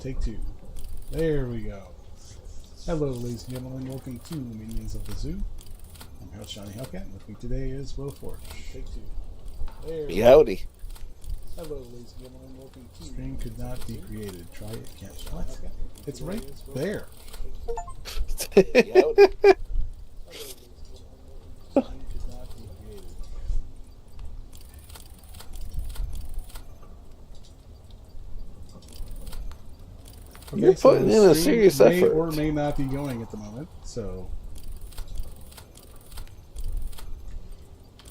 Take two. There we go. Hello, ladies and gentlemen. Welcome to the Minions of the Zoo. I'm your host, Johnny Hellcat, and with me today is Will Forge. Take two. There we go. Howdy. Hello, ladies and gentlemen. Welcome to Stream could not be created. Try it. Can't. What? It's right there. Howdy. Okay, You're putting in a serious may effort. or may not be going at the moment, so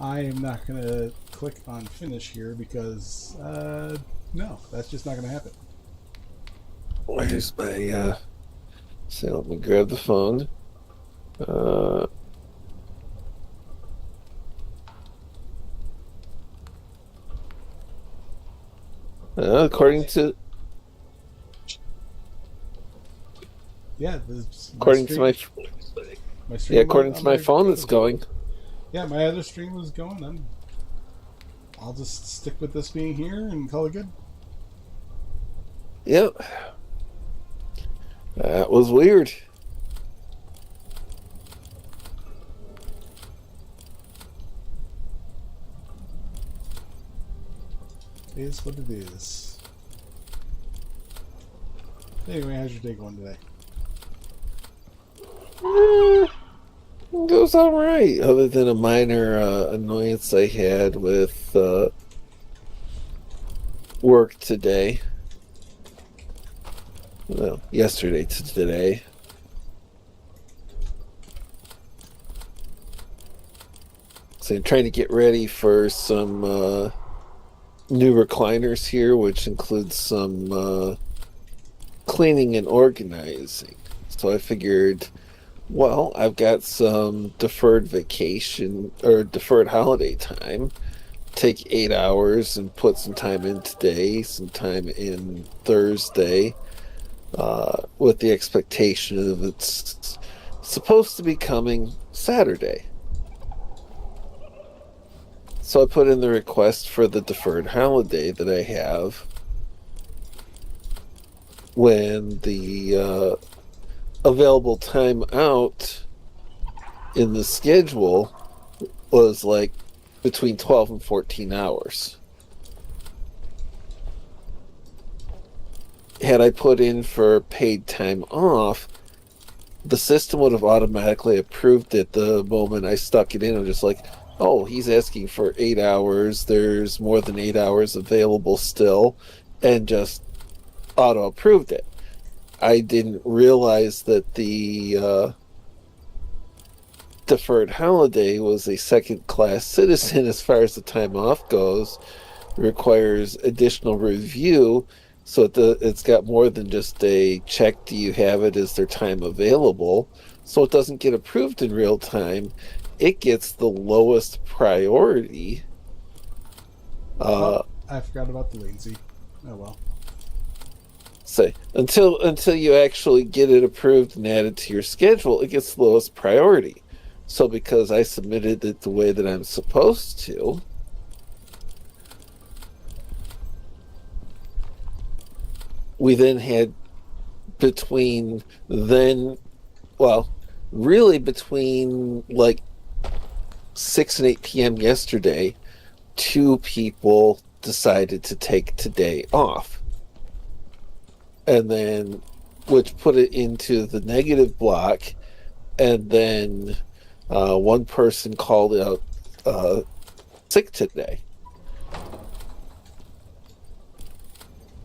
I am not going to click on finish here because no, that's just not going to happen. Where's my so let me grab the phone. According to according to my phone, it's going. Yeah, my other stream was going. I'll just stick with this being here and call it good. Yep. That was weird. It is what it is. Anyway, how's your day going today? Goes all right, other than a minor annoyance I had with work today. Well, yesterday to today. So I'm trying to get ready for some new recliners here, which includes some cleaning and organizing. So I figured, well, I've got some deferred vacation or deferred holiday time. Take 8 hours and put some time in today, some time in Thursday, with the expectation of it's supposed to be coming Saturday. So I put in the request for the deferred holiday that I have when the available time out in the schedule was like between 12 and 14 hours. Had I put in for paid time off, the system would have automatically approved it the moment I stuck it in. I'm just like, oh, he's asking for 8 hours. There's more than 8 hours available still, and just auto approved it. I didn't realize that the deferred holiday was a second-class citizen as far as the time off goes. Requires additional review, so it's got more than just a check, do you have it, is there time available? So it doesn't get approved in real time. It gets the lowest priority. I forgot about the latency. Oh well. Say until you actually get it approved and added to your schedule, it gets the lowest priority. So because I submitted it the way that I'm supposed to, we then had between like 6 and 8 p.m. yesterday, 2 people decided to take today off. And then, which put it into the negative block, and then one person called out sick today,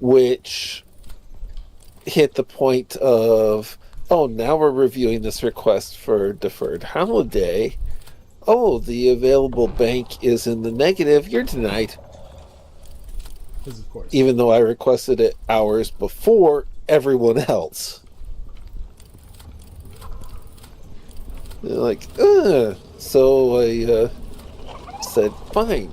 which hit the point of, oh, now we're reviewing this request for deferred holiday. Oh, the available bank is in the negative. You're denied. Of course. Even though I requested it hours before everyone else. They're like, ugh. So I said, fine.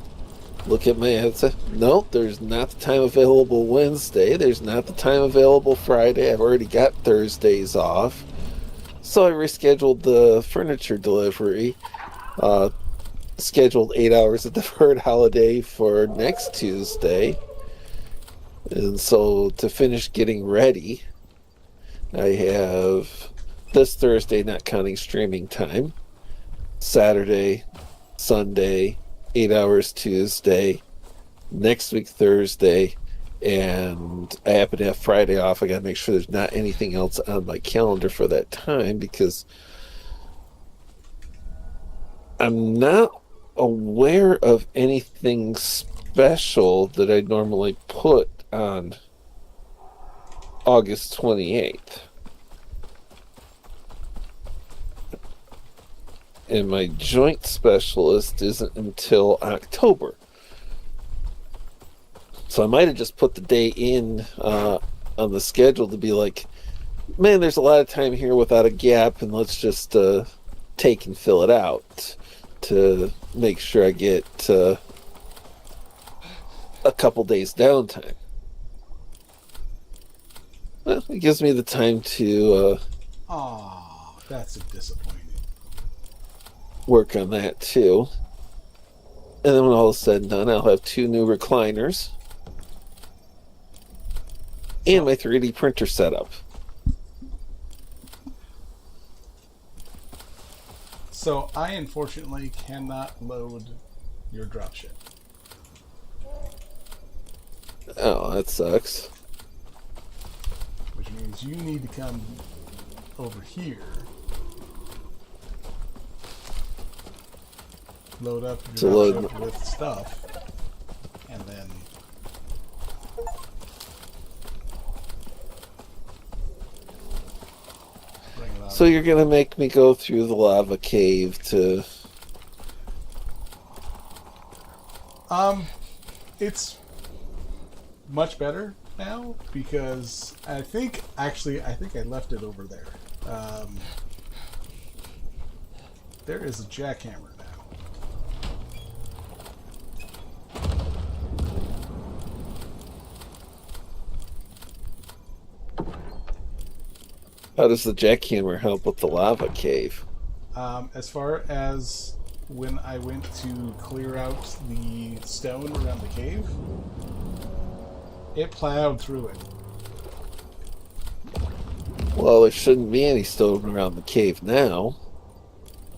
Look at my answer. No, there's not the time available Wednesday. There's not the time available Friday. I've already got Thursdays off. So I rescheduled the furniture delivery. Scheduled 8 hours of deferred holiday for next Tuesday. And so to finish getting ready, I have this Thursday, not counting streaming time, Saturday, Sunday, 8 hours Tuesday, next week Thursday, and I happen to have Friday off. I got to make sure there's not anything else on my calendar for that time because I'm not aware of anything special that I normally put on August 28th. And my joint specialist isn't until October. So I might have just put the day in on the schedule to be like, man, there's a lot of time here without a gap, and let's just take and fill it out to make sure I get a couple days downtime. Well, it gives me the time to that's a disappointing. Work on that too. And then when all is said and done, I'll have 2 new recliners and my 3D printer set up. So I unfortunately cannot load your dropship. Oh, that sucks. Which means you need to come over here, load up your dropship with stuff, and then bring it out. So you're going to make me go through the lava cave to... It's much better now because I think I left it over there. There is a jackhammer now. How does the jackhammer help with the lava cave? As far as when I went to clear out the stone around the cave, it plowed through it. Well, there shouldn't be any stone around the cave now.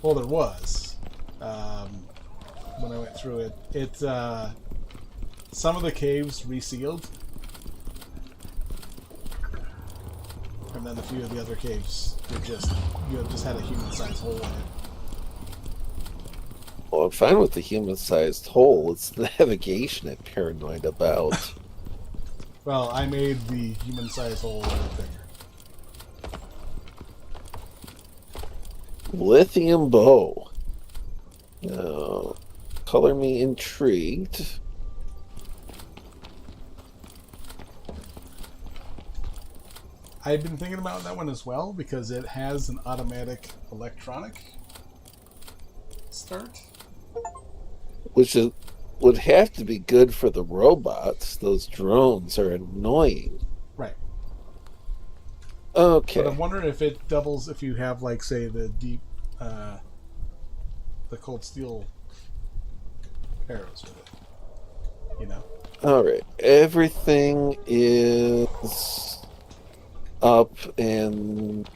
Well, there was. When I went through it, some of the caves resealed, and then a few of the other caves were just had a human-sized hole in it. Well, I'm fine with the human-sized hole. It's the navigation I'm paranoid about. Well, I made the human-sized hole a little bigger. Lithium bow. Now, color me intrigued. I've been thinking about that one as well because it has an automatic electronic start. Which would have to be good for the robots. Those drones are annoying. Right. Okay. But I'm wondering if it doubles if you have, like, say, the deep, the cold steel arrows with it. You know? Alright. Everything is up and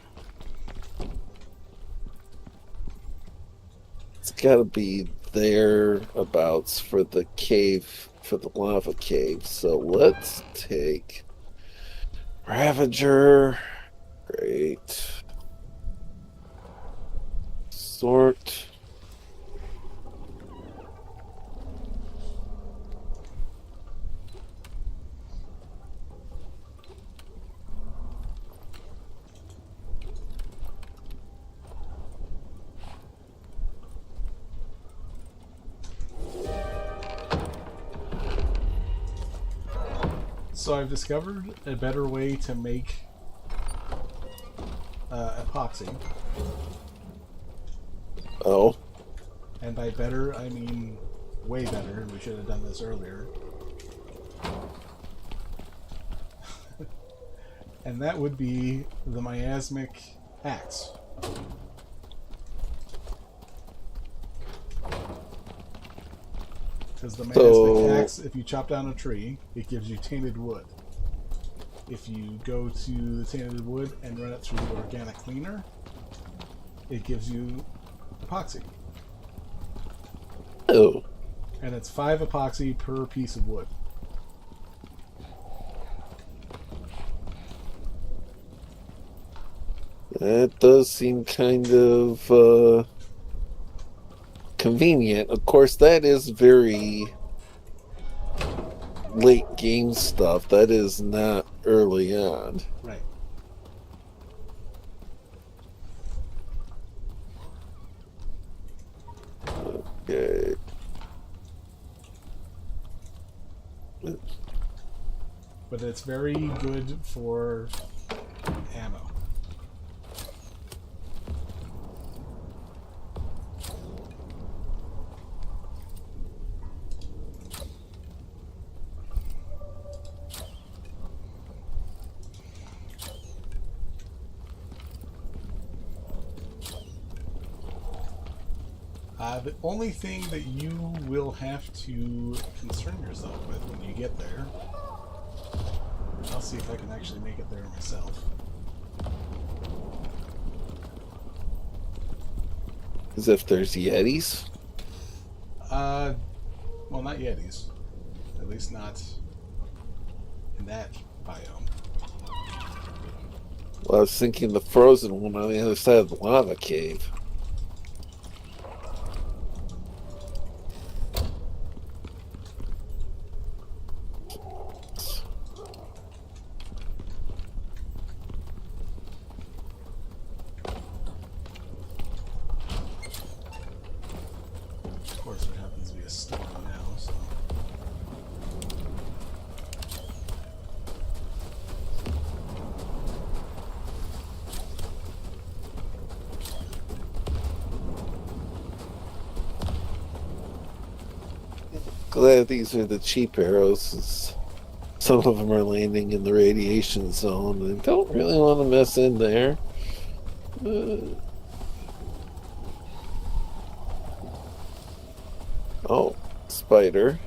it's got to be thereabouts for the cave, for the lava cave. So let's take Ravager. Great. Sort. So I've discovered a better way to make epoxy. Oh. And by better, I mean way better. We should have done this earlier. And that would be the miasmic axe. Because the miasmic axe, if you chop down a tree, it gives you tainted wood. if you go to the tainted wood and run it through the organic cleaner, it gives you epoxy. Oh. And it's 5 epoxy per piece of wood. That does seem kind of convenient. Of course, that is very late game stuff. That is not early on. Right. Okay. But it's very good for ammo. The only thing that you will have to concern yourself with when you get there, I'll see if I can actually make it there myself. As if there's Yetis? Well, not Yetis. At least not in that biome. Well, I was thinking the frozen one on the other side of the lava cave. Of course, there happens to be a storm now, so. Glad these are the cheap arrows. Some of them are landing in the radiation zone and don't really want to mess in there. Oh, spider.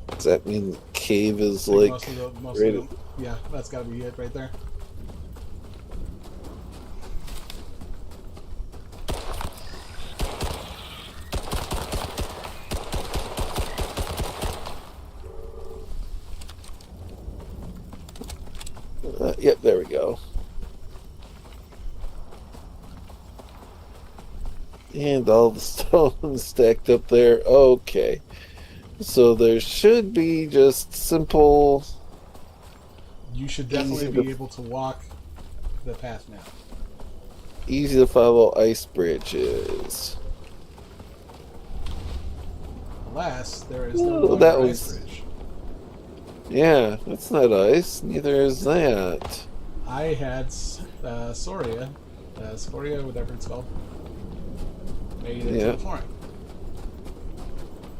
Does that mean the cave is like... Most of them, yeah, that's gotta be it right there. Yep, there we go. And all the stones stacked up there. Okay. So there should be just simple... You should definitely be able to walk the path now. Easy to follow ice bridges. Alas, there is no Oh, that longer was... ice bridge. Yeah, that's not ice. Neither is that. I had Scoria, whatever it's called, made it into the flooring.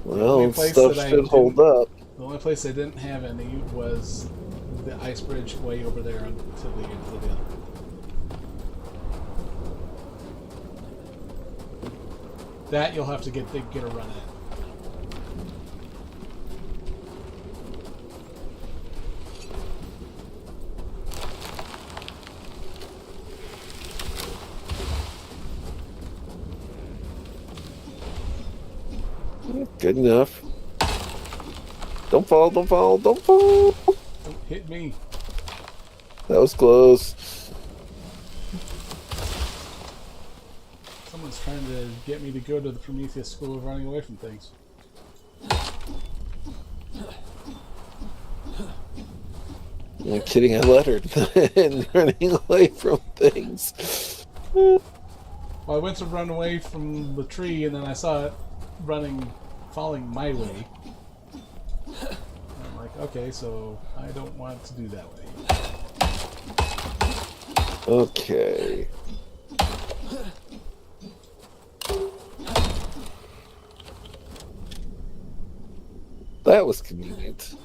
Well, stuff should hold up. The only place I didn't have any was the ice bridge way over there until the end of the hill. That you'll have to get a run at. Good enough. Don't fall, don't fall, don't fall! Don't hit me. That was close. Someone's trying to get me to go to the Prometheus School of Running Away from Things. I'm kidding, I let her and running away from things. Well, I went to run away from the tree and then I saw it falling my way. And I'm like, okay, so I don't want to do that way. Okay. That was convenient.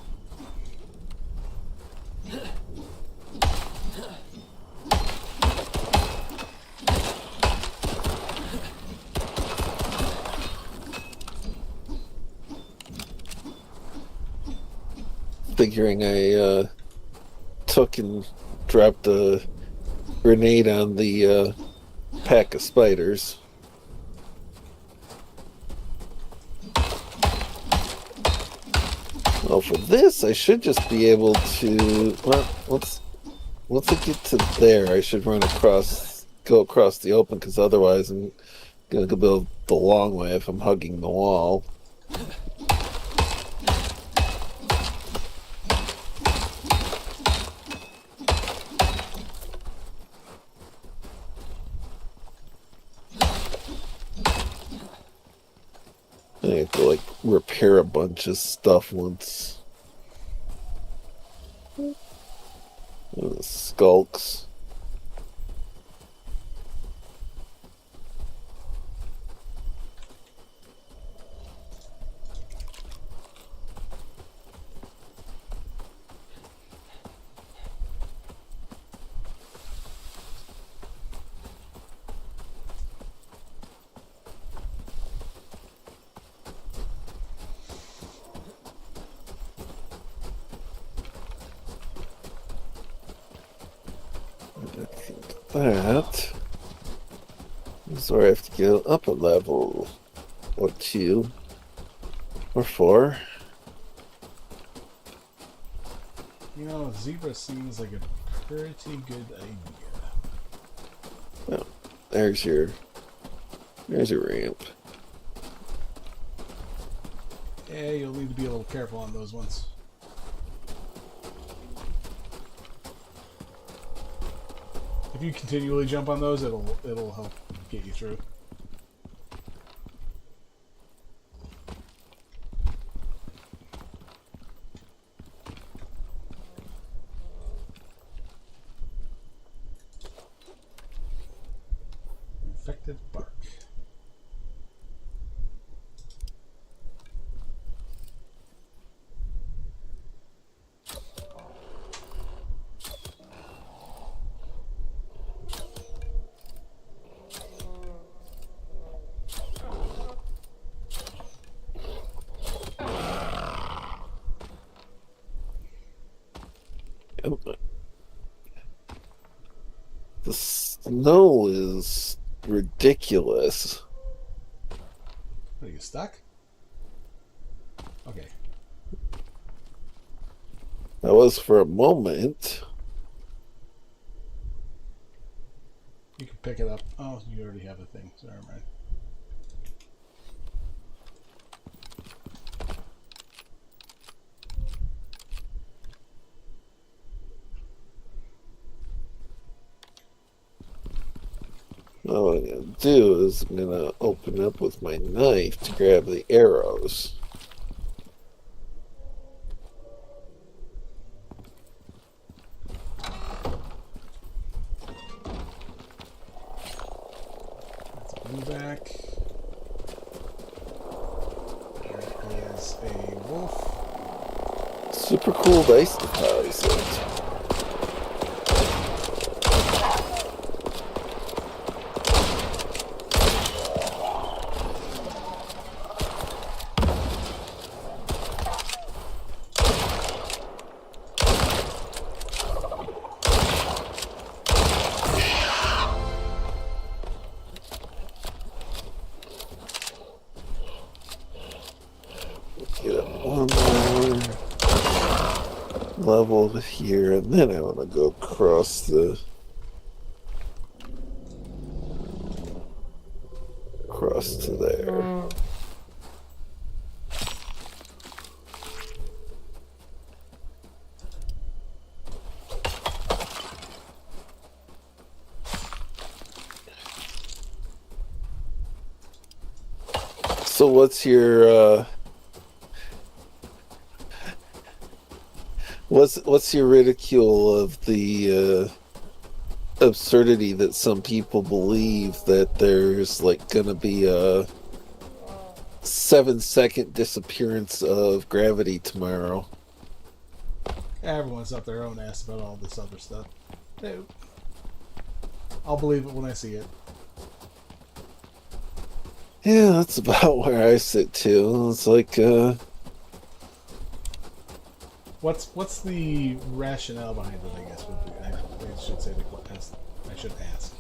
figuring I took and dropped a grenade on the pack of spiders. Well, for this, I should just be able to. Well, once I get to there, I should go across the open, because otherwise I'm gonna go the long way if I'm hugging the wall. I have to like repair a bunch of stuff once. Skulks. That is where I have to go up a level or 2 or 4. You know, zebra seems like a pretty good idea. Oh, there's your ramp. Yeah, you'll need to be a little careful on those ones. If you continually jump on those, it'll help get you through. Infected bark. The snow is ridiculous. Are you stuck? Okay. That was for a moment. You can pick it up. Oh, you already have a thing. Sorry, man. All I'm going to do is I'm going to open up with my knife to grab the arrows. That's a blueback. There is a wolf. Super cool dice deposit. Get one more level here, and then I want to go across to there. So what's your what's your ridicule of the absurdity that some people believe that there's like gonna be a 7-second disappearance of gravity tomorrow? Everyone's up their own ass about all this other stuff. Hey, I'll believe it when I see it. Yeah, that's about where I sit too. It's like What's the rationale behind it? I guess would be, I should say I should ask.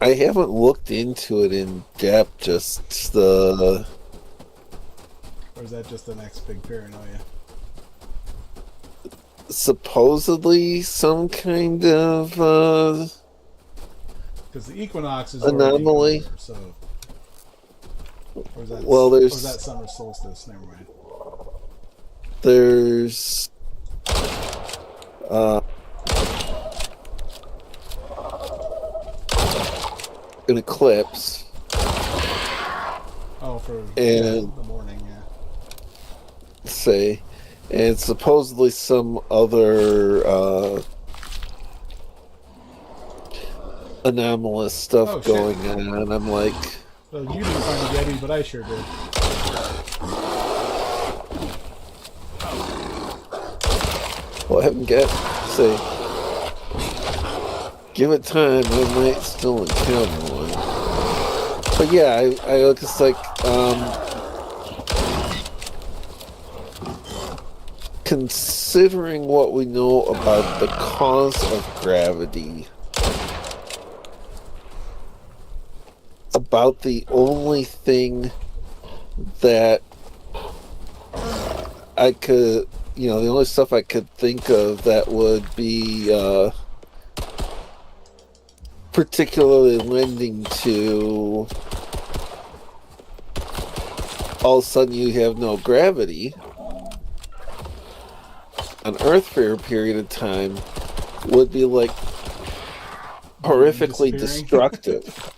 I haven't looked into it in depth. Just the. Or is that just the next big paranoia? Supposedly some kind of because the equinox is anomaly. Over, so, or is that, well, there's. Or is that summer solstice? Never mind. There's. An eclipse. Oh, for and the morning, yeah. Say, and supposedly some other anomalous stuff going on. I'm like, well, you didn't find a Yeti, but I sure did. well, I haven't got. Say, give it time, I might still encounter one. But yeah, I just like considering what we know about the cause of gravity, about the only thing that I could, the only stuff I could think of that would be particularly lending to all of a sudden you have no gravity on Earth for a period of time would be like horrifically destructive.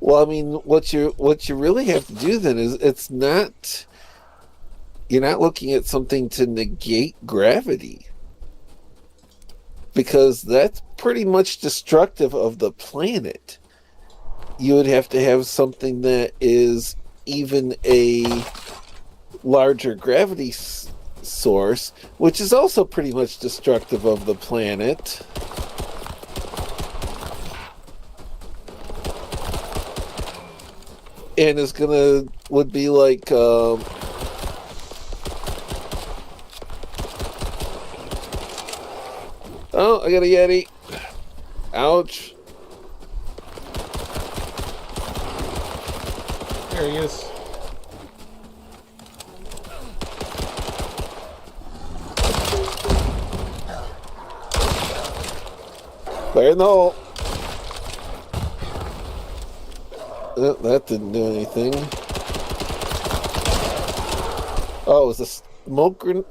Well, I mean, what you really have to do then is you're not looking at something to negate gravity, because that's pretty much destructive of the planet. You would have to have something that is even a larger gravity source, which is also pretty much destructive of the planet. And would be like, oh, I got a Yeti. Ouch. There he is. Fire in the hole. That didn't do anything. Oh, it was a smoke grenade.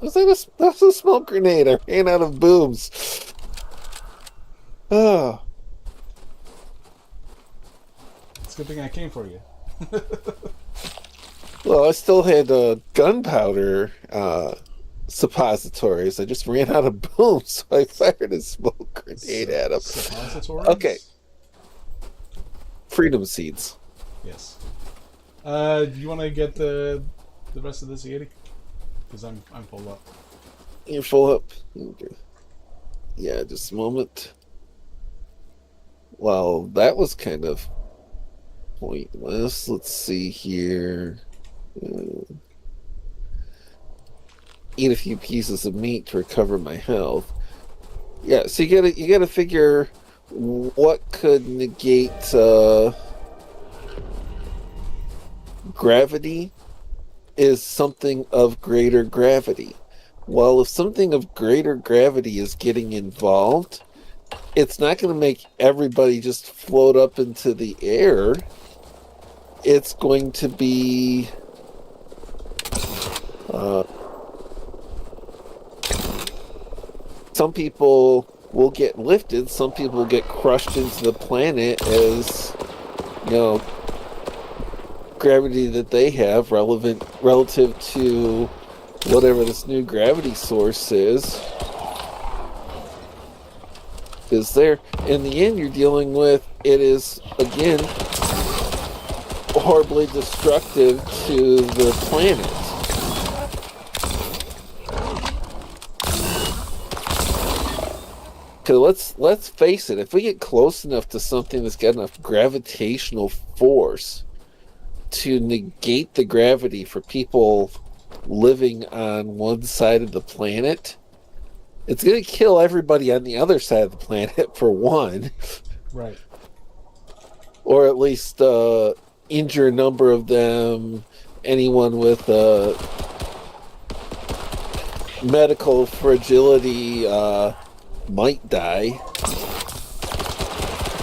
That's a smoke grenade. I ran out of booms. Oh. It's a good thing I came for you. Well, I still had gunpowder suppositories. I just ran out of booms, so I fired a smoke grenade at him. Suppositories? Okay. Freedom seeds. Yes. Do you want to get the rest of this Yeti? Because I'm full up. You're full up. Yeah, just a moment. Well, that was kind of pointless. Let's see here. Eat a few pieces of meat to recover my health. Yeah, so you gotta figure what could negate gravity is something of greater gravity. Well, if something of greater gravity is getting involved, it's not going to make everybody just float up into the air. It's going to be some people will get lifted, some people will get crushed into the planet as, gravity that they have relative to whatever this new gravity source is there. In the end, you're dealing with, it is, again, horribly destructive to the planet. Because let's face it, if we get close enough to something that's got enough gravitational force to negate the gravity for people living on one side of the planet, it's going to kill everybody on the other side of the planet, for one. Right. Or at least injure a number of them. Anyone with medical fragility might die.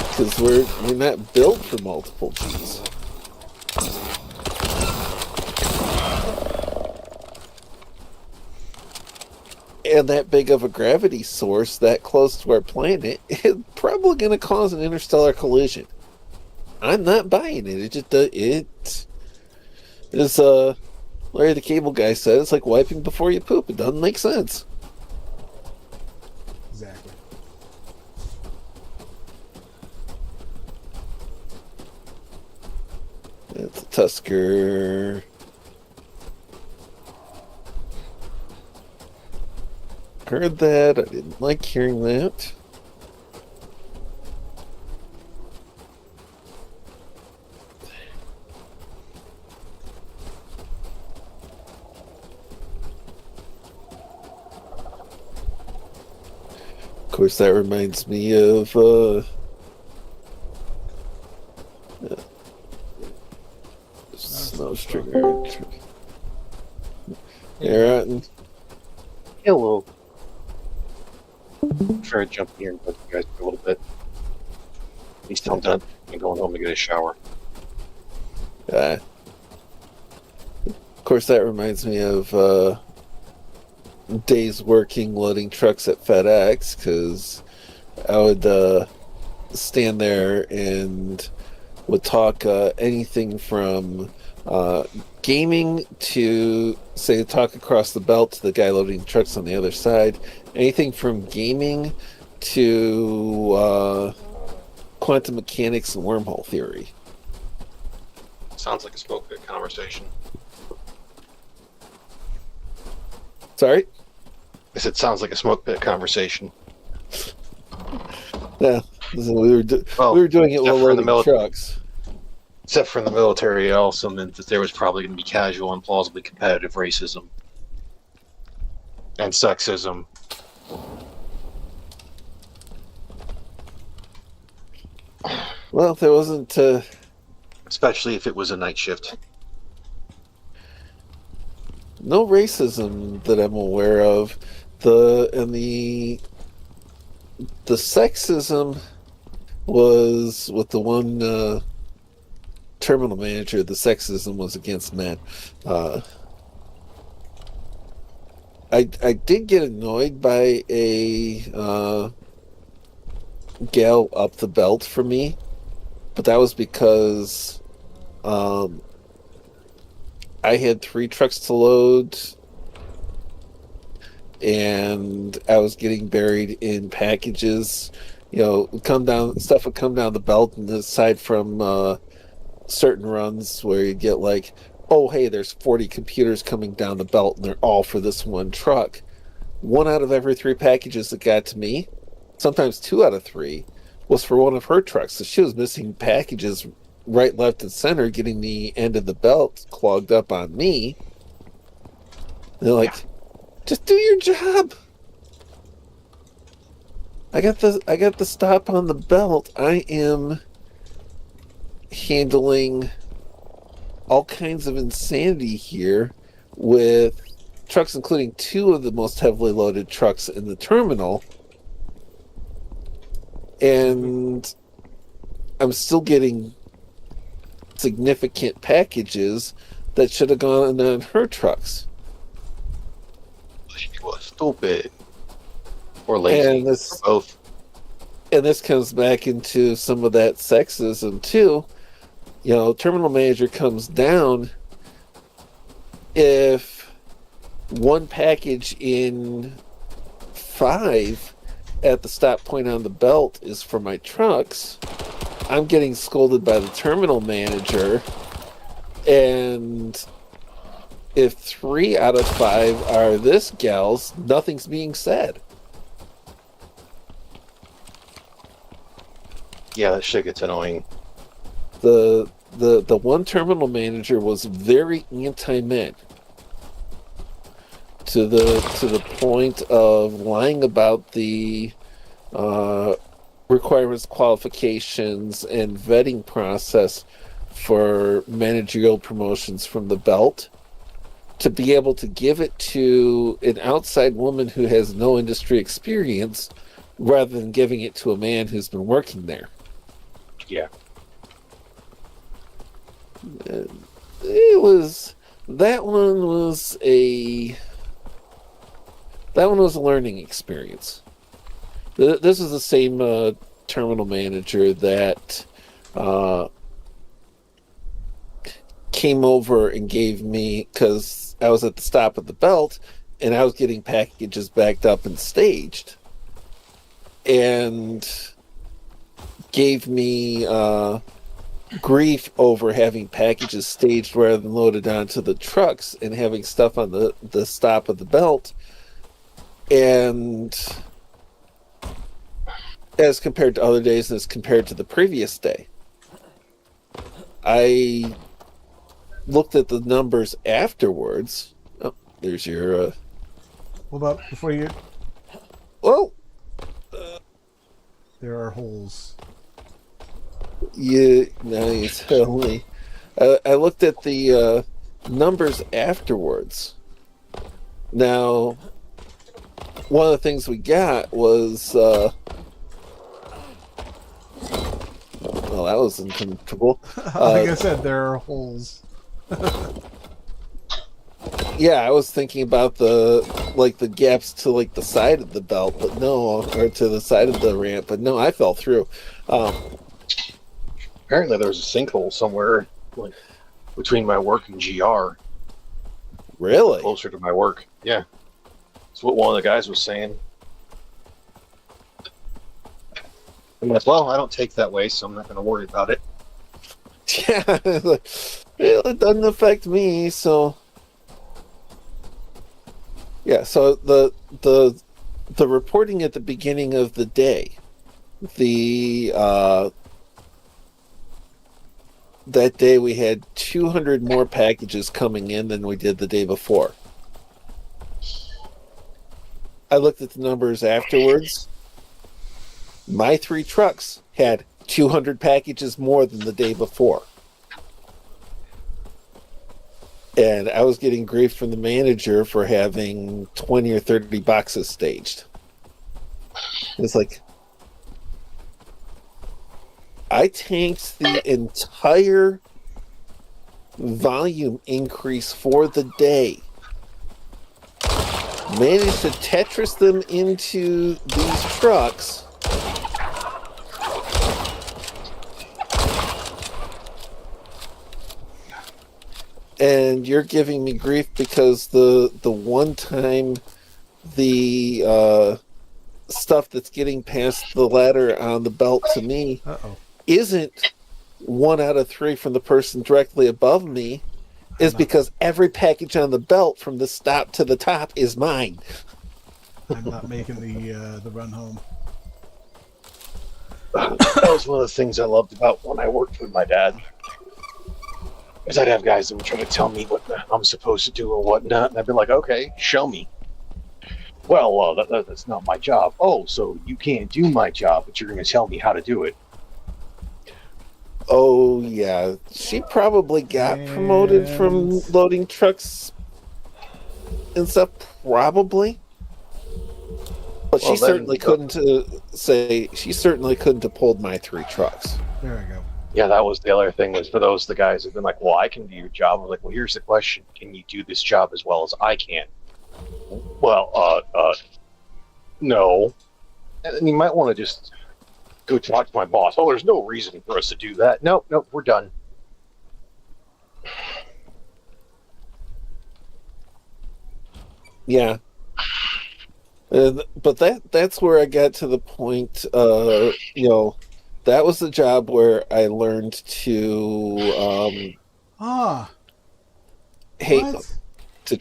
Because we're not built for multiple Gs. And that big of a gravity source that close to our planet is probably going to cause an interstellar collision. I'm not buying it. It just as Larry the Cable Guy said, it's like wiping before you poop. It doesn't make sense. Exactly. That's a Tusker. Heard that. I didn't like hearing that. Of course, that reminds me of Snowstringer. Hey, Ranting. Hello. Try to jump in here and talk to you guys for a little bit. At least I'm done. I'm going home to get a shower. Of course, that reminds me of days working loading trucks at FedEx, because I would stand there and would talk anything from gaming to, say, talk across the belt to the guy loading trucks on the other side. Anything from gaming to quantum mechanics and wormhole theory. Sounds like a smoke pit conversation. Sorry? I said, sounds like a smoke pit conversation. Yeah, we were doing it while loading trucks. Except for in the military, it also meant that there was probably going to be casual and plausibly competitive racism. And sexism. Well, there wasn't... Especially if it was a night shift. No racism that I'm aware of. The sexism was with the one terminal manager. The sexism was against men. I did get annoyed by a gal up the belt for me, but that was because I had 3 trucks to load, and I was getting buried in packages. You know, stuff would come down the belt, and aside from certain runs where you get like, oh, hey, there's 40 computers coming down the belt, and they're all for this one truck. 1 out of every 3 packages that got to me, sometimes 2 out of 3, was for one of her trucks. So she was missing packages right, left, and center, getting the end of the belt clogged up on me. They're like, just do your job. I got the stop on the belt. I am handling all kinds of insanity here with trucks, including 2 of the most heavily loaded trucks in the terminal. And I'm still getting significant packages that should have gone on her trucks. She was stupid. Or lazy. Or both. And this comes back into some of that sexism too. You know, terminal manager comes down. If 1 package in 5 at the stop point on the belt is for my trucks, I'm getting scolded by the terminal manager, and if 3 out of 5 are this gal's, nothing's being said. Yeah, that shit gets annoying. The one terminal manager was very anti-men. to the point of lying about the requirements, qualifications, and vetting process for managerial promotions from the belt, to be able to give it to an outside woman who has no industry experience rather than giving it to a man who's been working there. Yeah. It was that one was a learning experience. This is the same terminal manager that came over and gave me, because I was at the stop of the belt and I was getting packages backed up and staged, and gave me grief over having packages staged rather than loaded onto the trucks and having stuff on the stop of the belt. And as compared to other days and as compared to the previous day, I looked at the numbers afterwards. Oh, there's your... Hold up, before you... Oh! There are holes. Now you tell me. I looked at the numbers afterwards. Now, one of the things we got was... well, that was uncomfortable. Like I said, there are holes. Yeah, I was thinking about the gaps to like the side of the belt, but no, or to the side of the ramp, but no, I fell through. Apparently, there was a sinkhole somewhere, like between my work and GR. Really? Closer to my work. Yeah, that's what one of the guys was saying. I'm like, well, I don't take that way, so I'm not going to worry about it. Yeah, it doesn't affect me, so. Yeah, so the reporting at the beginning of the day, that day we had 200 more packages coming in than we did the day before. I looked at the numbers afterwards. My 3 trucks had 200 packages more than the day before. And I was getting grief from the manager for having 20 or 30 boxes staged. It's like, I tanked the entire volume increase for the day. Managed to Tetris them into these trucks. And you're giving me grief because the one time the stuff that's getting past the ladder on the belt to me isn't 1 out of 3 from the person directly above me, is because every package on the belt from the stop to the top is mine. I'm not making the run home. That was one of the things I loved about when I worked with my dad. Because I'd have guys that would try to tell me what I'm supposed to do or whatnot, and I'd be like, okay, show me. Well, that's not my job. Oh, so you can't do my job, but you're going to tell me how to do it. Oh, yeah. She probably got promoted from loading trucks and stuff, probably. But she certainly couldn't have pulled my 3 trucks. There we go. Yeah, that was the other thing, was for the guys who've been like, well, I can do your job. I'm like, well, here's the question. Can you do this job as well as I can? Well, no. And you might want to just go talk to my boss. Oh, there's no reason for us to do that. Nope, we're done. Yeah. But that's where I got to the point, that was the job where I learned to hate, to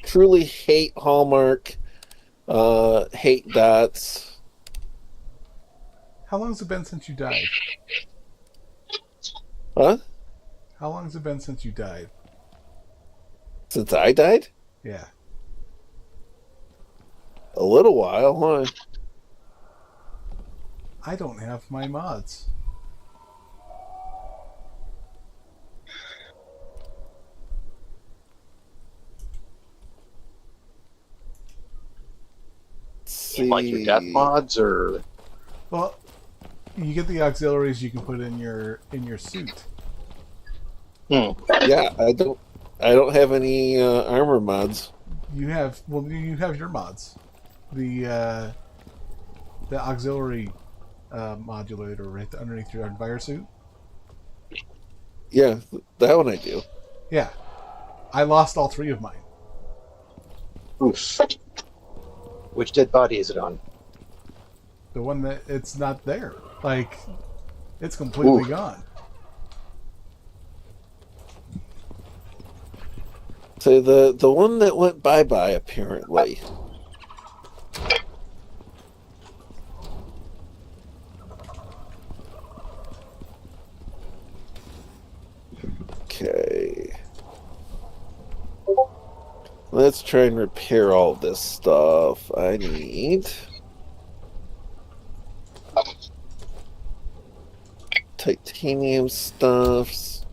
truly hate Hallmark, hate dots. How long has it been since you died? Huh? How long has it been since you died? Since I died? Yeah. A little while, huh? I don't have my mods. See. Like your death mods, or Well, you get the auxiliaries you can put in your suit. Yeah, I don't have any armor mods. You have your mods. The auxiliary modulator right underneath your fire suit. Yeah, that one I do. Yeah, I lost all 3 of mine. oof. Which dead body is it on? The one that it's not there, like it's completely Ooh. gone. So the one that went bye-bye, apparently. Okay. Let's try and repair all this stuff. I need titanium stuffs.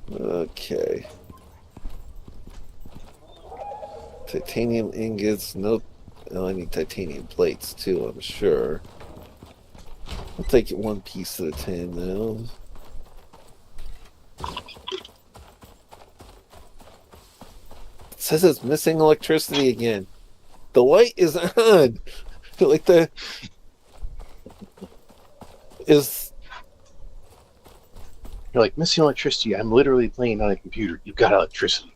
Okay. Titanium ingots. Nope. Oh, I need titanium plates too, I'm sure. I'll take it one piece at a time now. It says it's missing electricity again. The light is on. Like the is You're like, missing electricity. I'm literally playing on a computer. You've got electricity.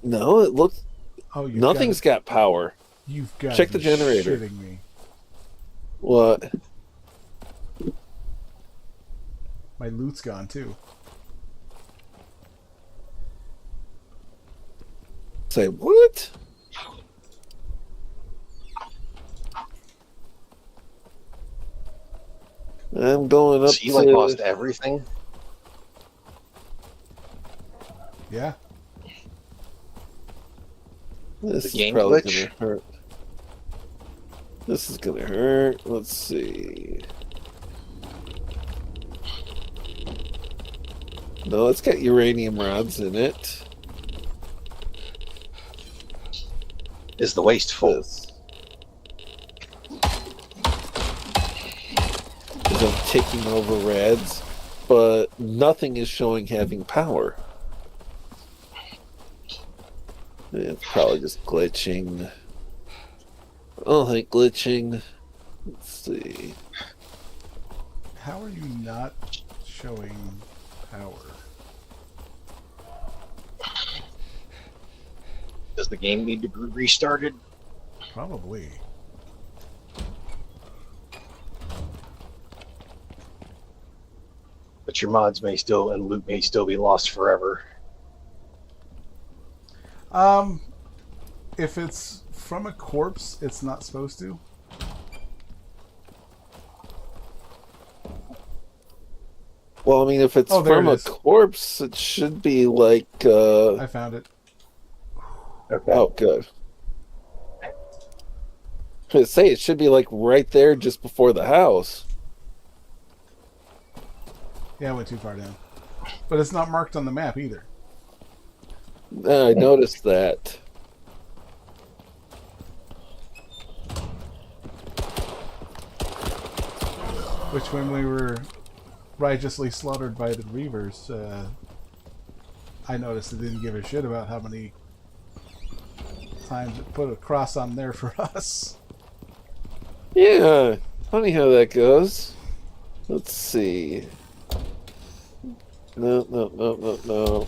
no. It looks Oh, nothing's got power. You've got Check to the be generator. shitting me. What? My loot's gone too. Say what? I'm going up So you like to lost everything? Yeah. This The is game probably glitch? gonna hurt. This is gonna hurt. Let's see. No, it's got uranium rods in it. Is the waste full? This is I'm taking over rads, but nothing is showing having power. It's probably just glitching. I don't think glitching. Let's see. How are you not showing power? Does the game need to be restarted? Probably. But your mods may still and loot may still be lost forever. If it's from a corpse, it's not supposed to. Well, I mean, if it's Oh, there from it a is. corpse, it should be like. I found it. Okay. Oh, good. I was gonna say it should be like right there, just before the house. Yeah, I went too far down. But it's not marked on the map either. I noticed that. Which, when we were righteously slaughtered by the Reavers, I noticed it didn't give a shit about how many times it put a cross on there for us. Yeah, funny how that goes. Let's see. No.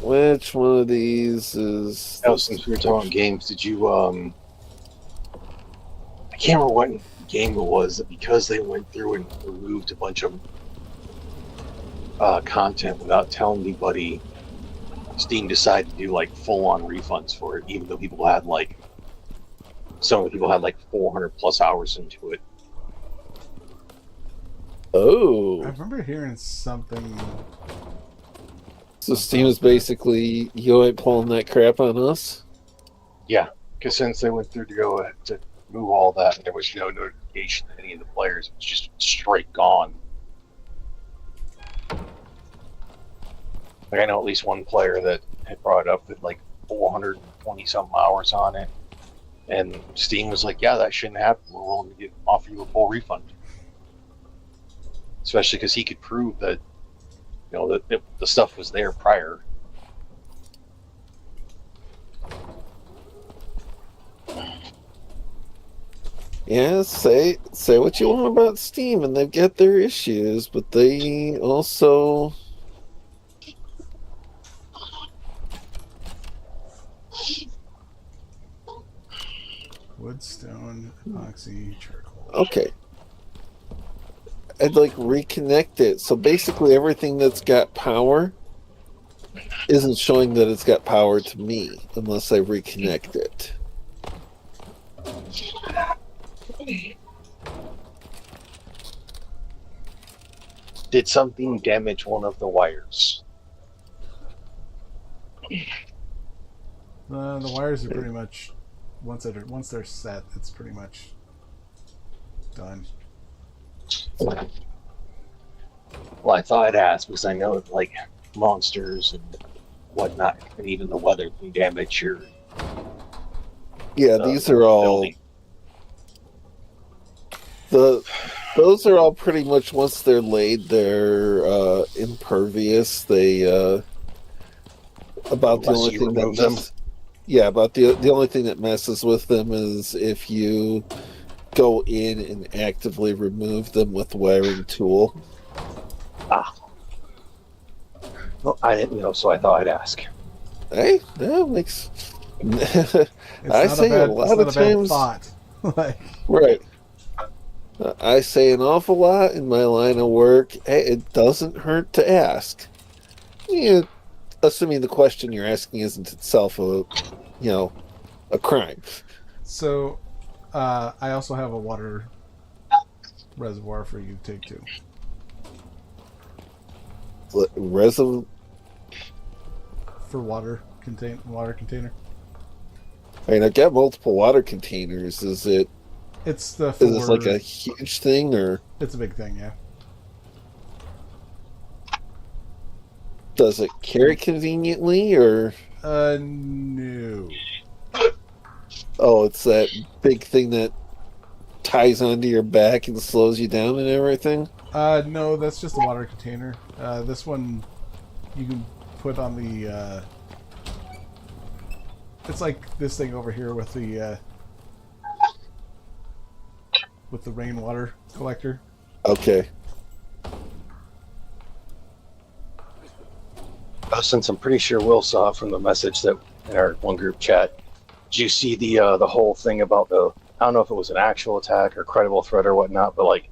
Which one of these is? Now, since we were talking games, did you I can't remember what game it was that because they went through and removed a bunch of content without telling anybody, Steam decided to do like full-on refunds for it, even though people had like some of the people had like 400 plus hours into it. I Oh, remember hearing something. So Steam is basically, you ain't pulling that crap on us? Yeah, because since they went through to go to move all that, there was no notification to any of the players. It was just straight gone. Like, I know at least one player that had brought it up with like 420 some hours on it, and Steam was like, "Yeah, that shouldn't happen. We're willing to offer you a full refund." Especially because he could prove that, that the stuff was there prior. Yeah, say what you want about Steam, and they've got their issues, but they also... Wood, stone, epoxy, charcoal. Okay. I'd like reconnect it. So basically everything that's got power isn't showing that it's got power to me unless I reconnect it. Did something damage one of the wires? The wires are pretty much once they're set, it's pretty much done. Well, I thought I'd ask because I know like monsters and whatnot, and even the weather can damage your. Yeah, these are all those are all pretty much, once they're laid, they're impervious. They about the only thing that messes, about the only thing that messes with them is if you go in and actively remove them with the wiring tool. Well, I didn't know, so I thought I'd ask. Hey, that makes. I say a lot of times. Like, right. I say an awful lot in my line of work. Hey, it doesn't hurt to ask. Yeah, assuming the question you're asking isn't itself a crime. So, I also have a water reservoir for you to take too. Reservoir for water container. I mean, I've got multiple water containers. Is it? It's the. Is this like a huge thing, or? It's a big thing, yeah. Does it carry conveniently, or? No. Oh, it's that big thing that ties onto your back and slows you down and everything? No, that's just a water container. This one you can put on the... it's like this thing over here with the rainwater collector. Okay. Since I'm pretty sure Will saw it from the message that in our one group chat, did you see the whole thing about I don't know if it was an actual attack or credible threat or whatnot, but like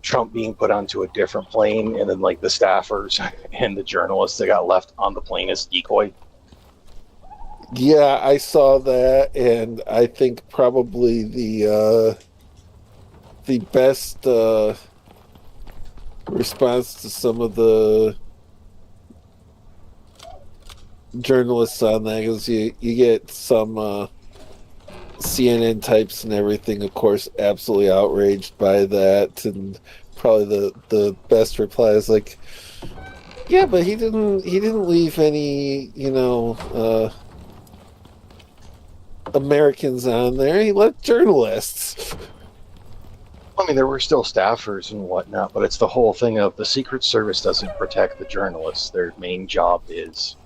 Trump being put onto a different plane, and then like the staffers and the journalists that got left on the plane as decoy? Yeah, I saw that, and I think probably the best response to some of the journalists on that is you get some CNN types and everything, of course, absolutely outraged by that, and probably the best reply is like, yeah, but he didn't leave any Americans on there. He left journalists. I mean, there were still staffers and whatnot, but it's the whole thing of the Secret Service doesn't protect the journalists. Their main job is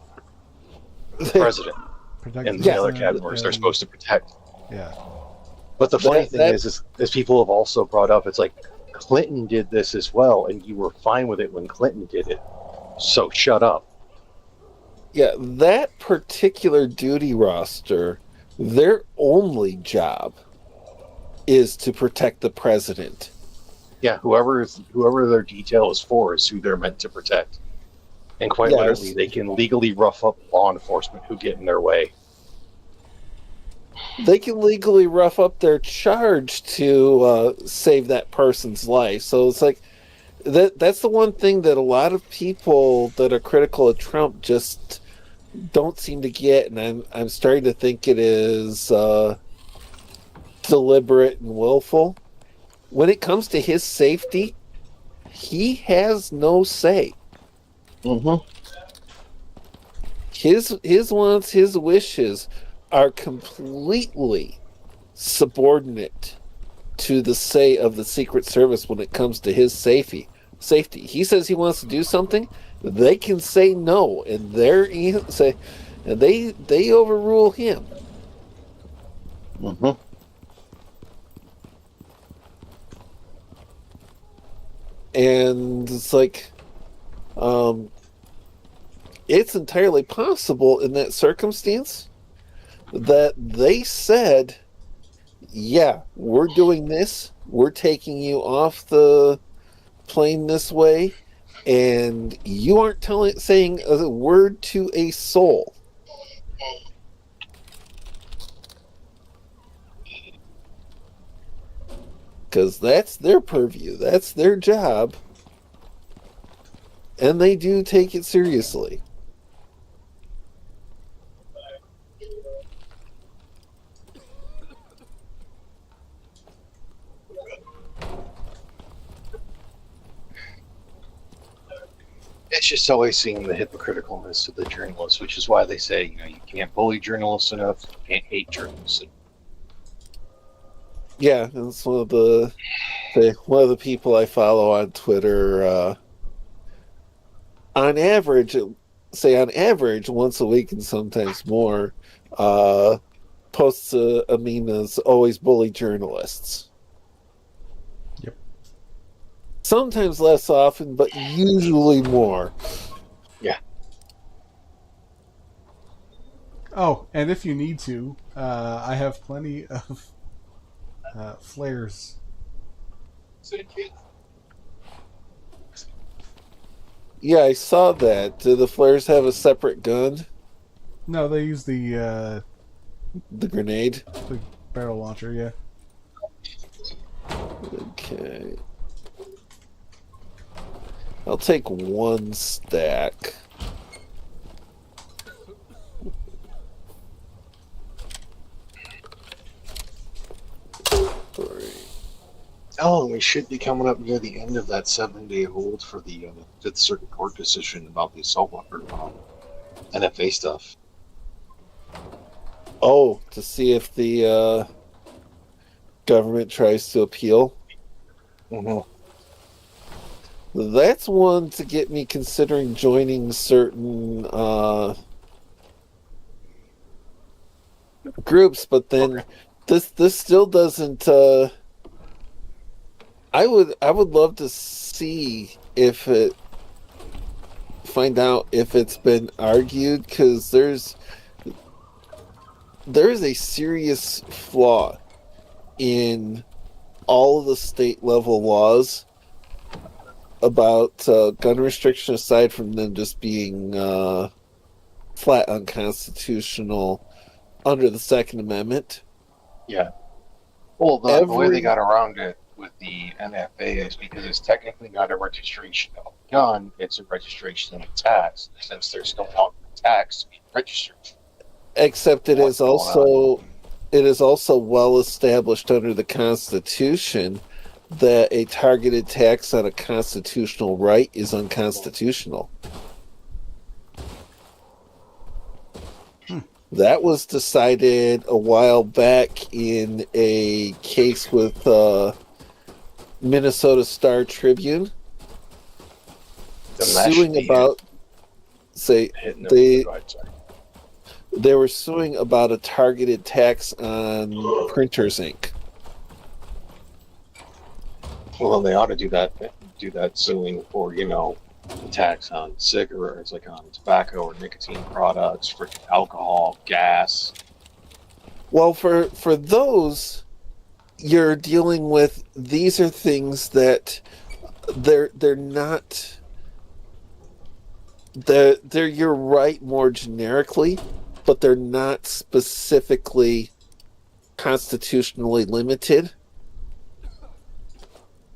the president and the other categories they're supposed to protect. Yeah. But the funny thing is people have also brought up, it's like Clinton did this as well, and you were fine with it when Clinton did it. So shut up. Yeah, that particular duty roster, their only job is to protect the president. Yeah, whoever their detail is for is who they're meant to protect. And quite literally, they can legally rough up law enforcement who get in their way. They can legally rough up their charge to save that person's life. So it's like, That's the one thing that a lot of people that are critical of Trump just don't seem to get, and I'm starting to think it is deliberate and willful. When it comes to his safety, he has no say. Mm-hmm. His wants, his wishes are completely subordinate to the say of the Secret Service when it comes to his safety. He says he wants to do something, they can say no, and they overrule him. Mm-hmm. And it's like, it's entirely possible in that circumstance that they said, yeah, we're doing this, we're taking you off the plane this way, and you aren't saying a word to a soul. Because that's their purview, that's their job, and they do take it seriously. It's just always seeing the hypocriticalness of the journalists, which is why they say, you can't bully journalists enough, you can't hate journalists enough. Yeah, that's one of the people I follow on Twitter. On average, once a week and sometimes more, posts a meme that's always bully journalists. Yep. Sometimes less often, but usually more. Yeah. Oh, and if you need to, I have plenty of flares. Yeah, I saw that. Do the flares have a separate gun? No, they use the grenade? the barrel launcher, yeah. Okay. I'll take one stack. Oh, we should be coming up near the end of that 7-day hold for the Fifth Circuit Court decision about the assault weapon NFA stuff. Oh, to see if the government tries to appeal. Mm-hmm. That's one to get me considering joining certain groups, but then this still doesn't. I would love to find out if it's been argued, because there is a serious flaw in all of the state level laws about gun restriction, aside from them just being flat unconstitutional under the Second Amendment. Yeah. Well, the way they got around it with the NFA is because it's technically not a registration of a gun, it's a registration of a tax, since there's no longer a tax to be registered. Except it is also well established under the Constitution that a targeted tax on a constitutional right is unconstitutional. That was decided a while back in a case with Minnesota Star Tribune, suing about they were suing about a targeted tax on printer's ink. Well, they ought to do that suing for, a tax on cigarettes, like on tobacco or nicotine products, for alcohol, gas. Well, for those, you're dealing with, these are things that they're not, they're you're right more generically, but they're not specifically constitutionally limited.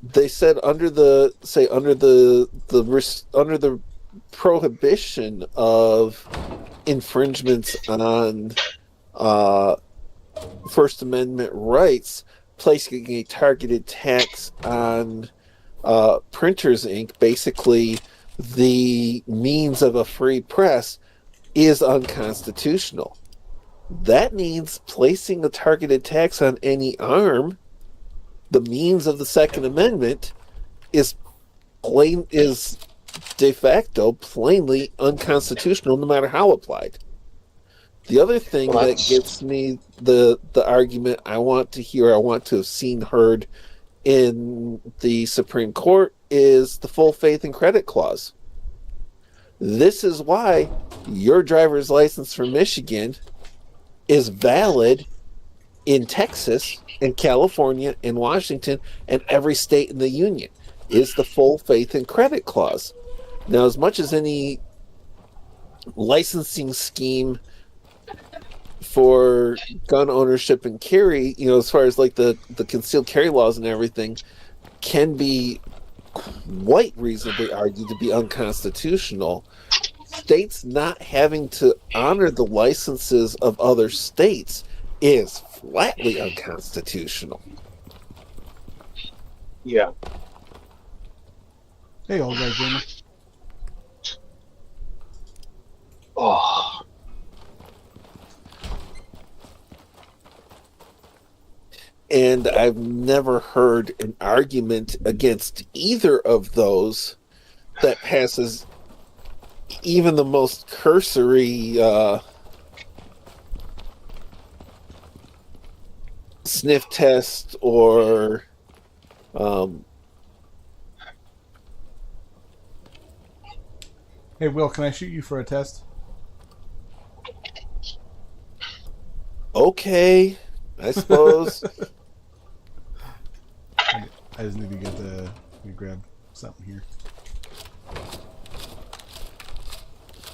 They said under the prohibition of infringements on uh, First Amendment rights, placing a targeted tax on printers ink, basically the means of a free press, is unconstitutional. That means placing a targeted tax on any arm, the means of the Second Amendment, is de facto plainly unconstitutional, no matter how applied. The other thing that gets me the argument I want to hear, I want to have seen heard in the Supreme Court is the full faith and credit clause. This is why your driver's license from Michigan is valid in Texas, in California, in Washington, and every state in the union, is the full faith and credit clause. Now, as much as any licensing scheme for gun ownership and carry, as far as like the concealed carry laws and everything, can be quite reasonably argued to be unconstitutional, states not having to honor the licenses of other states is flatly unconstitutional. Yeah. Hey, old guy gamer. Oh. And I've never heard an argument against either of those that passes even the most cursory sniff test or Hey, Will, can I shoot you for a test? Okay, I suppose. I just need to get let me grab something here.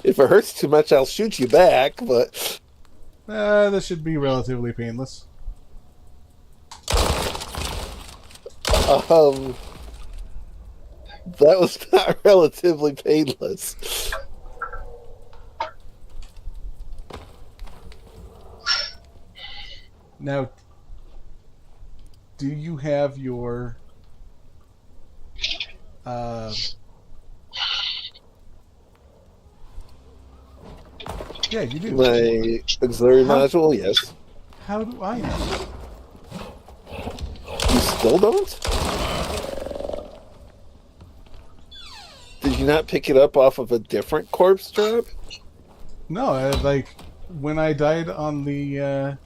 If it hurts too much, I'll shoot you back, but This should be relatively painless. that was not relatively painless. Now, do you have your yeah, you do. My auxiliary module, yes. How do I know? You still don't? Did you not pick it up off of a different corpse drop? No, like when I died on the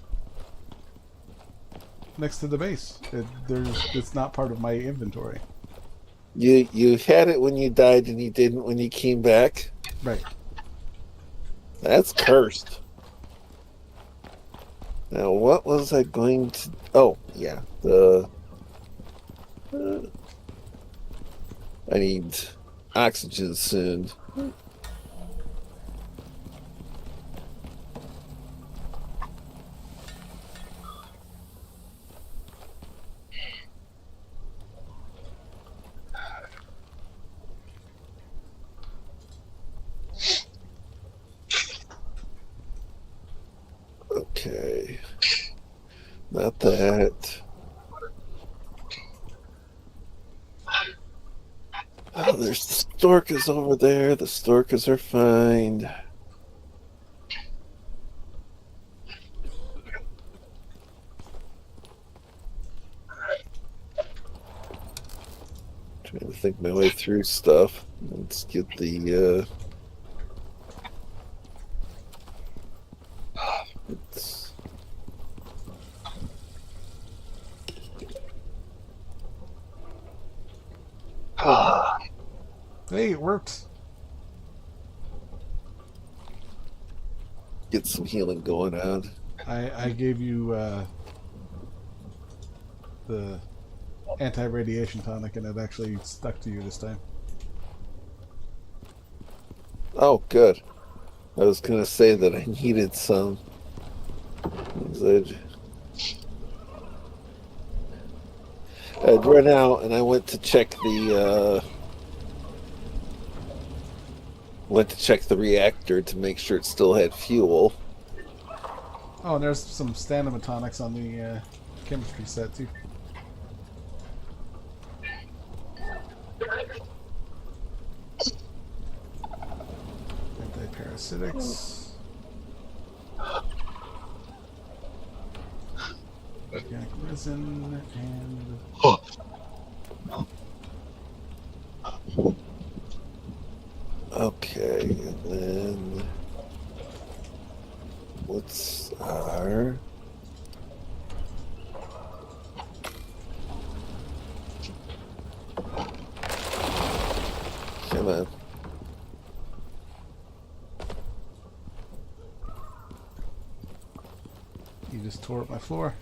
next to the base, it's not part of my inventory. You had it when you died and you didn't when you came back? Right. That's cursed. Now, what was I going to... Oh, yeah. I need oxygen soon. Okay. Not that. Oh, there's the Storkas over there. The Storkas are fine. Trying to think my way through stuff. Let's get the Hey, it worked. get some healing going on. I gave you the anti-radiation tonic, and it actually stuck to you this time. Oh, good. I was going to say that I needed some. I'd run out, and I went to check the reactor to make sure it still had fuel. Oh, and there's some stanomatonics on the chemistry set too. Antiparasitics. Organic resin and Okay, and then what's our... Come on. you just tore up my floor.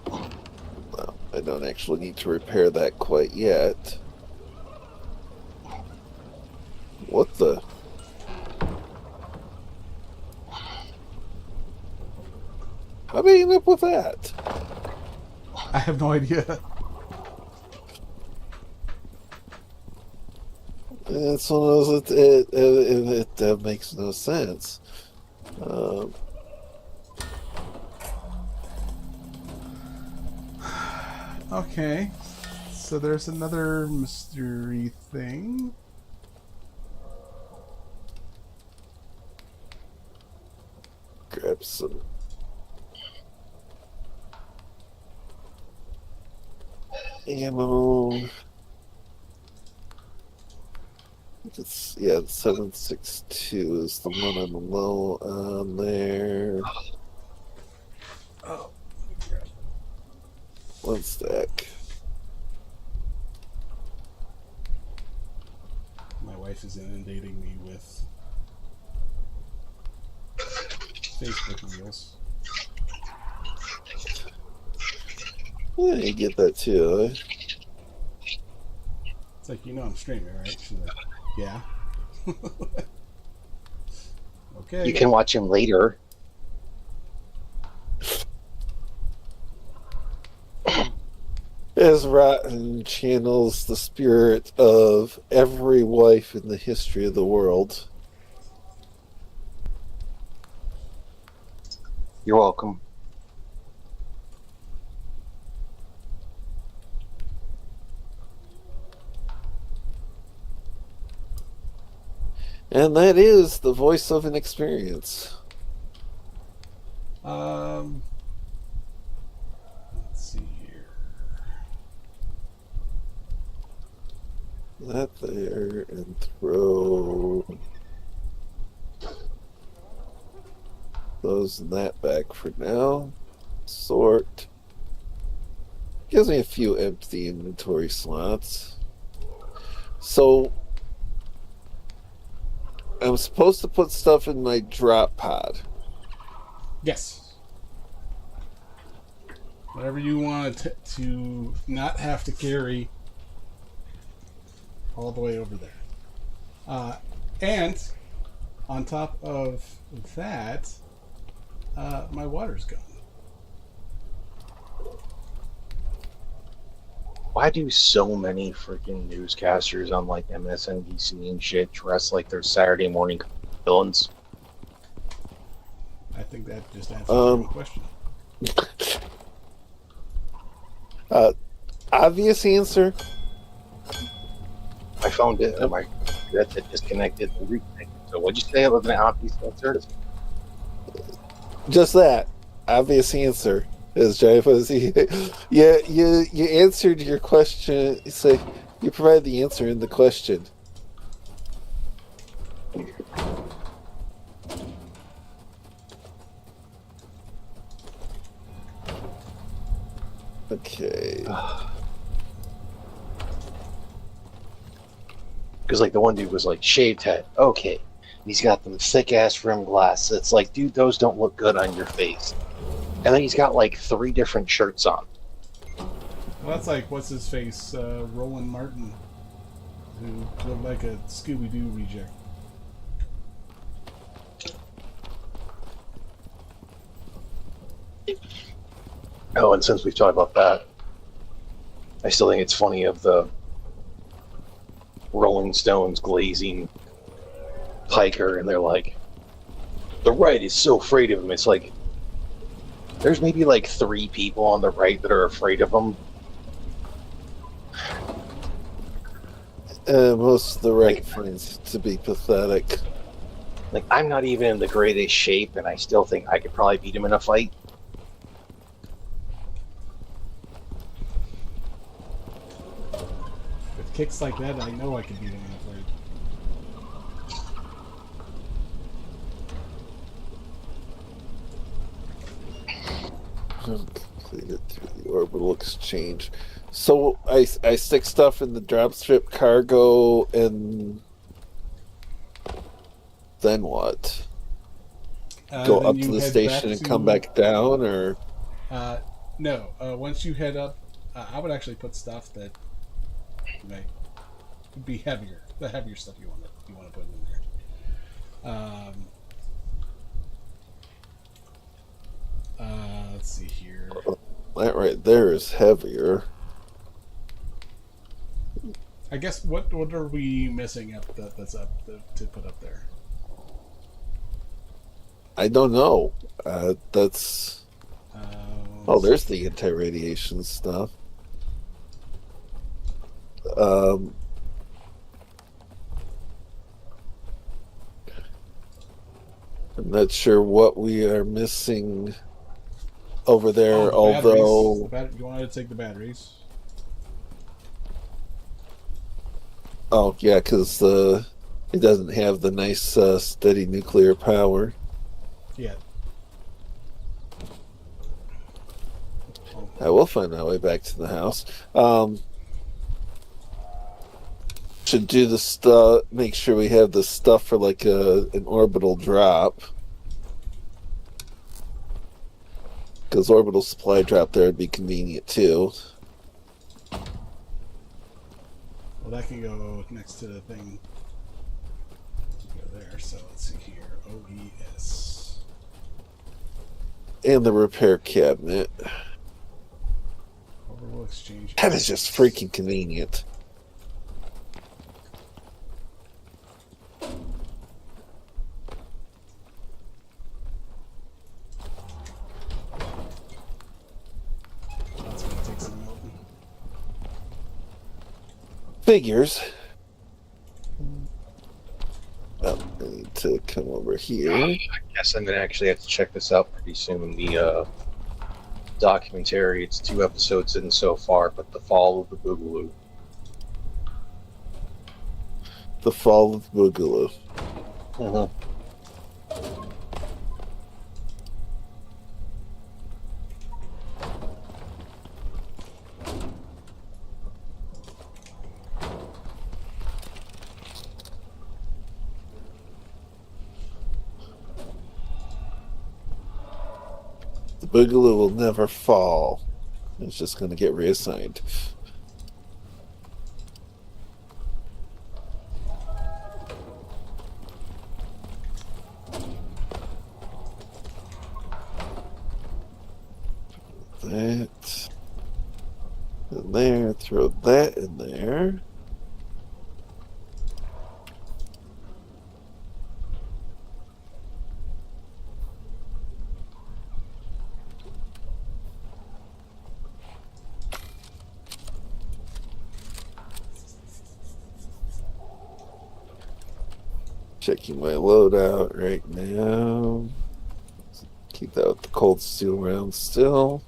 Well, I don't actually need to repair that quite yet. What the... How did I end up with that? I have no idea. It's one of those, it makes no sense. Okay, so there's another mystery thing. Grab some ammo. It's, yeah, the 7.62 is the one I'm low on there. Oh, One stack. my wife is inundating me with Facebook reels. Yeah, you get that too, eh? It's like, you know I'm streaming, right? She's like, yeah. Okay. You can watch him later. As Rotten channels the spirit of every wife in the history of the world. You're welcome. And that is the voice of an experience. Let's see here. That there, and throw those and that back for now. Sort. Gives me a few empty inventory slots. So I'm supposed to put stuff in my drop pod. Yes. Whatever you want to not have to carry all the way over there. And on top of that, my water's gone. Why do so many freaking newscasters on like MSNBC and shit dress like they're Saturday morning villains? I think that just answers your question. Obvious answer. I found it. My that's it disconnected and reconnected. So what'd you say? It was an obvious answer. Just that. Obvious answer. As Jay was, yeah, you answered your question. So you provided the answer in the question. Okay. Because like the one dude was like shaved head. Okay, he's got them thick ass rim glasses. It's like, dude, those don't look good on your face. And then he's got like 3 different shirts on. Well, that's like, what's his face? Roland Martin, who looked like a Scooby-Doo reject. Oh, and since we've talked about that, I still think it's funny of the Rolling Stones glazing Piker, and they're like, the right is so afraid of him. It's like, there's maybe like 3 people on the right that are afraid of him. Most of the right finds it to be pathetic. Like, I'm not even in the greatest shape, and I still think I could probably beat him in a fight. With kicks like that, I know I can beat him in a fight. Completed through the orbital exchange. So I stick stuff in the dropship cargo, and then what? Go Then up you to the head station back and come back down, or no. Once you head up, I would actually put stuff that might be heavier. The heavier stuff you want to put in there. Let's see here. that right there is heavier. I guess what are we missing up that's up to put up there? I don't know. That's there's the anti-radiation stuff. I'm not sure what we are missing over there, the although you wanted to take the batteries. oh yeah, because it doesn't have the nice steady nuclear power. Yeah. I will find my way back to the house. Should do the stuff. Make sure we have the stuff for like an orbital drop, because orbital supply drop there would be convenient too. Well, that can go next to the thing. Go there. So let's see here. OES. And the repair cabinet. Orbital exchange. That is just freaking convenient. That's gonna take some melting. Figures. Oh, I need to come over here. I guess I'm going to actually have to check this out pretty soon. The documentary, it's 2 episodes in so far, but The Fall of the Boogaloo. The Fall of Boogaloo. Mm-hmm. The Boogaloo will never fall. It's just going to get reassigned. That in there, throw that in there. Checking my loadout right now. Keep that with the cold steel round still.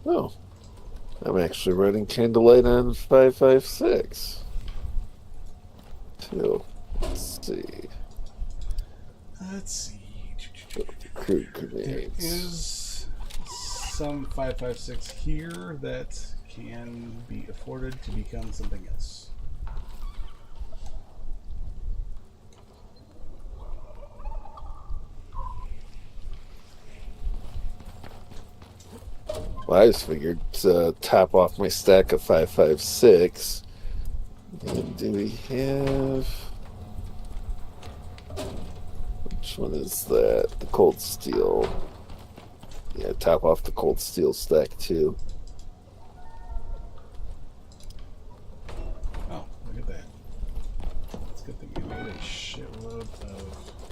Oh, I'm actually running candlelight on 556. Two. Let's see. Let's see. Crude There grenades. is some 556 here that can be afforded to become something else. Well, I just figured top off my stack of 556. And do we have... Which one is that? The cold steel. Yeah, top off the cold steel stack too. Oh, look at that. It's a good thing we made a shitload of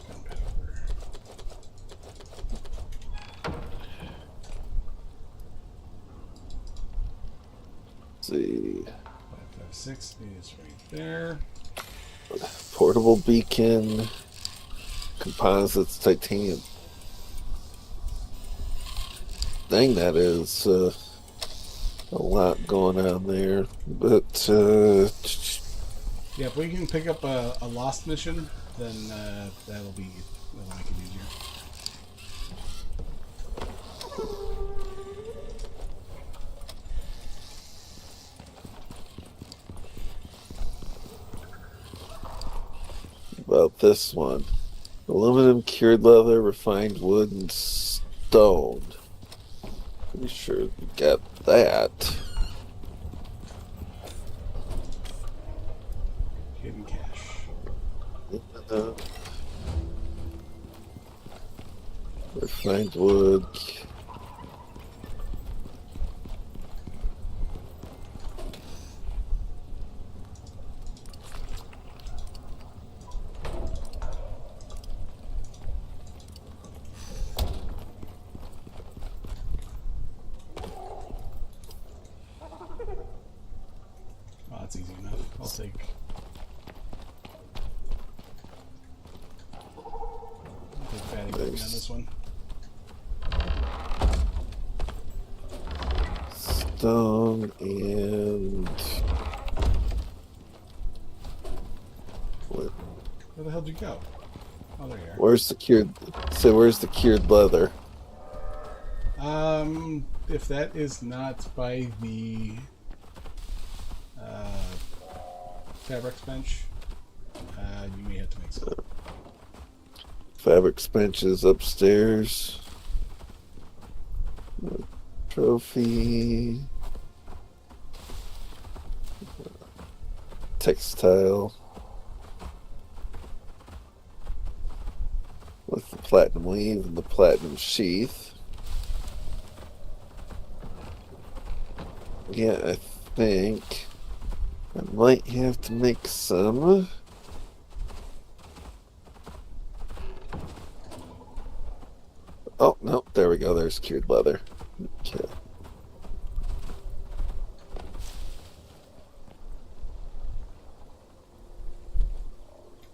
gunpowder. Let's see. 556 is right there. Portable beacon. Composites, titanium. Dang, that is a lot going on there. But Yeah, if we can pick up a lost mission, then that'll make it easier. about this one. Aluminum, cured leather, refined wood, and stone. Pretty sure we got that. Hidden cache. Refined wood. Oh, that's easy enough. I'll take fatty on this one. Stone and what? Where the hell did you go? Oh, there you are. Where's the cured? So where's the cured leather? If that is not by the fabrics bench, you may have to make some. Fabrics bench is upstairs. Trophy. Textile. With the platinum weave and the platinum sheath. Yeah, I think I might have to make some. Oh, no, there we go. There's cured leather. Okay.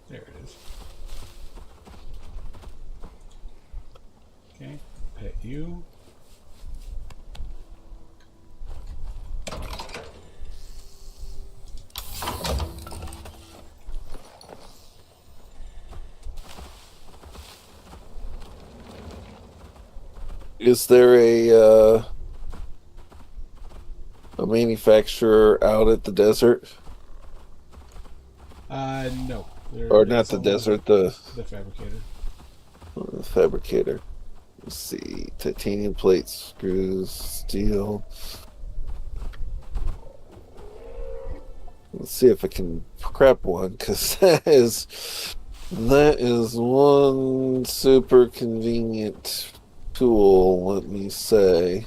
There it is. Okay, pet you. Is there a manufacturer out at the desert? No. Or not the desert, the fabricator. Fabricator. Let's see. Titanium plates, screws, steel. Let's see if I can prep one, because that is one super convenient tool, let me say.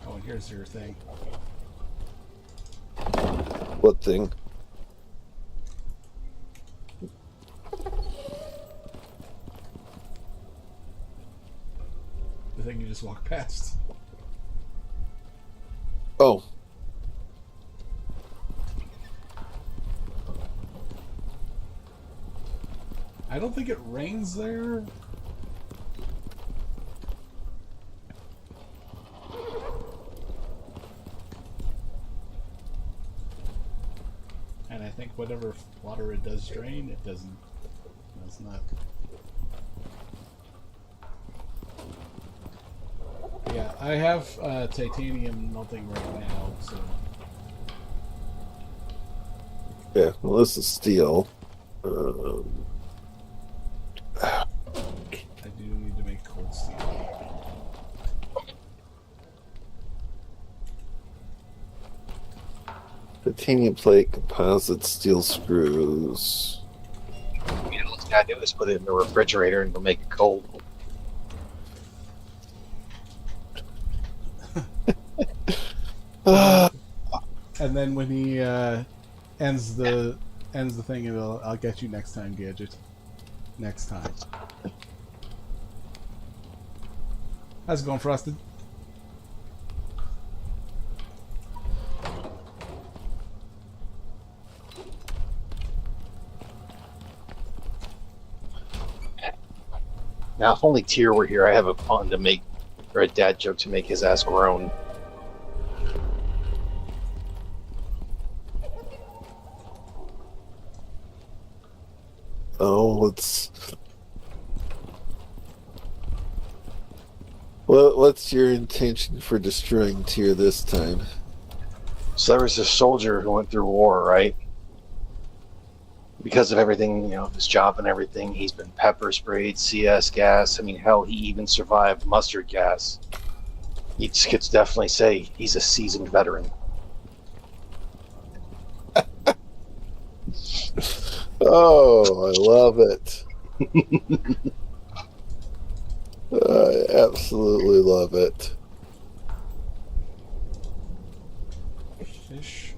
Oh, and here's your thing. What thing? The thing you just walked past. Oh. I don't think it rains there. And I think whatever water it does drain, it doesn't. It's not. Yeah, I have titanium melting right now, so Yeah, well, this is steel. I do need to make cold steel. Titanium plate, composite steel screws. You know, what you gotta do is put it in the refrigerator and it'll make it cold. And then when he ends the thing, I'll get you next time, Gadget. Next time. How's it going, Frosted? Now, if only Tyr were here, I have a pun to make, or a dad joke to make his ass groan. Oh, what's your intention for destroying Tyr this time? So there was this soldier who went through war, right? Because of everything, you know, his job and everything, he's been pepper sprayed, CS gas. I mean, hell, he even survived mustard gas. You could definitely say he's a seasoned veteran. Oh, I love it. I absolutely love it. Fish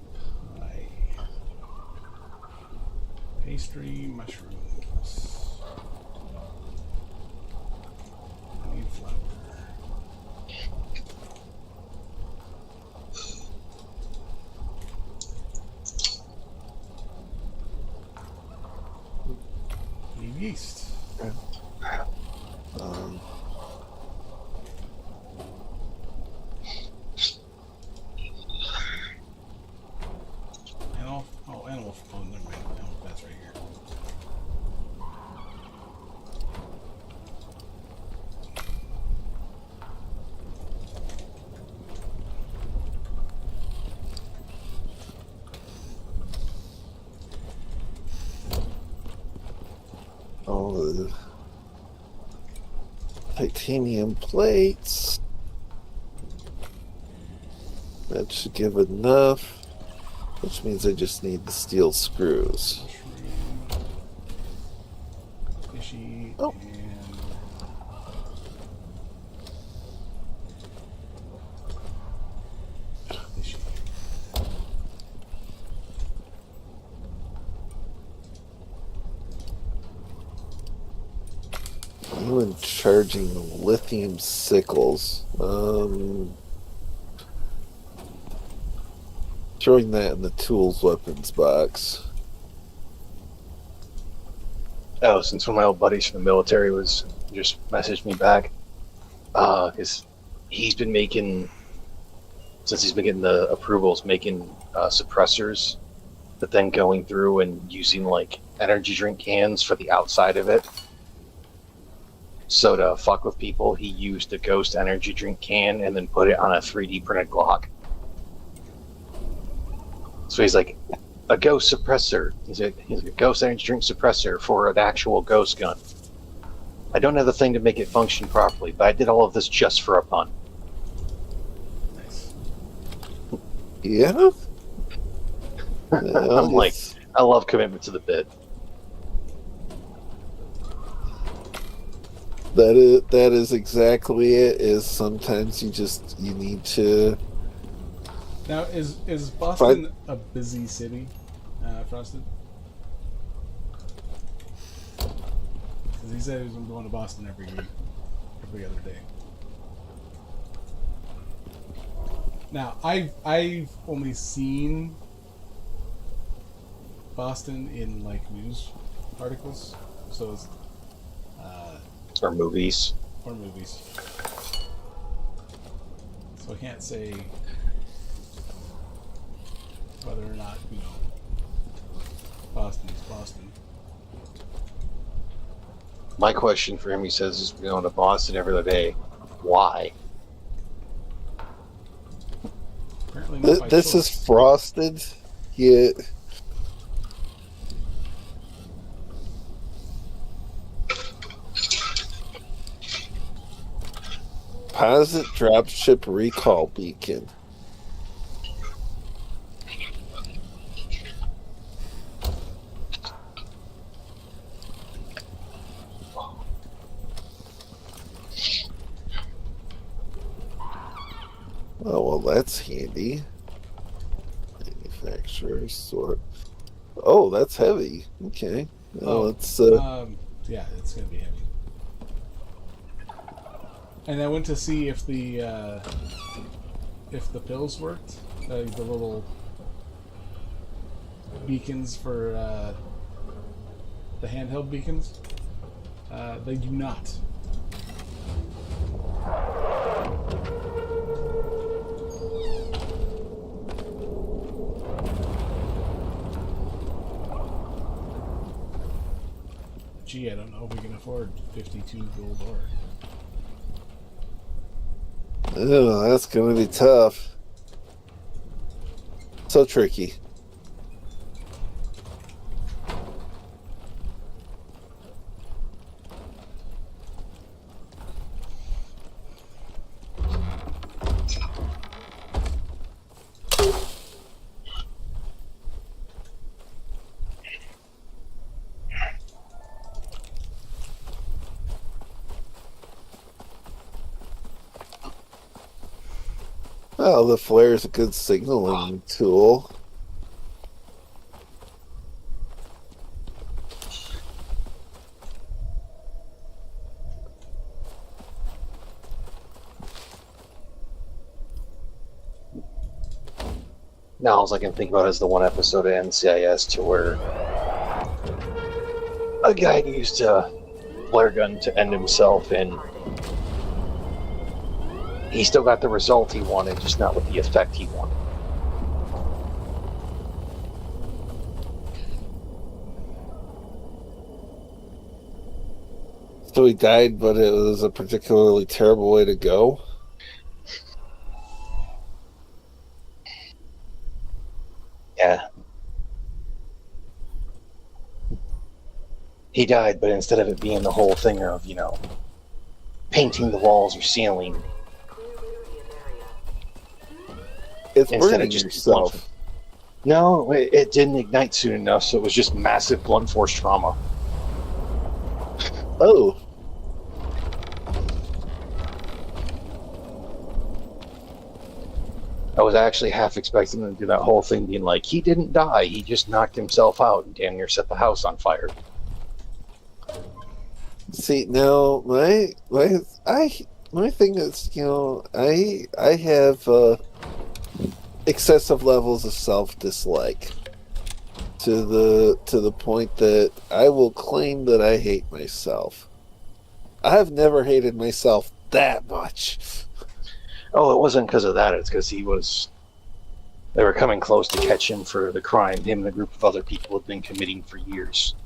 pie. Pastry mushrooms. I need flour. Need yeast. Animal. Oh, never mind. Animal fat's right here. All the titanium plates. That should give enough, which means I just need the steel screws. Mushroom. Fishy. Oh. And fishy. I'm in charging lithium sickles. Throwing that in the tools weapons box. Oh, since one of my old buddies from the military was just messaged me back, because he's been making, since he's been getting the approvals, making suppressors, but then going through and using like energy drink cans for the outside of it. So to fuck with people, he used a Ghost energy drink can and then put it on a 3D printed Glock. So he's like, a Ghost suppressor. He's like a Ghost energy drink suppressor for an actual Ghost gun. I don't have the thing to make it function properly, but I did all of this just for a pun. Nice. Yeah? I'm like, I love commitment to the bit. That is exactly it. Is sometimes you need to. Now, is Boston a busy city, Frosted? Because he said he was going to Boston every other day. Now, I've only seen Boston in like news articles, so it's Or movies. or movies. So I can't say whether or not, you know, Boston is Boston. My question for him, he says, is going to Boston every other day. Why? Apparently not by This choice. is Frosted. Yeah. Composite dropship recall beacon. Oh, well, that's handy. Manufacturer sort. Oh, that's heavy. Okay. Well, it's yeah, it's gonna be heavy. And I went to see if the pills worked, the little beacons for the handheld beacons. They do not. Gee, I don't know if we can afford 52 gold ore. oh, that's going to be tough. So tricky. Well, the flare is a good signaling tool. Now, all I can think about is the one episode of NCIS to where a guy used a flare gun to end himself, and he still got the result he wanted, just not with the effect he wanted. So he died, but it was a particularly terrible way to go. Yeah. He died, but instead of it being the whole thing of, painting the walls or ceiling, It's instead burning of just yourself. no, it didn't ignite soon enough, so it was just massive blunt force trauma. Oh. I was actually half expecting him to do that whole thing being like, he didn't die, he just knocked himself out and damn near set the house on fire. See, now my thing is, I have excessive levels of self-dislike to the point that I will claim that I hate myself. I've never hated myself that much. Oh, it wasn't because of that, it's because they were coming close to catch him for the crime him and a group of other people had been committing for years.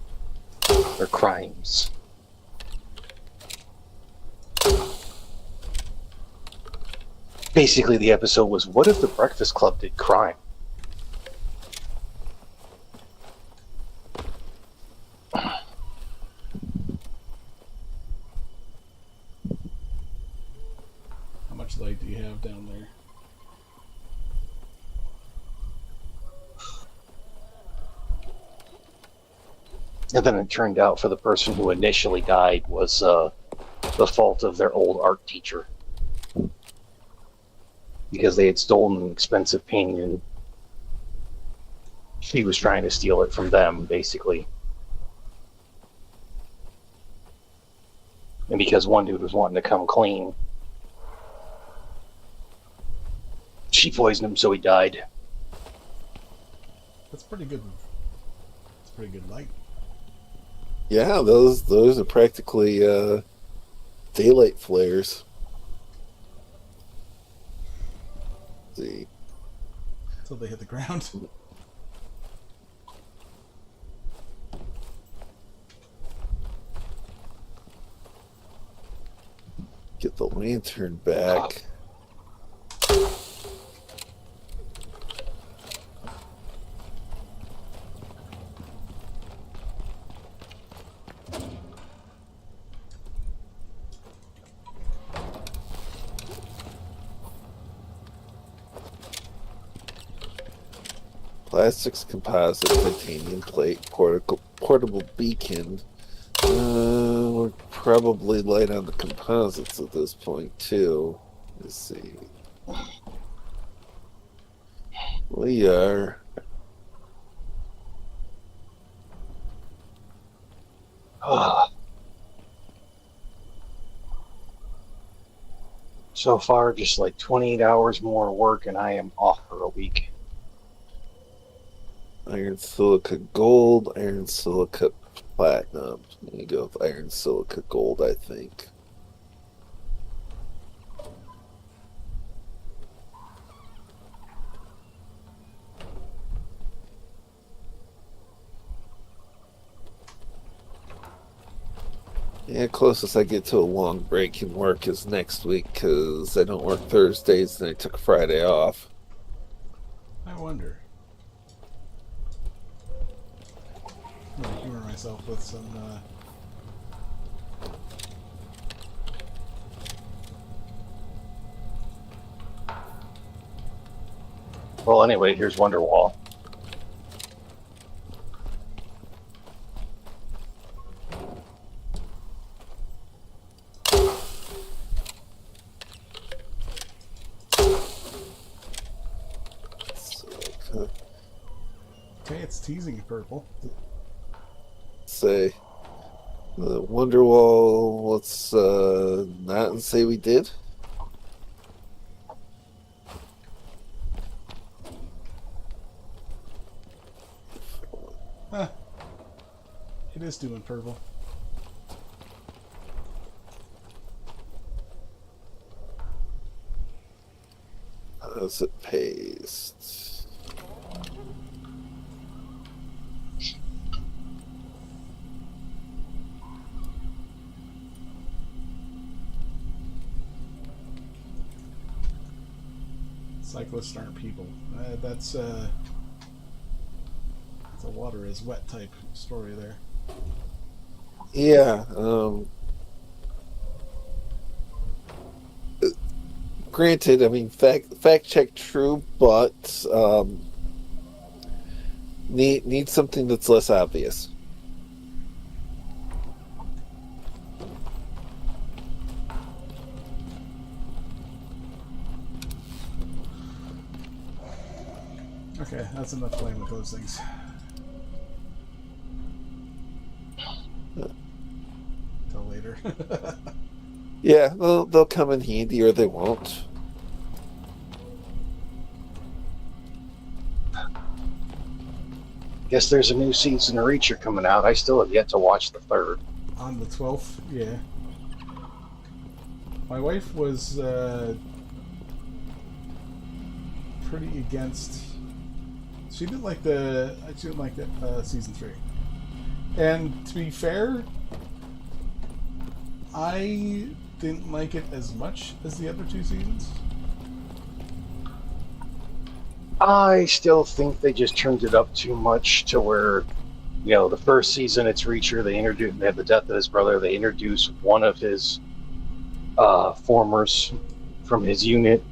Or crimes. Basically, the episode was, what if the Breakfast Club did crime? How much light do you have down there? And then it turned out for the person who initially died was the fault of their old art teacher. Because they had stolen an expensive painting and she was trying to steal it from them, basically. And because one dude was wanting to come clean, she poisoned him so he died. That's pretty good. That's pretty good light. Yeah, those are practically daylight flares. Let's see. Until they hit the ground. Get the lantern back. Plastics, composite, titanium plate, portable beacon. We're probably light on the composites at this point, too. Let's see. We are. So far, just like 28 hours more work, and I am off for a week. Iron silica gold, iron silica platinum. I'm gonna go with iron silica gold, I think. Yeah, closest I get to a long break in work is next week because I don't work Thursdays and I took Friday off. I wonder. I'm gonna humor myself with some. Well, anyway, here's Wonderwall. Okay, it's teasing purple. Say, the Wonderwall, let's not say we did. Huh. It is doing purple. How's it paste? Cyclists aren't people. That's a water is wet type story there. Yeah, granted, I mean, fact check true, but need something that's less obvious. Okay, that's enough playing with those things. Till later. Yeah, they'll come in handy or they won't. Guess there's a new season of Reacher coming out. I still have yet to watch the third. On the 12th, yeah. My wife was pretty against. She didn't like season 3. And to be fair, I didn't like it as much as the other 2 seasons. I still think they just turned it up too much to where, you know, the first season it's Reacher. They have the death of his brother. They introduce one of his formers from his unit,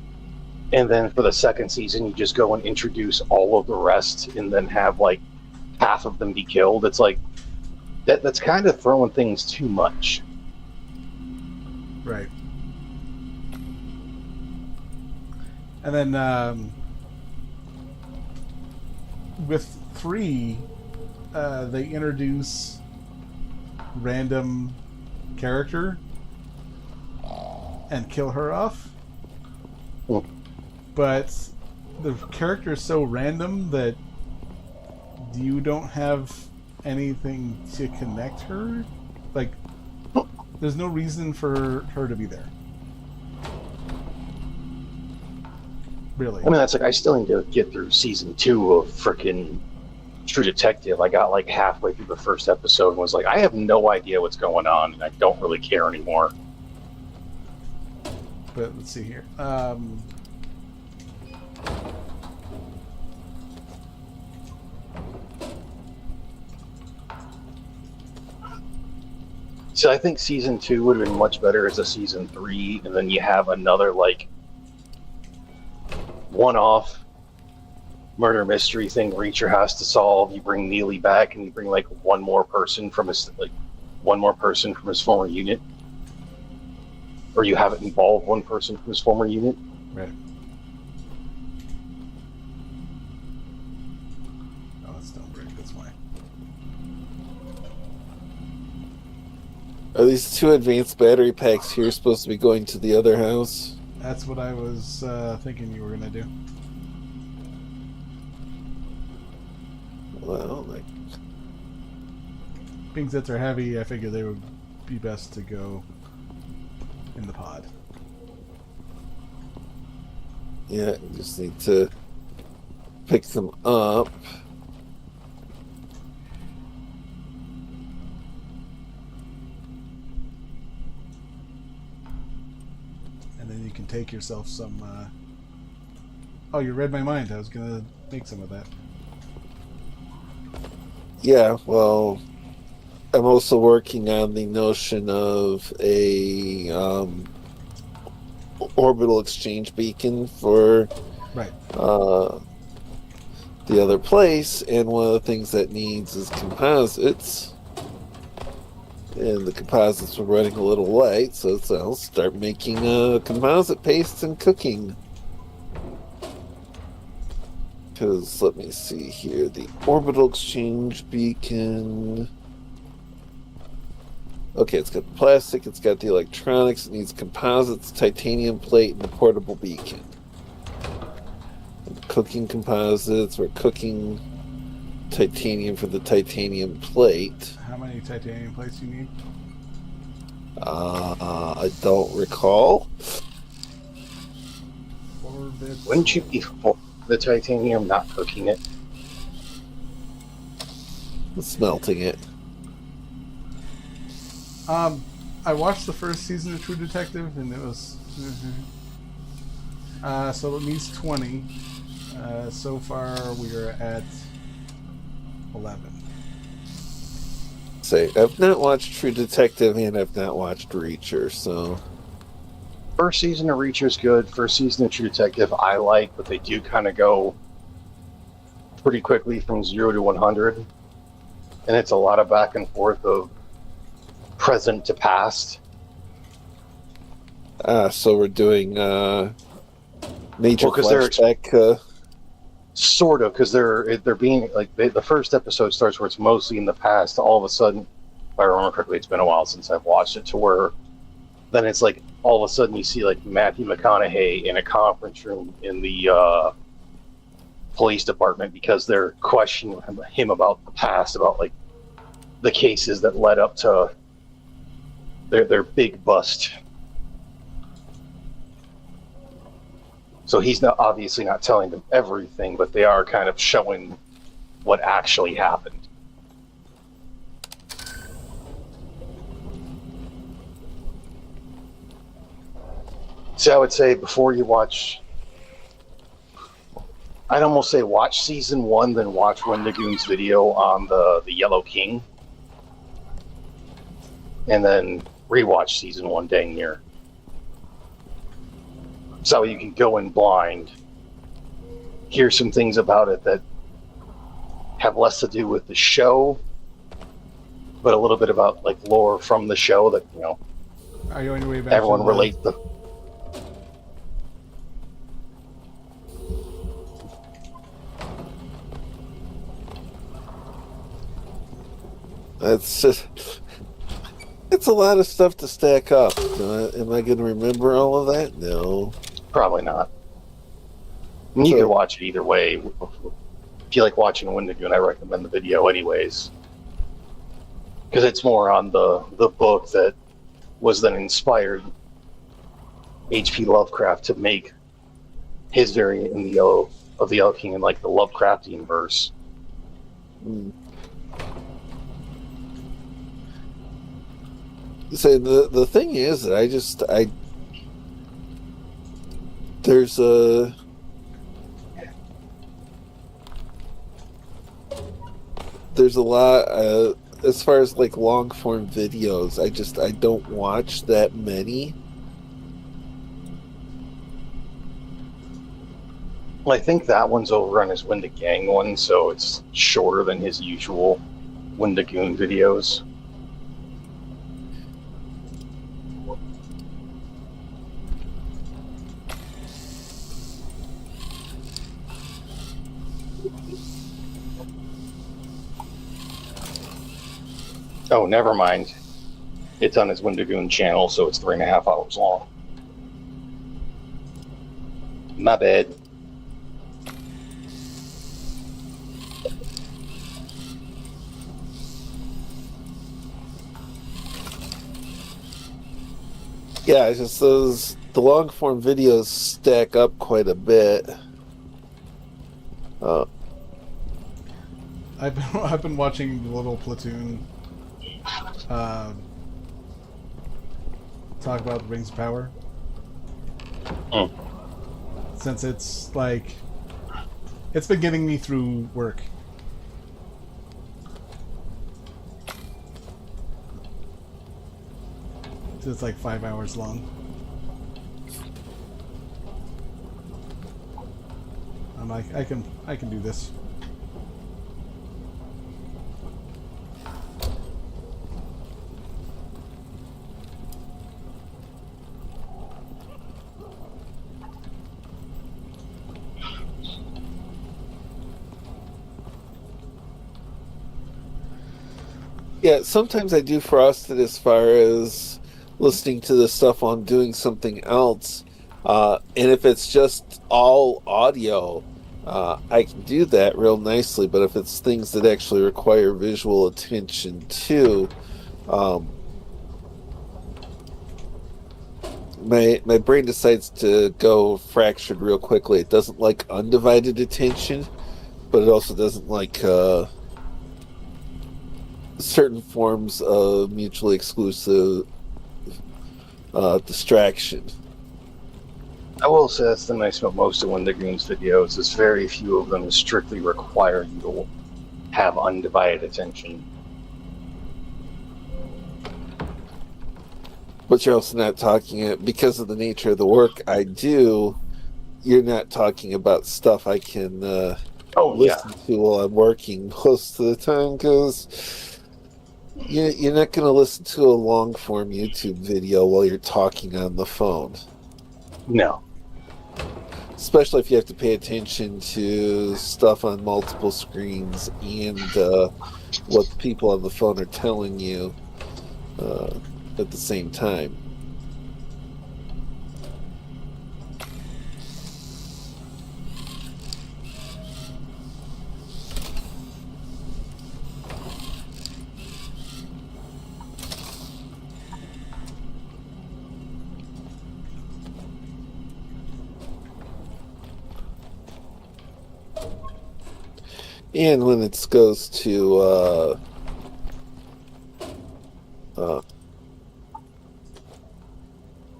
and then for the second season, you just go and introduce all of the rest, and then have like half of them be killed. It's like that's kind of throwing things too much. Right. And then with 3, they introduce random character and kill her off. Mm. But the character is so random that you don't have anything to connect her. Like, there's no reason for her to be there. Really. I mean, that's like, I still need to get through season 2 of frickin' True Detective. I got like halfway through the first episode and was like, I have no idea what's going on, and I don't really care anymore. But let's see here. So I think season 2 would have been much better as a season 3, and then you have another like one-off murder mystery thing Reacher has to solve. You bring Neely back, and you bring like one more person from his former unit, or you have it involve one person from his former unit. Right. Oh, it's don't break. That's why. Are these 2 advanced battery packs here supposed to be going to the other house? That's what I was thinking you were gonna do. Well, like, Being that they're heavy, I figured they would be best to go in the pod. yeah, you just need to pick them up. And then you can take yourself some... Oh, you read my mind. I was gonna make some of that. Yeah, well, I'm also working on the notion of a orbital exchange beacon for Right. the other place, and one of the things that needs is composites. And the composites were running a little light, so I'll start making composite pastes and cooking. Because, let me see here, the orbital exchange beacon. Okay, it's got plastic, it's got the electronics, it needs composites, titanium plate, and a portable beacon. Cooking composites, we're cooking titanium for the titanium plate. How many titanium plates do you need? I don't recall. 4 bits. Wouldn't you be for the titanium, not cooking it? Smelting it. I watched the first season of True Detective, and it was... so it needs 20. So far, we are at 11. Say, I've not watched True Detective and I've not watched Reacher, so... First season of Reacher's good. First season of True Detective I like, but they do kind of go pretty quickly from 0 to 100. And it's a lot of back and forth of present to past. So we're doing major Well, 'cause they're flashback. Sort of, because they're being like the first episode starts where it's mostly in the past. All of a sudden, if I remember correctly, it's been a while since I've watched it, to where then it's like all of a sudden you see like Matthew McConaughey in a conference room in the police department because they're questioning him about the past, about like the cases that led up to their big bust. So he's not obviously not telling them everything, but they are kind of showing what actually happened. So I would say before you watch, I'd almost say watch season 1, then watch Wendigoon's video on the Yellow King, and then rewatch season 1 dang near. So you can go in blind, hear some things about it that have less to do with the show, but a little bit about like lore from the show that, you know, Are you on your way back? everyone relates to. That's just... It's a lot of stuff to stack up. Am I going to remember all of that? No. Probably not. You can watch it either way. If you like watching Wendigoon, I recommend the video anyways. Because it's more on the book that was then inspired H.P. Lovecraft to make his variant in the Yellow King in like the Lovecraftian verse. Mm. So the thing is that there's a lot as far as like long form videos. I don't watch that many. Well, I think that one's over on his Windagang one, so it's shorter than his usual Windagoon videos. Oh, never mind. It's on his Windagoon channel, so it's 3.5 hours long. My bad. Yeah, it's just the long form videos stack up quite a bit. I've been watching the little platoon talk about Rings of Power. Since it's like it's been getting me through work. So it's like 5 hours long. I'm like, I can do this. Yeah, sometimes I do Frosted as far as listening to the stuff while I'm doing something else. And if it's just all audio, I can do that real nicely. But if it's things that actually require visual attention too, my brain decides to go fractured real quickly. It doesn't like undivided attention, but it also doesn't like certain forms of mutually exclusive distraction. I will say that's the nice about most of Windagoon's videos is very few of them strictly require you to have undivided attention. But you're also not talking, because of the nature of the work I do, you're not talking about stuff I can listen to while I'm working most of the time, because you're not going to listen to a long-form YouTube video while you're talking on the phone. No. Especially if you have to pay attention to stuff on multiple screens and what people on the phone are telling you at the same time. And when it goes to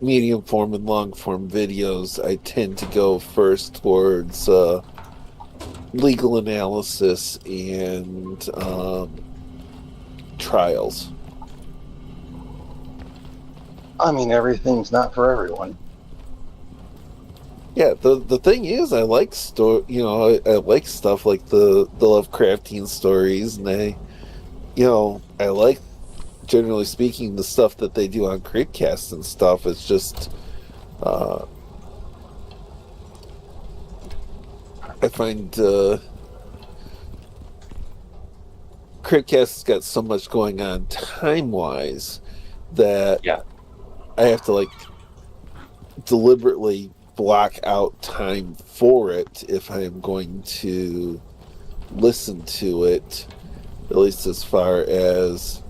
medium form and long form videos, I tend to go first towards legal analysis and trials. I mean, everything's not for everyone. Yeah, the thing is, I like I like stuff like the Lovecraftian stories, and I like, generally speaking, the stuff that they do on Creepcast and stuff. It's just I find Creepcast has got so much going on time-wise that I have to deliberately block out time for it if I am going to listen to it, at least as far as,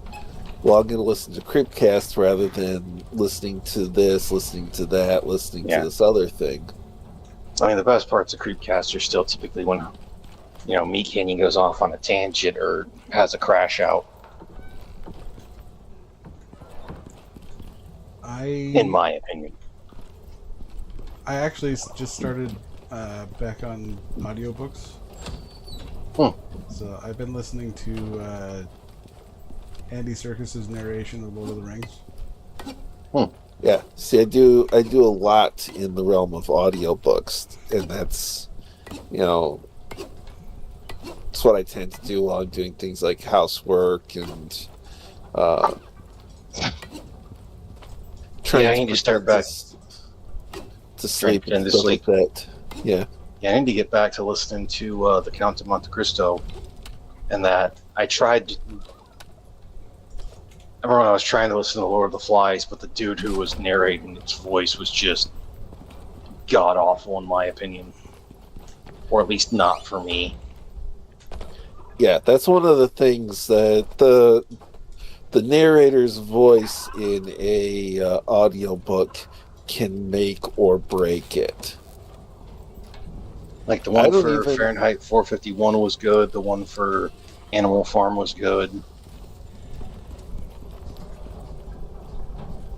well, I'm going to listen to Creepcast rather than listening to this, listening to that, listening to this other thing. I mean, the best parts of Creepcast are still typically when, Meat Canyon goes off on a tangent or has a crash out. In my opinion. I actually just started back on audiobooks. So I've been listening to Andy Serkis's narration of Lord of the Rings. Yeah, see, I do a lot in the realm of audiobooks, and that's you know, it's what I tend to do while I'm doing things like housework and trying I need to start back to sleep and to stuff sleep. like that. Yeah. Yeah, I need to get back to listening to the Count of Monte Cristo, and that I tried. I remember when I was trying to listen to Lord of the Flies, but the dude who was narrating its voice was just god awful, in my opinion, or at least not for me. Yeah, that's one of the things that the narrator's voice in a audiobook can make or break it. Like the one for Fahrenheit 451 was good. The one for Animal Farm was good.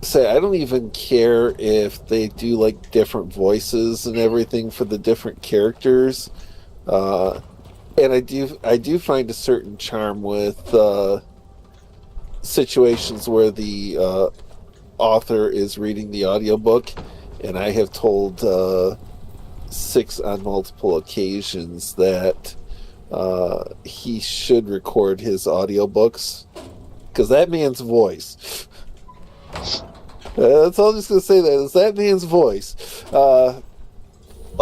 Say, I don't even care if they do like different voices and everything for the different characters. And I do find a certain charm with situations where the author is reading the audiobook, and I have told Six on multiple occasions that he should record his audiobooks, because that man's voice. That's all I'm just going to say, that is that man's voice. I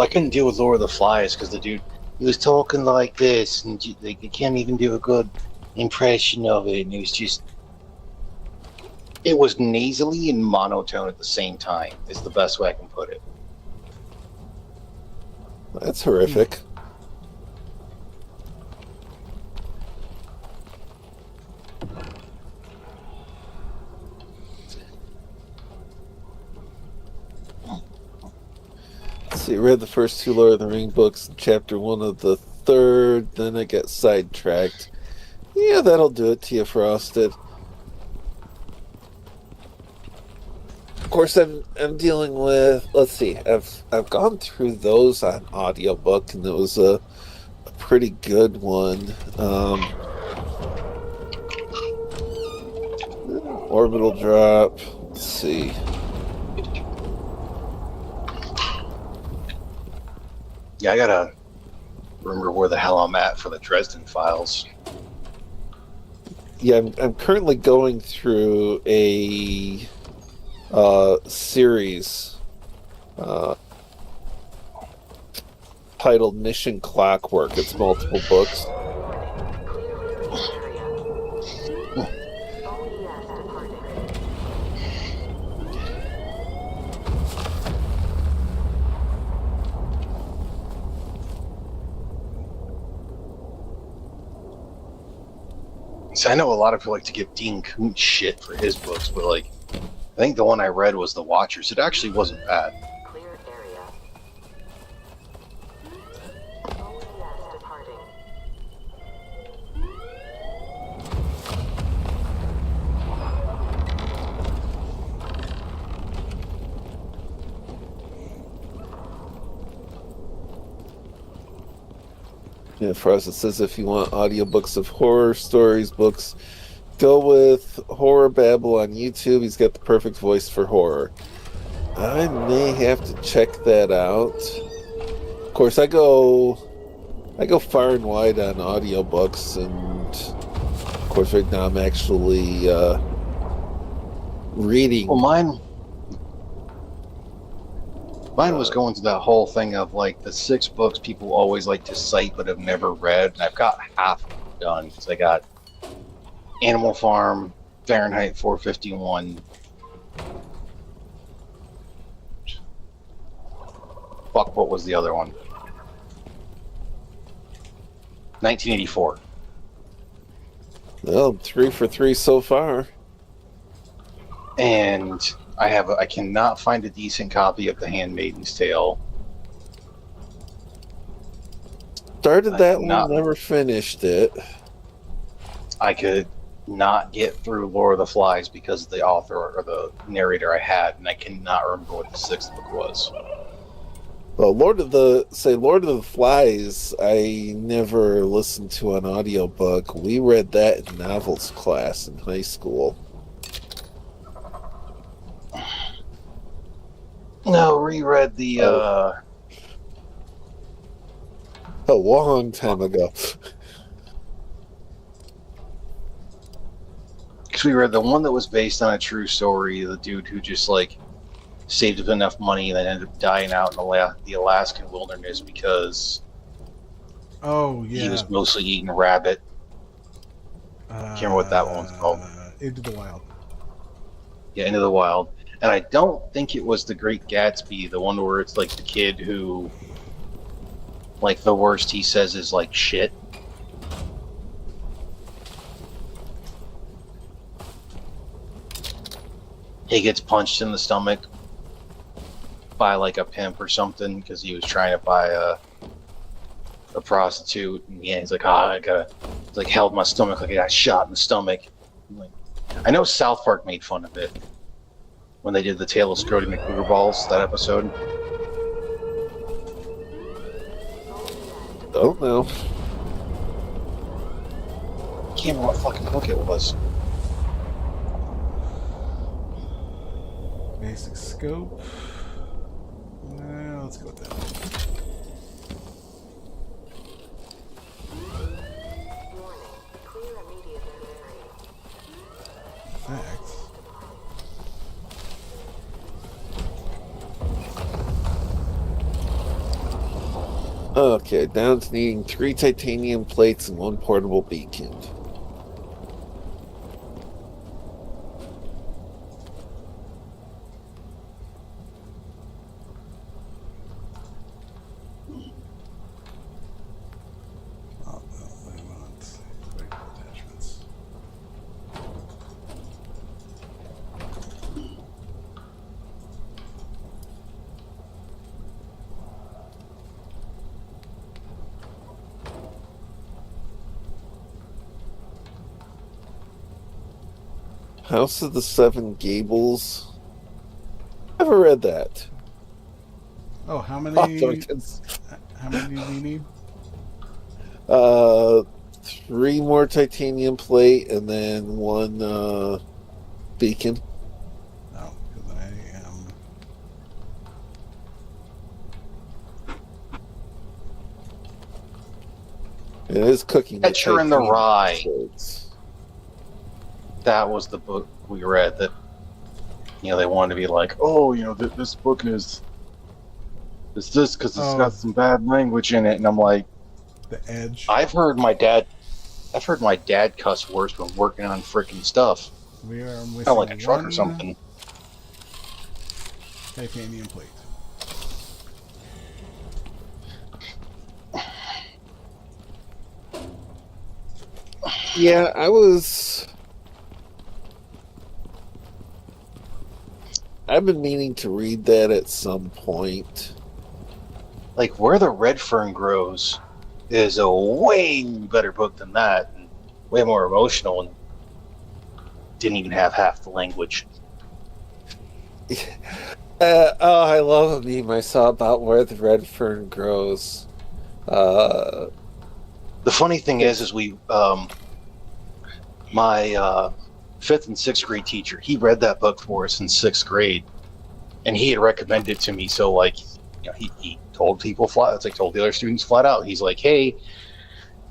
couldn't deal with Lord of the Flies because the dude, he was talking like this, and you can't even do a good impression of it, and it was nasally and monotone at the same time, is the best way I can put it. That's horrific. So I read the first two Lord of the Ring books, chapter 1 of the third, then I got sidetracked. Yeah, that'll do it to you, Frosted. Of course, I'm dealing with, let's see, I've gone through those on audiobook, and it was a pretty good one. Orbital Drop, let's see. Yeah, I gotta remember where the hell I'm at for the Dresden Files. Yeah, I'm currently going through a series titled Mission Clockwork. It's multiple books. So I know a lot of people like to give Dean Koontz shit for his books, but like, I think the one I read was The Watchers. It actually wasn't bad. Clear area. WEDS departing. Yeah, for us, it says if you want audiobooks of horror stories, books, go with Horror Babble on YouTube. He's got the perfect voice for horror. I may have to check that out. Of course, I go far and wide on audiobooks, and of course, right now I'm actually reading. Well, mine was going to that whole thing of like the 6 books people always like to cite but have never read, and I've got half done. So I got Animal Farm, Fahrenheit 451. Fuck, what was the other one? 1984. Well, 3 for 3 so far. And I cannot find a decent copy of The Handmaid's Tale. Started that one, never finished it. I could not get through Lord of the Flies because the author or the narrator I had, and I cannot remember what the 6th book was. Well, Lord of the Flies, I never listened to an audiobook. We read that in novels class in high school. No, reread the A long time ago. Because we read the one that was based on a true story, the dude who just like saved up enough money and then ended up dying out in the Alaskan wilderness because Oh he yeah. was mostly eating rabbit. Can't remember what that one's called. Into the Wild. Yeah, Into the Wild. And I don't think it was The Great Gatsby, the one where it's like the kid who, like, the worst he says is like shit. He gets punched in the stomach by like a pimp or something because he was trying to buy a prostitute. And yeah, he's like, it's like held my stomach like I got shot in the stomach. I'm like, I know South Park made fun of it when they did the Tale of Scrody McBooger Balls, that episode. Don't know. Can't remember what fucking book it was. Basic scope. Let's go with that. Warning. Clear immediate area. Fact. Okay, down to needing 3 titanium plates and 1 portable beacon. Oh, no, I want regular attachments. House of the Seven Gables. Never read that. Oh, how many? Oh, so it's- How many do you need? 3 more titanium plate and then 1 beacon. No, because I am. It is cooking. with Catcher in the titanium Rye. plates. That was the book we read that, you know, they wanted to be like, oh, you know, this book is this because it's got some bad language in it. And I'm like, The Edge. I've heard my dad cuss worse when working on freaking stuff. We are missing Kind of like a truck or one something. Titanium plate. Yeah, I've been meaning to read that at some point. Like, Where the Red Fern Grows is a way better book than that, and way more emotional, and didn't even have half the language. I love a meme I saw about where the red fern grows. The funny thing is we, my 5th and 6th grade teacher, he read that book for us in 6th grade, and he had recommended it to me. So, like, you know, he told people told the other students flat out. He's like, "Hey,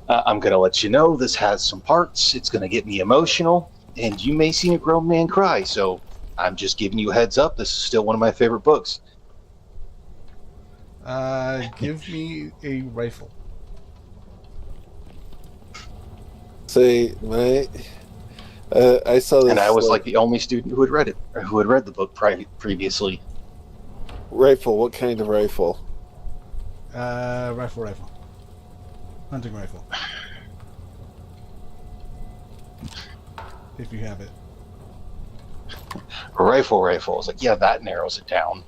I'm gonna let you know this has some parts. It's gonna get me emotional, and you may see a grown man cry. So, I'm just giving you a heads up. This is still one of my favorite books." Give me a rifle. Say, I saw this. And I was like the only student who had read it, or who had read the book previously. Rifle, what kind of rifle? Rifle. Hunting rifle. If you have it. Rifle. I was like, yeah, that narrows it down.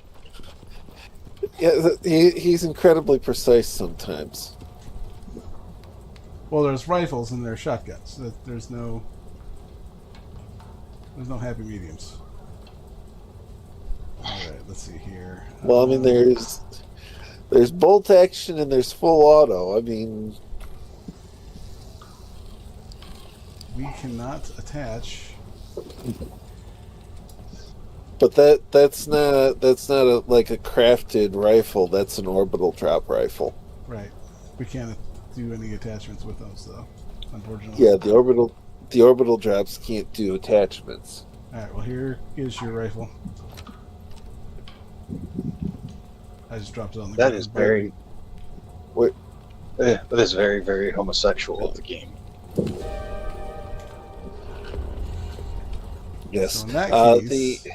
Yeah, he's incredibly precise sometimes. Well, there's rifles and there's shotguns. There's no happy mediums. All right, let's see here. Well, I mean, there's bolt action and there's full auto. I mean, we cannot attach. but that's not like a crafted rifle. That's an orbital drop rifle. Right. We can't do any attachments with those, though, unfortunately. Yeah, the orbital drops can't do attachments. Alright, well, here is your rifle. I just dropped it on the ground. That is very. What? That is very, very homosexual of the game. Yes. So in that case,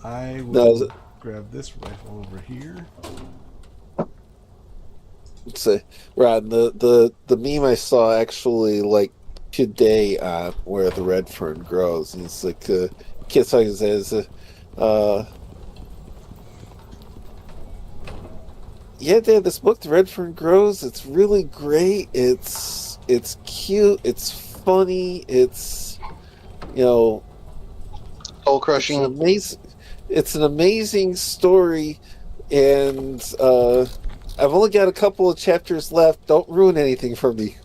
I will grab this rifle over here. So, Rod, the meme I saw actually like today on where the red fern grows, and it's like kids talking says, "Yeah, Dad, this book, The Red Fern Grows, it's really great. It's cute. It's funny. It's Soul it's crushing. an amazing. It's an amazing story, and I've only got a couple of chapters left. Don't ruin anything for me."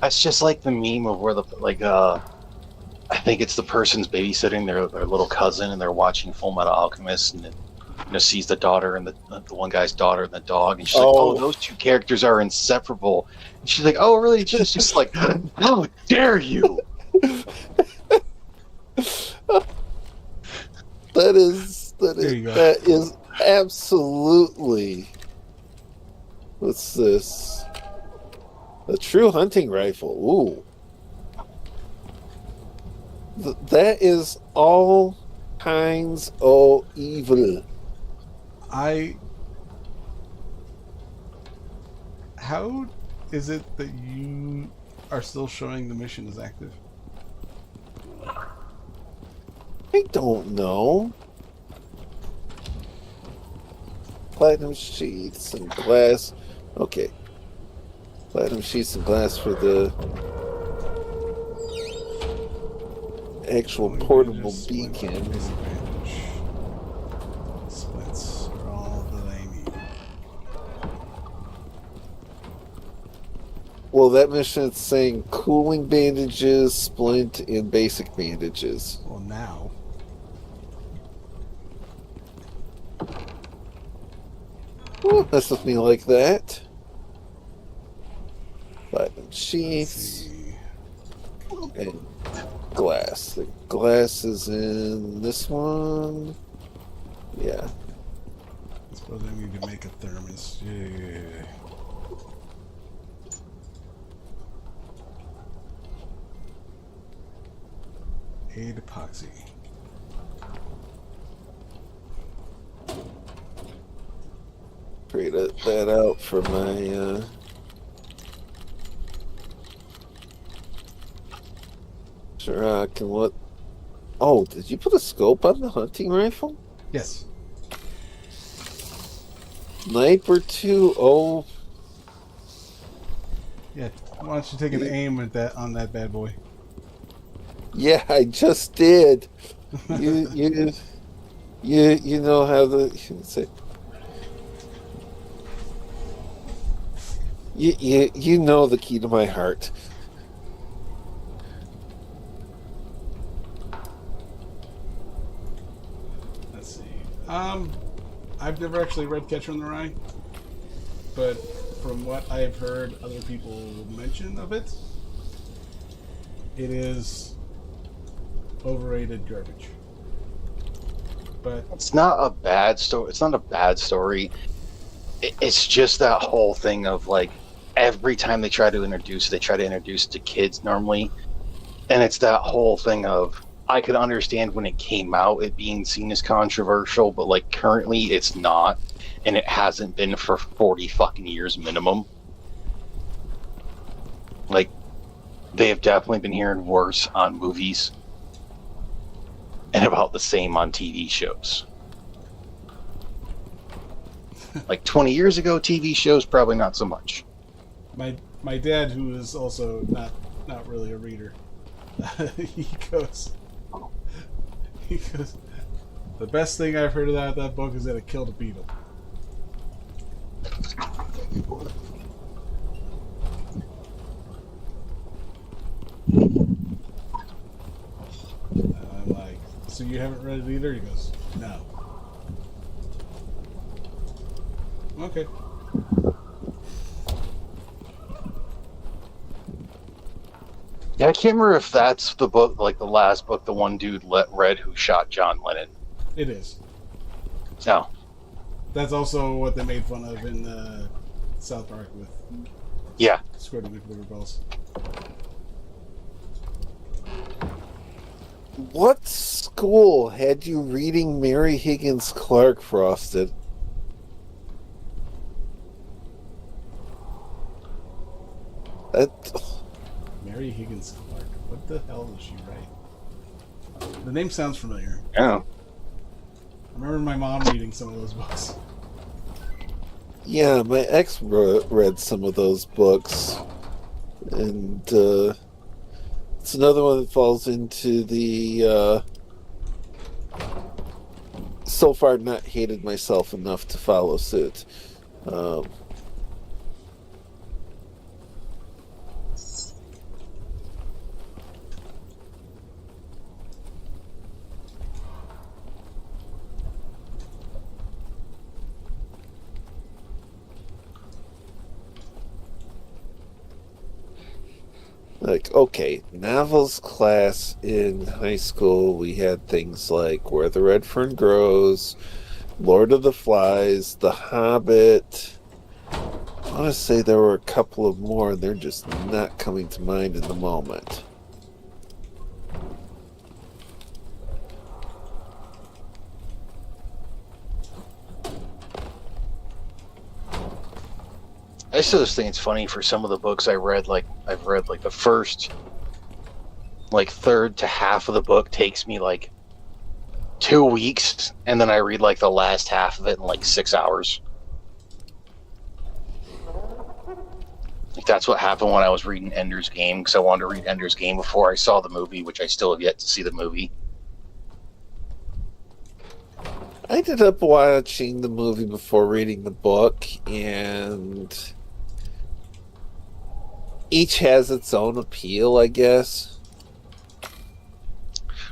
That's just like the meme of where I think it's the person's babysitting their little cousin, and they're watching Full Metal Alchemist, and then sees the daughter and the one guy's daughter and the dog, and she's like, "Oh, those two characters are inseparable." And she's like, "Oh, really?" She's just like, "How dare you!" That is There you go. that is absolutely. What's this? A true hunting rifle. Ooh. That is all kinds of evil. How is it that you are still showing the mission as active? I don't know. Platinum sheets and glass. Okay. Platinum sheets and glass for the actual portable beacon. Disadvantage. Splits are all that I need. Well, that mission is saying cooling bandages, splint, and basic bandages. Well, now. Ooh, mess with me like that. Platinum Let's sheets see. and glass. The glass is in this one. Yeah. I suppose I need to make a thermos. Yeah. Aid epoxy. Trade that out for my Sharok and what? Oh, did you put a scope on the hunting rifle? Yes. Sniper 2. Oh, Yeah. Why don't you take an aim at that on that bad boy? yeah, I just did. You know how the say. You know the key to my heart. Let's see. I've never actually read Catcher in the Rye, but from what I've heard other people mention of it, it is overrated garbage. But It's not a bad story. It's not a bad story. It's just that whole thing of like every time they try to introduce it to kids normally, and it's that whole thing of I could understand when it came out it being seen as controversial, but like currently it's not, and it hasn't been for 40 fucking years minimum. Like they have definitely been hearing worse on movies and about the same on TV shows. Like 20 years ago, TV shows, probably not so much. my dad, who is also not really a reader, he goes, the best thing I've heard about that book is that it killed a beetle. I'm like, so you haven't read it either? He goes, no. Okay. Yeah, I can't remember if that's the book, like the last book the one dude read who shot John Lennon. It is. No. That's also what they made fun of in South Park with Yeah. squirting nuclear balls. What school had you reading Mary Higgins Clark, Frosted? That, Mary Higgins Clark. What the hell does she write? The name sounds familiar. Yeah. I remember my mom reading some of those books. yeah, my ex read some of those books, and it's another one that falls into the so far not hated myself enough to follow suit. Like, okay, novels class in high school, we had things like Where the Red Fern Grows, Lord of the Flies, The Hobbit. I want to say there were a couple of more, and they're just not coming to mind in the moment. I still just think it's funny for some of the books I've read like the first like third to half of the book takes me like 2 weeks, and then I read like the last half of it in like 6 hours. Like that's what happened when I was reading Ender's Game, because I wanted to read Ender's Game before I saw the movie, which I still have yet to see the movie. I ended up watching the movie before reading the book, and each has its own appeal, I guess.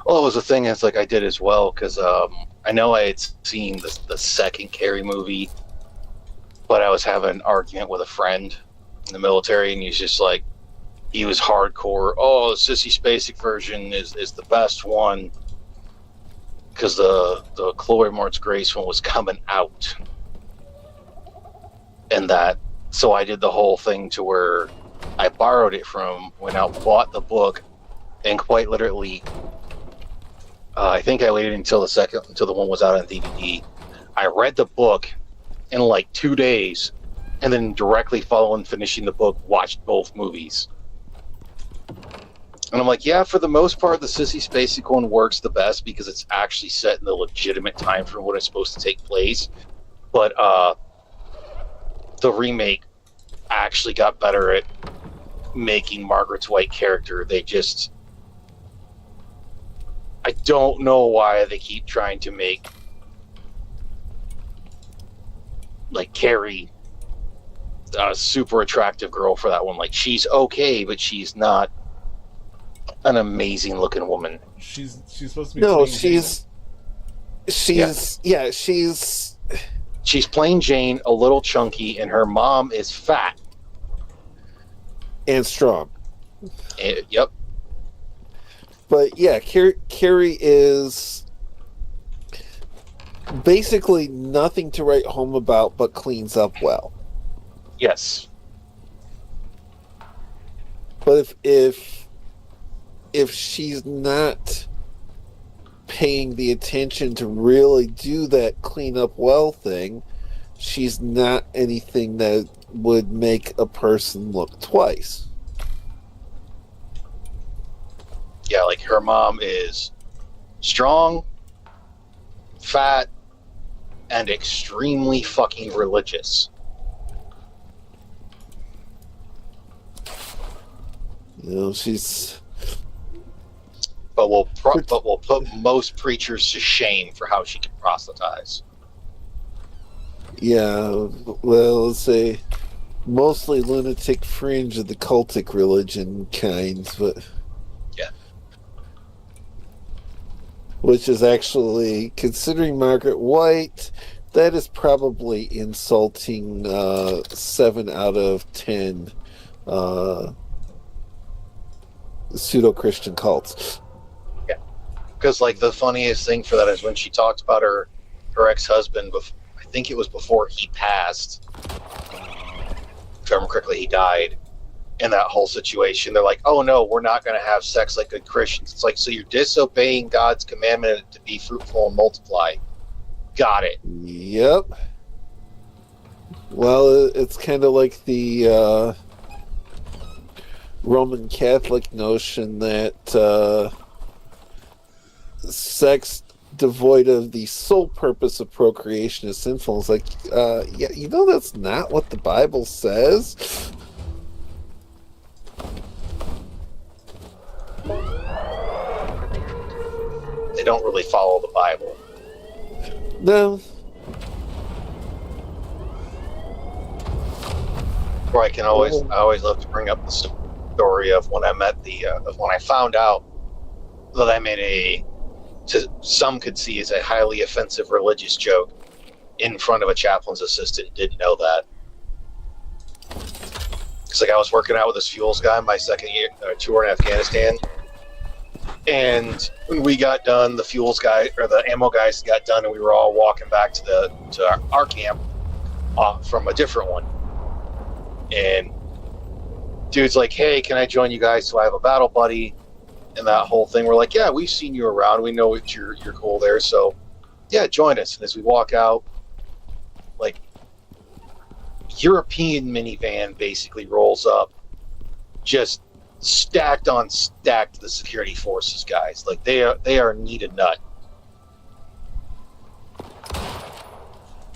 Well, it was a thing that's like I did as well, because I know I had seen the second Carrie movie, but I was having an argument with a friend in the military, and he's just like, he was hardcore. Oh, the Sissy Spacek version is the best one, because the Chloe Moretz Grace one was coming out, and that. So I did the whole thing to where I borrowed it from, went out, bought the book, and quite literally, I think I waited until the one was out on DVD. I read the book in like 2 days, and then directly following finishing the book, watched both movies. And I'm like, yeah, for the most part, the Sissy Spacek one works the best because it's actually set in the legitimate time for when it's supposed to take place. But the remake actually got better at making Margaret's white character. I don't know why they keep trying to make like Carrie a super attractive girl for that one. Like, she's okay, but she's not an amazing looking woman. She's supposed to be. No, plain she's plain Jane, a little chunky, and her mom is fat. and strong. Yep. But yeah, Carrie is basically nothing to write home about, but cleans up well. Yes. But if she's not paying the attention to really do that clean up well thing, she's not anything that would make a person look twice. Yeah, like her mom is strong, fat, and extremely fucking religious. You know, she's But will put most preachers to shame for how she can proselytize. yeah, well, let's say mostly lunatic fringe of the cultic religion kinds, but Yeah. which is actually, considering Margaret White, that is probably insulting 7 out of 10 pseudo-Christian cults. Yeah, because like the funniest thing for that is when she talked about her ex-husband. I think it was before he passed. If I remember correctly, he died. In that whole situation, they're like, "Oh no, we're not going to have sex like good Christians." It's like, so you're disobeying God's commandment to be fruitful and multiply. Got it. Yep. Well, it's kind of like the Roman Catholic notion that sex devoid of the sole purpose of procreation is sinful. It's like, yeah, you know that's not what the Bible says. They don't really follow the Bible. No. Where I always love to bring up the story of when I met of when I found out that I made some could see as a highly offensive religious joke in front of a chaplain's assistant. Didn't know that. It's like I was working out with this fuels guy my second year tour in Afghanistan, and when we got done, the fuels guy or the ammo guys got done, and we were all walking back to our camp from a different one. And dude's like, "Hey, can I join you guys so I have a battle buddy?" And that whole thing. We're like, "Yeah, we've seen you around. We know you're cool there. So, yeah, join us." And as we walk out, like, European minivan basically rolls up, just stacked on stacked the security forces guys. Like they are need a nut.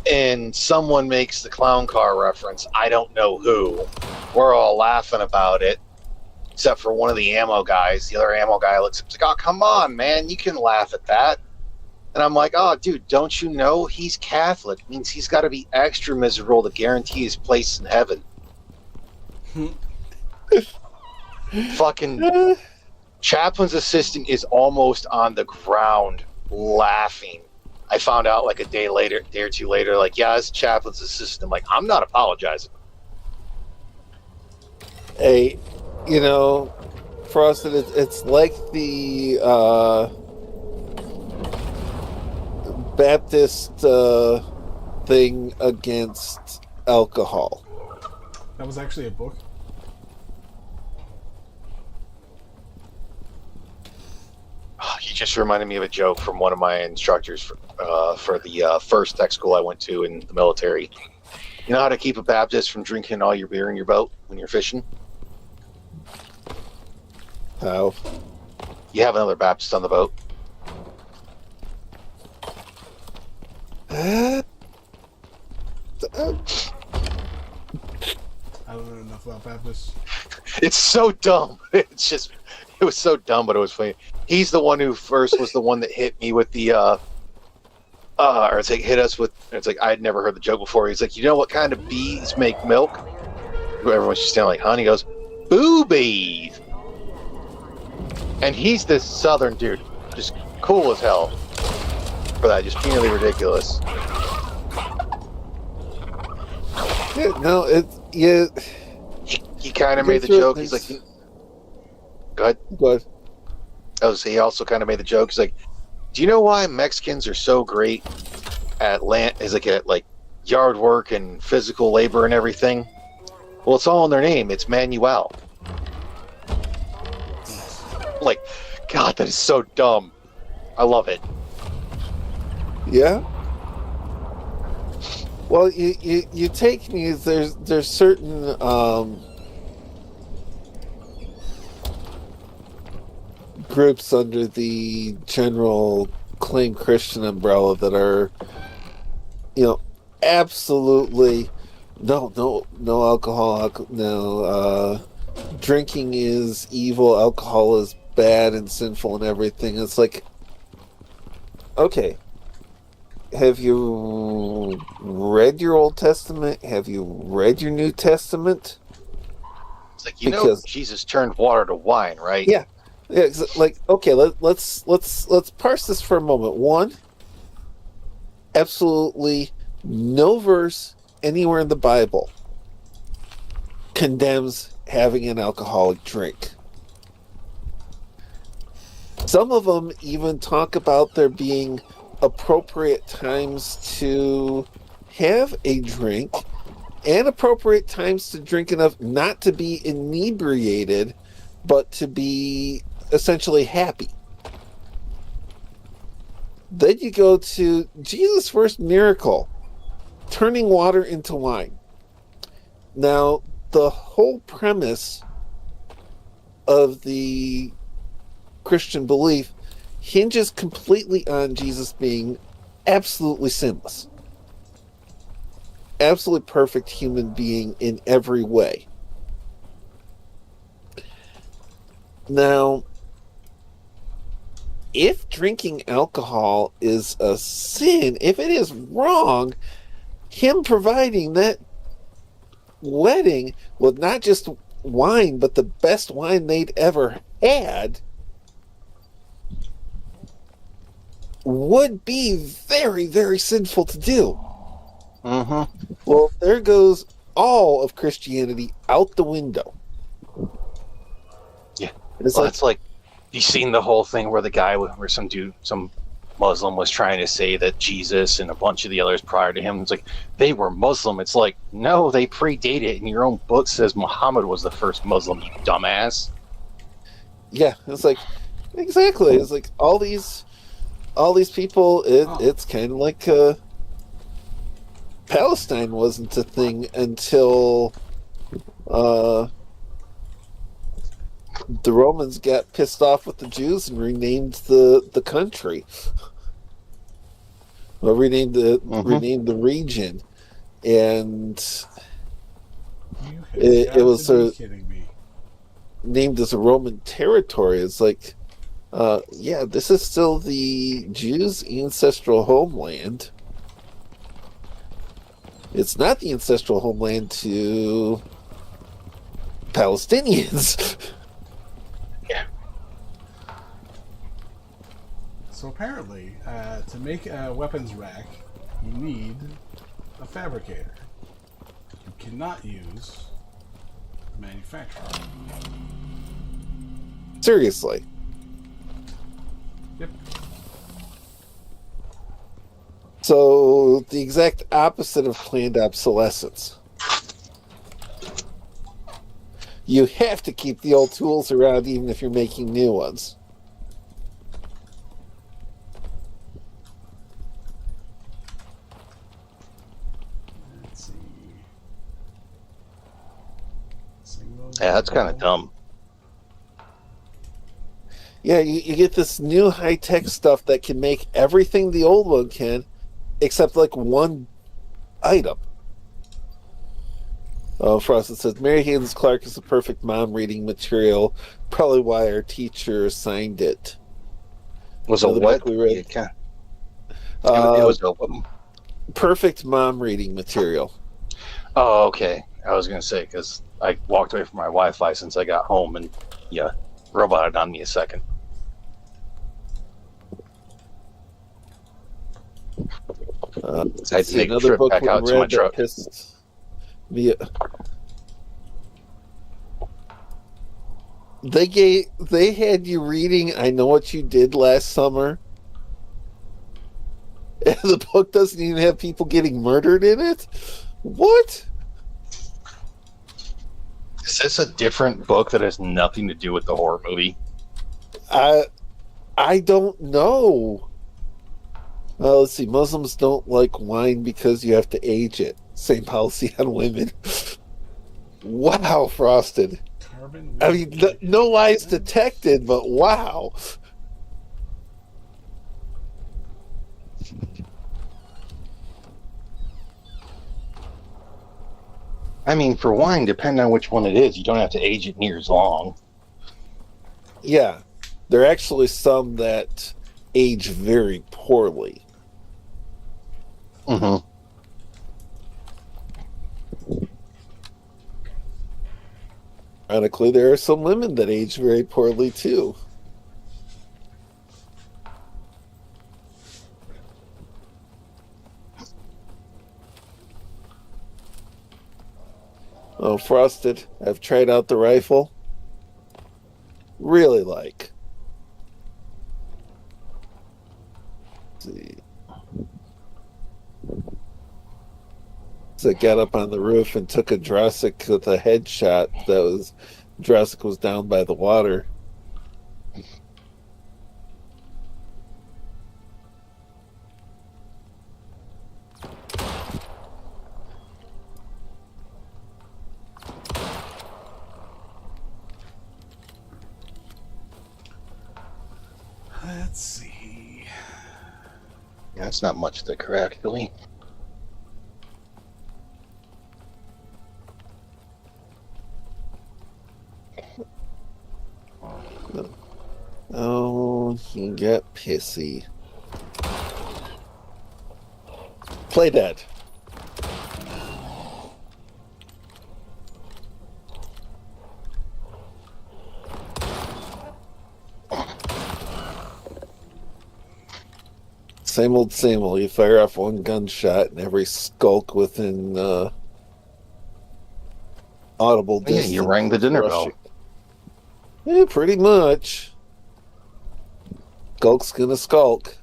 And someone makes the clown car reference. I don't know who. We're all laughing about it, except for one of the ammo guys. The other ammo guy looks up, like, "Oh, come on, man, you can laugh at that." And I'm like, "Oh, dude, don't you know he's Catholic? It means he's got to be extra miserable to guarantee his place in heaven." Fucking chaplain's assistant is almost on the ground laughing. I found out like a day or two later, like, "Yeah, it's chaplain's assistant." I'm like, "I'm not apologizing." Hey, you know, Frosted, it's like the Baptist thing against alcohol. That was actually a book. You just reminded me of a joke from one of my instructors for the first tech school I went to in the military. You know how to keep a Baptist from drinking all your beer in your boat when you're fishing? How? You have another Baptist on the boat. I don't know enough about Baptists. It's so dumb. It was so dumb, but it was funny. He's the one who first was the one that hit me with the or it's like hit us with. It's like I had never heard the joke before. He's like, "You know what kind of bees make milk?" Everyone's just standing like, "Huh?" And he goes, "Boobies." And he's this southern dude, just cool as hell for that, just purely ridiculous. Yeah, no, He kind of made the joke. He's like, "Go ahead." Go ahead. He also kind of made the joke. He's like, "Do you know why Mexicans are so great at at yard work and physical labor and everything? Well, it's all in their name. It's Manuel." Like, God, that is so dumb. I love it. Yeah. Well, you take me. There's certain groups under the general claim Christian umbrella that are, absolutely no alcohol. No, drinking is evil. Alcohol is bad and sinful and everything. It's like, okay. Have you read your Old Testament? Have you read your New Testament? It's like, because Jesus turned water to wine, right? Yeah. Yeah, like, okay, let's parse this for a moment. One, absolutely No verse anywhere in the Bible condemns having an alcoholic drink. Some of them even talk about there being appropriate times to have a drink and appropriate times to drink enough not to be inebriated, but to be essentially happy. Then you go to Jesus' first miracle, turning water into wine. Now, the whole premise of the Christian belief hinges completely on Jesus being absolutely sinless. Absolutely perfect human being in every way. Now, if drinking alcohol is a sin, if it is wrong, him providing that wedding with not just wine, but the best wine they'd ever had, would be very, very sinful to do. Mm-hmm. Well, there goes all of Christianity out the window. Yeah. It's Well, like, it's like, you seen the whole thing where the guy, where some Muslim was trying to say that Jesus and a bunch of the others prior to him, it's like, they were Muslim. It's like, no, they predate it. And your own book says Muhammad was the first Muslim, you dumbass. yeah, it's like, exactly. It's like all these people, it's kind of like Palestine wasn't a thing until the Romans got pissed off with the Jews and renamed the country. Well, renamed the region, and it was sort of kidding me. named as a Roman territory. It's like, yeah, this is still the Jews' ancestral homeland. It's not the ancestral homeland to Palestinians. Yeah. So apparently, to make a weapons rack, you need a fabricator. You cannot use a manufacturer. Seriously. Yep. So, the exact opposite of planned obsolescence. You have to keep the old tools around even if you're making new ones. Let's see. Single Yeah, that's kind of dumb. Yeah, you get this new high-tech stuff that can make everything the old one can, except like one item. Frost, it says, Mary Higgins Clark is the perfect mom reading material, probably why our teacher assigned it. Was So a the what? book we read- Yeah, it was a Perfect mom reading material. Oh, okay. I was going to say, because I walked away from my Wi-Fi since I got home, and yeah, roboted on me a second. I had to See, make a another trip book back we out to my read that truck. pissed me. They had you reading I Know What You Did Last Summer. And the book doesn't even have people getting murdered in it? What? Is this a different book that has nothing to do with the horror movie? I don't know. Let's see. Muslims don't like wine because you have to age it. Same policy on women. Wow, Frosted. carbon. I mean, no lies detected, but wow. I mean, for wine, depending on which one it is, you don't have to age it near as long. Yeah. There are actually some that age very poorly. Mm-hmm. Ironically, there are some women that age very poorly too. Oh, Frosted. I've tried out the rifle. Really like. Let's see. So I got up on the roof and took a Drossic with a headshot. Drossic was down by the water. Let's see. Yeah, it's not much thicker, actually. Oh, he got pissy. Play dead. Same old, same old. You fire off one gunshot and every skulk within audible Yeah, distance. you rang the dinner rushing. bell. Yeah, pretty much. Skulk's gonna skulk.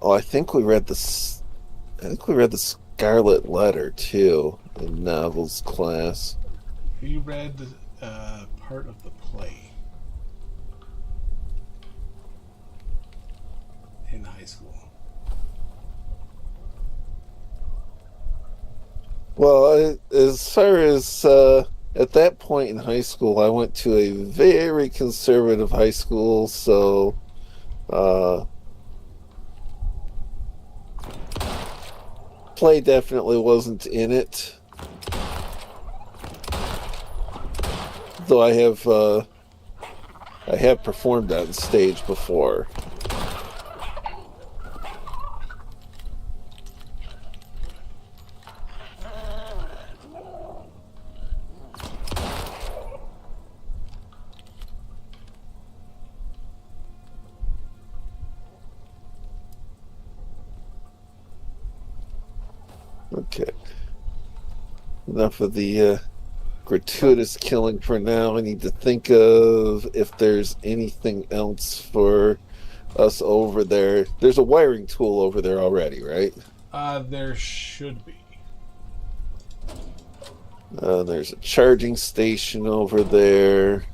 Oh, I think we read the Scarlet Letter too in novels class. You read part of the play in high school. Well, as far as at that point in high school, I went to a very conservative high school, so play definitely wasn't in it. Though I have performed on stage before. Okay. Enough of the gratuitous killing for now. I need to think of if there's anything else for us over there. There's a wiring tool over there already, right? There should be. There's a charging station over there.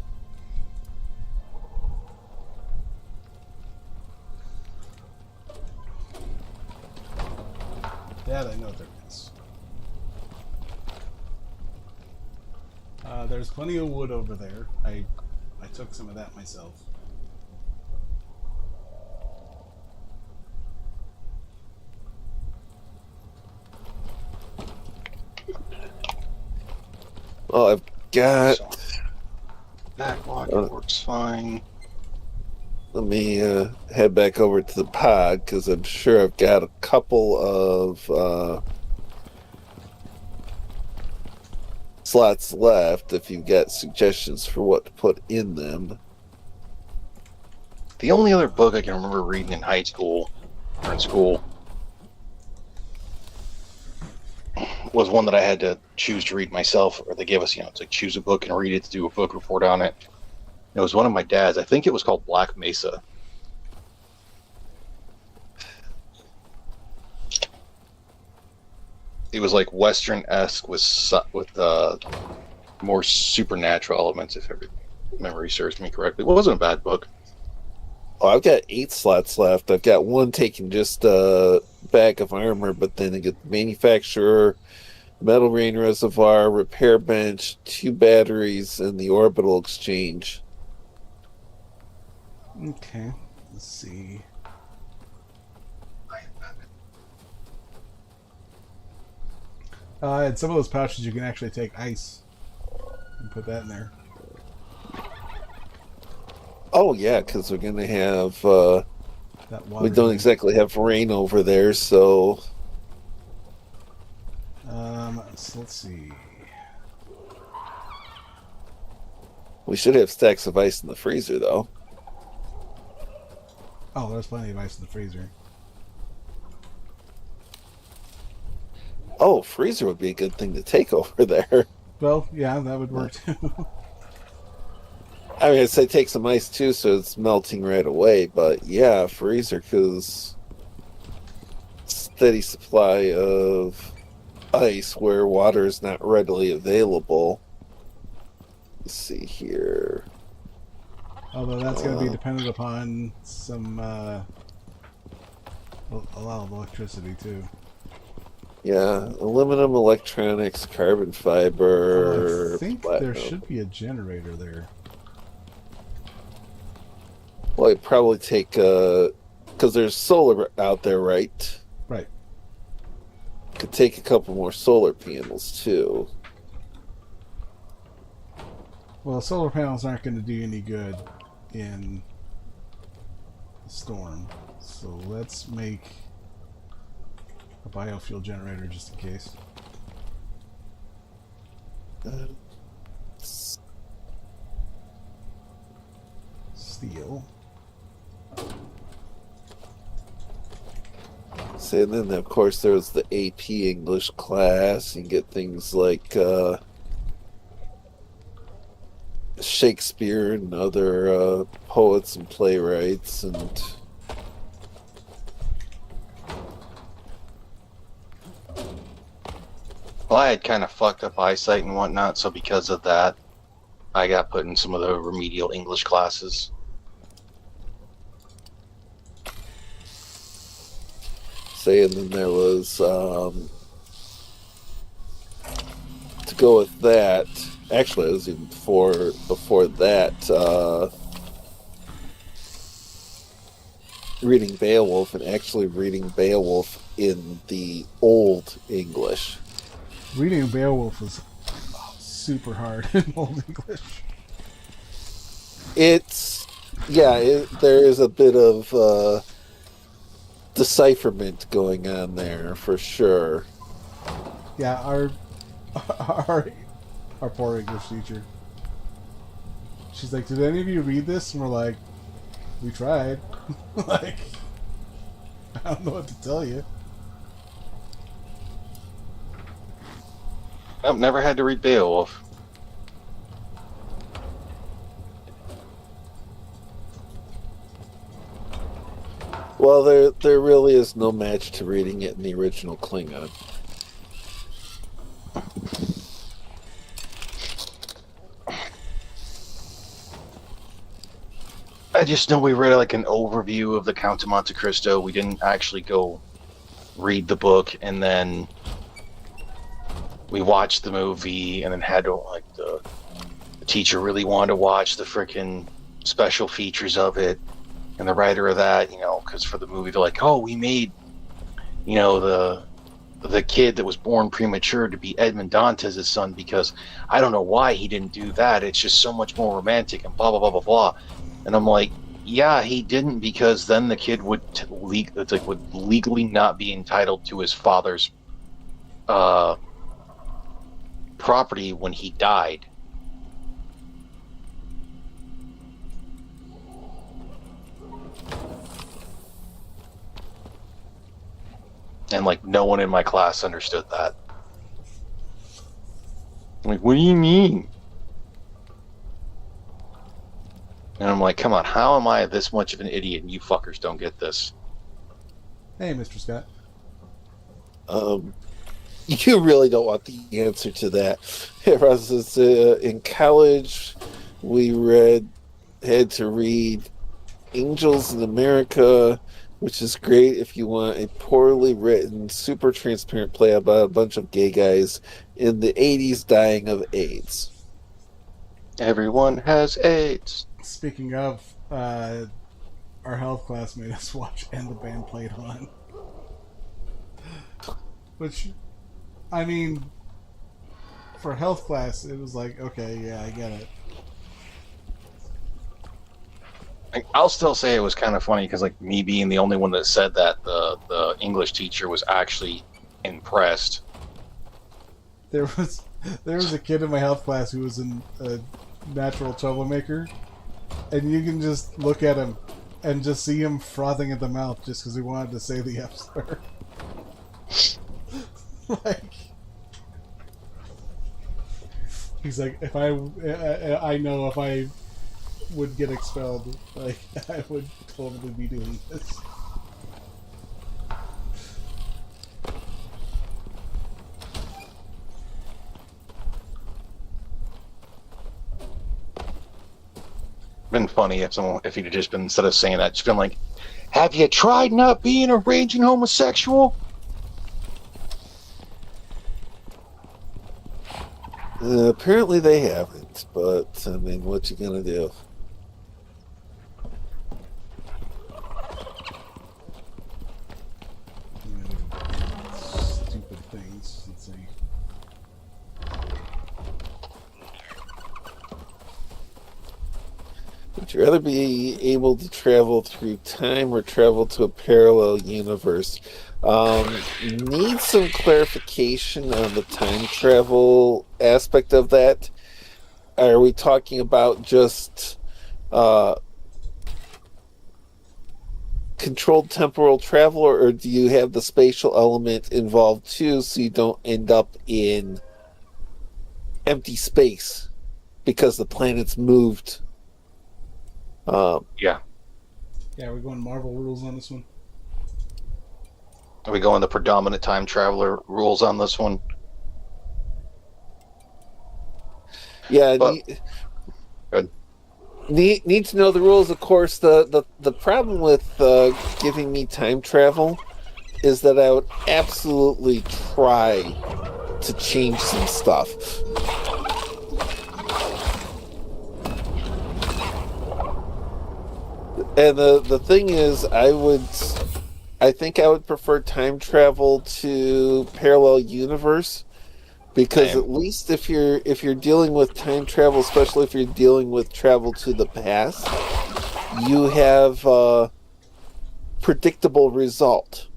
That I know there is. There's plenty of wood over there. I took some of that myself. Oh, I've got... Backlog works fine. Let me head back over to the pod, because I'm sure I've got a couple of slots left if you've got suggestions for what to put in them. The only other book I can remember reading in high school, or in school, was one that I had to choose to read myself, or they gave us, it's like choose a book and read it to do a book report on it. It was one of my dad's. I think it was called Black Mesa. It was like Western-esque with more supernatural elements, if every memory serves me correctly. It wasn't a bad book. Oh, I've got 8 slots left. I've got one taking just a bag of armor, but then I get the manufacturer, metal rain reservoir, repair bench, 2 batteries, and the orbital exchange. Okay, let's see. In some of those pouches, you can actually take ice and put that in there. Oh, yeah, because we're going to have... That water we don't exactly have rain over there, so... So let's see. We should have stacks of ice in the freezer, though. Oh, there's plenty of ice in the freezer. Oh, freezer would be a good thing to take over there. Well, yeah, that would work too. I mean, I'd say take some ice too, so it's melting right away. But yeah, freezer, because steady supply of ice where water is not readily available. Let's see here. Although that's going to be dependent upon some a lot of electricity too. Yeah, aluminum, electronics, carbon fiber. I think platinum. there should be a generator there. Well, I'd probably take because there's solar out there, right? Right. Could take a couple more solar panels too. Well, solar panels aren't going to do any good in the storm, so let's make a biofuel generator just in case. Steel. So, and then of course there's the AP English class. You can get things like Shakespeare and other poets and playwrights, and Well, I had kind of fucked up eyesight and whatnot, so because of that, I got put in some of the remedial English classes. say, and then there was to go with that. Actually, it was even before that. Reading Beowulf and actually reading Beowulf in the Old English. Reading Beowulf was super hard in Old English. There is a bit of decipherment going on there for sure. Yeah, our poor English teacher. She's like, "Did any of you read this?" And we're like, "We tried." Like, I don't know what to tell you. I've never had to read Beowulf. Well, there really is no match to reading it in the original Klingon. I just know we read like an overview of the Count of Monte Cristo. We didn't actually go read the book, and then we watched the movie, and then had to the teacher really wanted to watch the freaking special features of it, and the writer of that, because for the movie they're like, oh, we made, the kid that was born premature to be Edmond Dantes' son because I don't know why he didn't do that. It's just so much more romantic and blah blah blah blah blah. And I'm like, yeah, he didn't, because then the kid would legally not be entitled to his father's property when he died. And no one in my class understood that. I'm like, what do you mean? And I'm like, come on, how am I this much of an idiot and you fuckers don't get this? Hey, Mr. Scott. You really don't want the answer to that. In college, we had to read Angels in America, which is great if you want a poorly written, super transparent play about a bunch of gay guys in the 80s dying of AIDS. Everyone has AIDS. Speaking of, our health class made us watch And the Band Played On. Which, I mean, for health class, it was like, okay, yeah, I get it. I'll still say it was kind of funny because, me being the only one that said that, the English teacher was actually impressed. There was a kid in my health class who was in natural troublemaker, and you can just look at him and just see him frothing at the mouth just because he wanted to say the F slur. Like, he's like, if I know if I would get expelled, like, I would totally be doing this. Been funny if he'd just been, instead of saying that, just been like, "Have you tried not being a raging homosexual?" Apparently they haven't, but I mean, what you gonna do? Stupid things. Let's see. Would you rather be able to travel through time or travel to a parallel universe? Need some clarification on the time travel aspect of that. Are we talking about just controlled temporal travel, or do you have the spatial element involved too, so you don't end up in empty space because the planet's moved? Yeah. Yeah, we're going Marvel rules on this one. Are we going the predominant time traveler rules on this one? Yeah, But, good. need to know the rules. Of course, the problem with giving me time travel is that I would absolutely try to change some stuff. And the thing is, I think I would prefer time travel to parallel universe, because Same. at least if you're dealing with time travel, especially if you're dealing with travel to the past, you have a predictable result.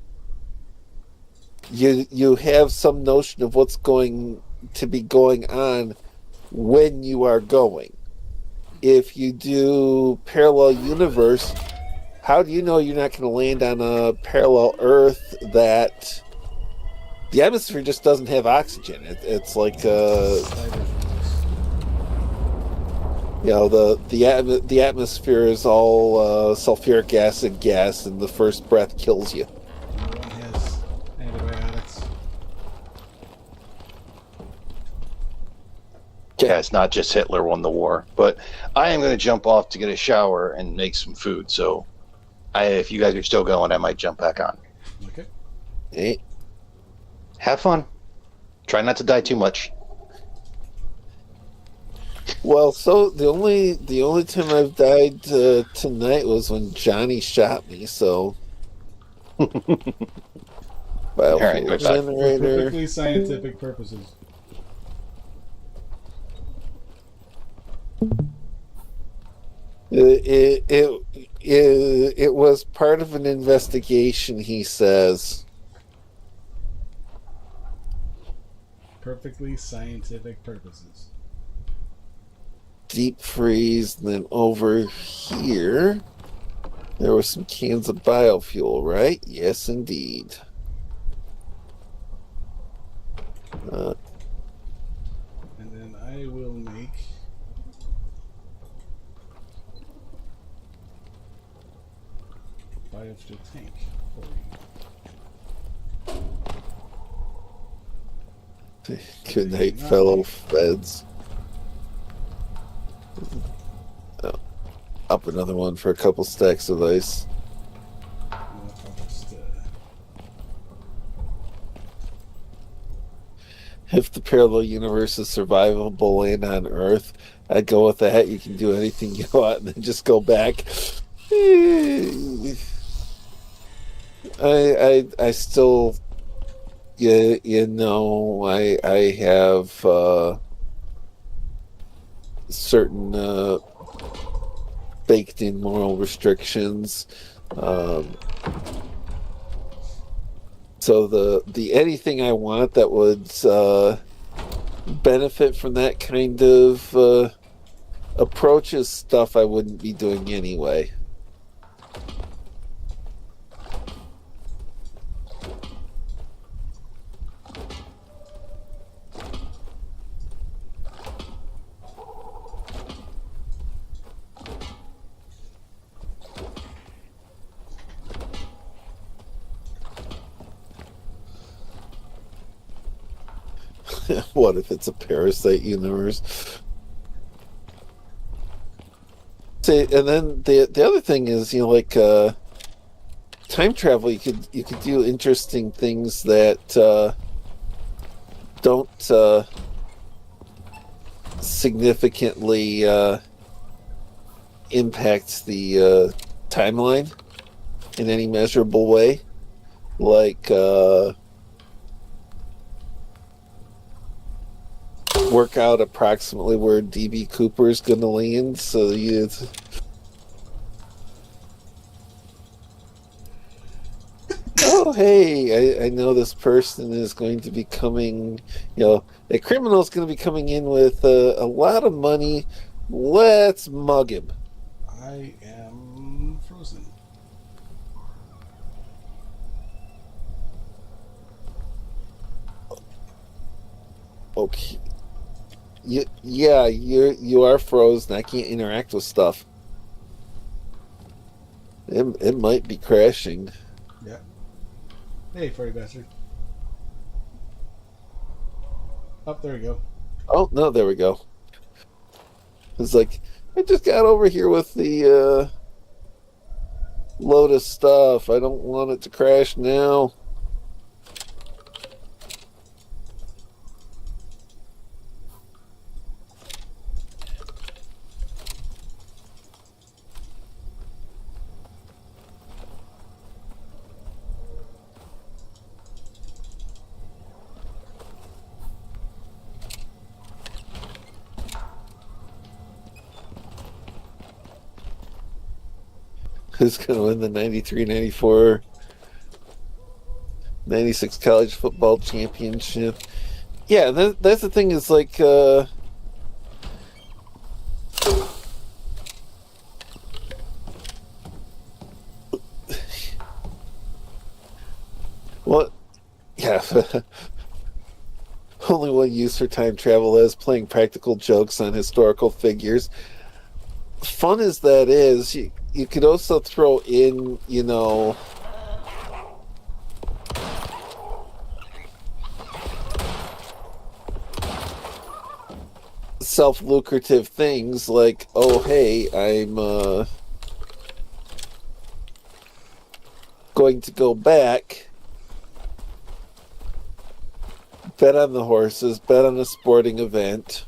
You have some notion of what's going to be going on when you are going. If you do parallel universe, how do you know you're not going to land on a parallel Earth that the atmosphere just doesn't have oxygen? It's like the atmosphere is all sulfuric acid gas, and the first breath kills you. No one has antibiotics. Yeah, it's not just Hitler won the war. But I am going to jump off to get a shower and make some food. So if you guys are still going, I might jump back on. Okay. Hey, Have fun. Try not to die too much. well, so the only time I've died tonight was when Johnny shot me. So, biofuel right, go back. For generator. perfectly scientific purposes. It was part of an investigation, he says. Perfectly scientific purposes. Deep freeze, and then over here there were some cans of biofuel, right? Yes, indeed. And then I will make biofuel tank for you. Good night, fellow feds. Oh, up another one for a couple stacks of ice. I'll just, If the parallel universe is survivable and on Earth, I'd go with that. You can do anything you want and then just go back. I still, I have certain baked in moral restrictions. So the anything I want that would benefit from that kind of approaches stuff I wouldn't be doing anyway. What if it's a parasite universe? See, and then the other thing is, you know, like time travel. You could do interesting things that don't significantly impact the timeline in any measurable way, like. Work out approximately where DB Cooper is going to land, so you. Oh, hey! I know this person is going to be coming. You know, a criminal is going to be coming in with a lot of money. Let's mug him. I am frozen. Okay. You are frozen. I can't interact with stuff. It might be crashing. Yeah. Hey, furry bastard. Oh, there we go. Oh no, there we go. It's like I just got over here with the load of stuff. I don't want it to crash now. Who's going to win the 93, 94, 96 college football championship? Yeah, that's the thing is like... Well, yeah. Only one use for time travel is playing practical jokes on historical figures. Fun as that is, you could also throw in, you know, self-lucrative things like, oh, hey, I'm going to go back, bet on the horses, bet on a sporting event,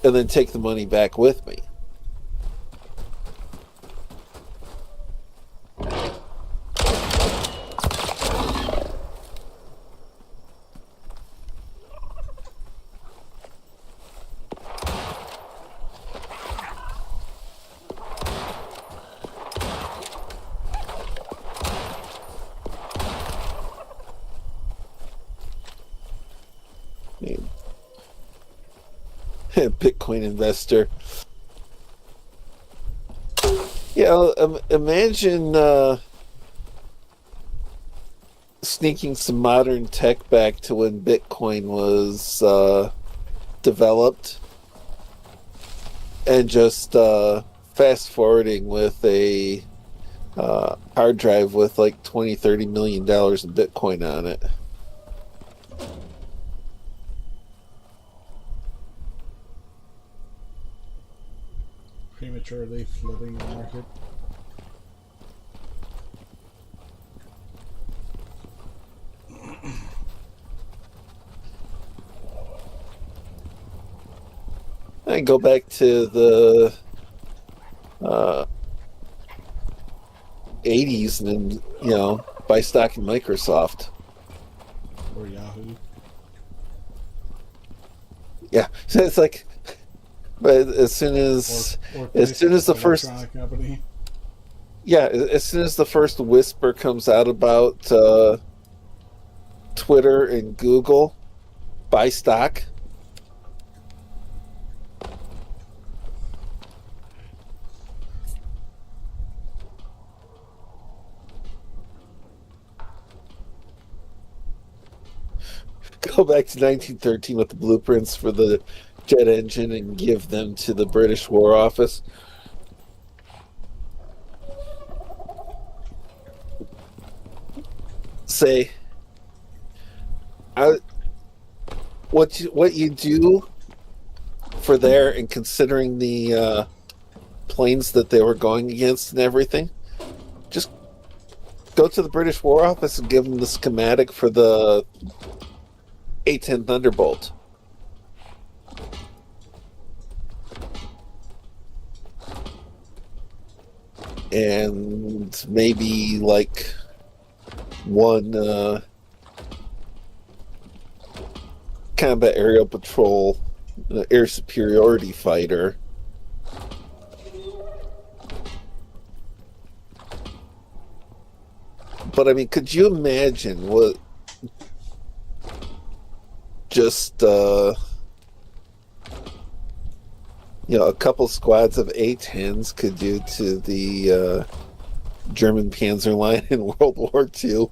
and then take the money back with me. Bitcoin investor. Yeah, imagine sneaking some modern tech back to when Bitcoin was developed and just fast forwarding with a hard drive with like $20-30 million in Bitcoin on it. Prematurely flooding the market. I go back to the 80s and, you know, buy stock in Microsoft. Or Yahoo. Yeah, so it's like, but as soon as the first company. Yeah, as soon as the first whisper comes out about Twitter and Google, buy stock. go back to 1913 with the blueprints for the jet engine and give them to the British War Office. Say, what you do for there, and considering the planes that they were going against and everything, just go to the British War Office and give them the schematic for the A-10 Thunderbolt. And maybe like one combat aerial patrol air superiority fighter. But I mean, could you imagine what just a couple squads of A-10s could do to the German Panzer line in World War II?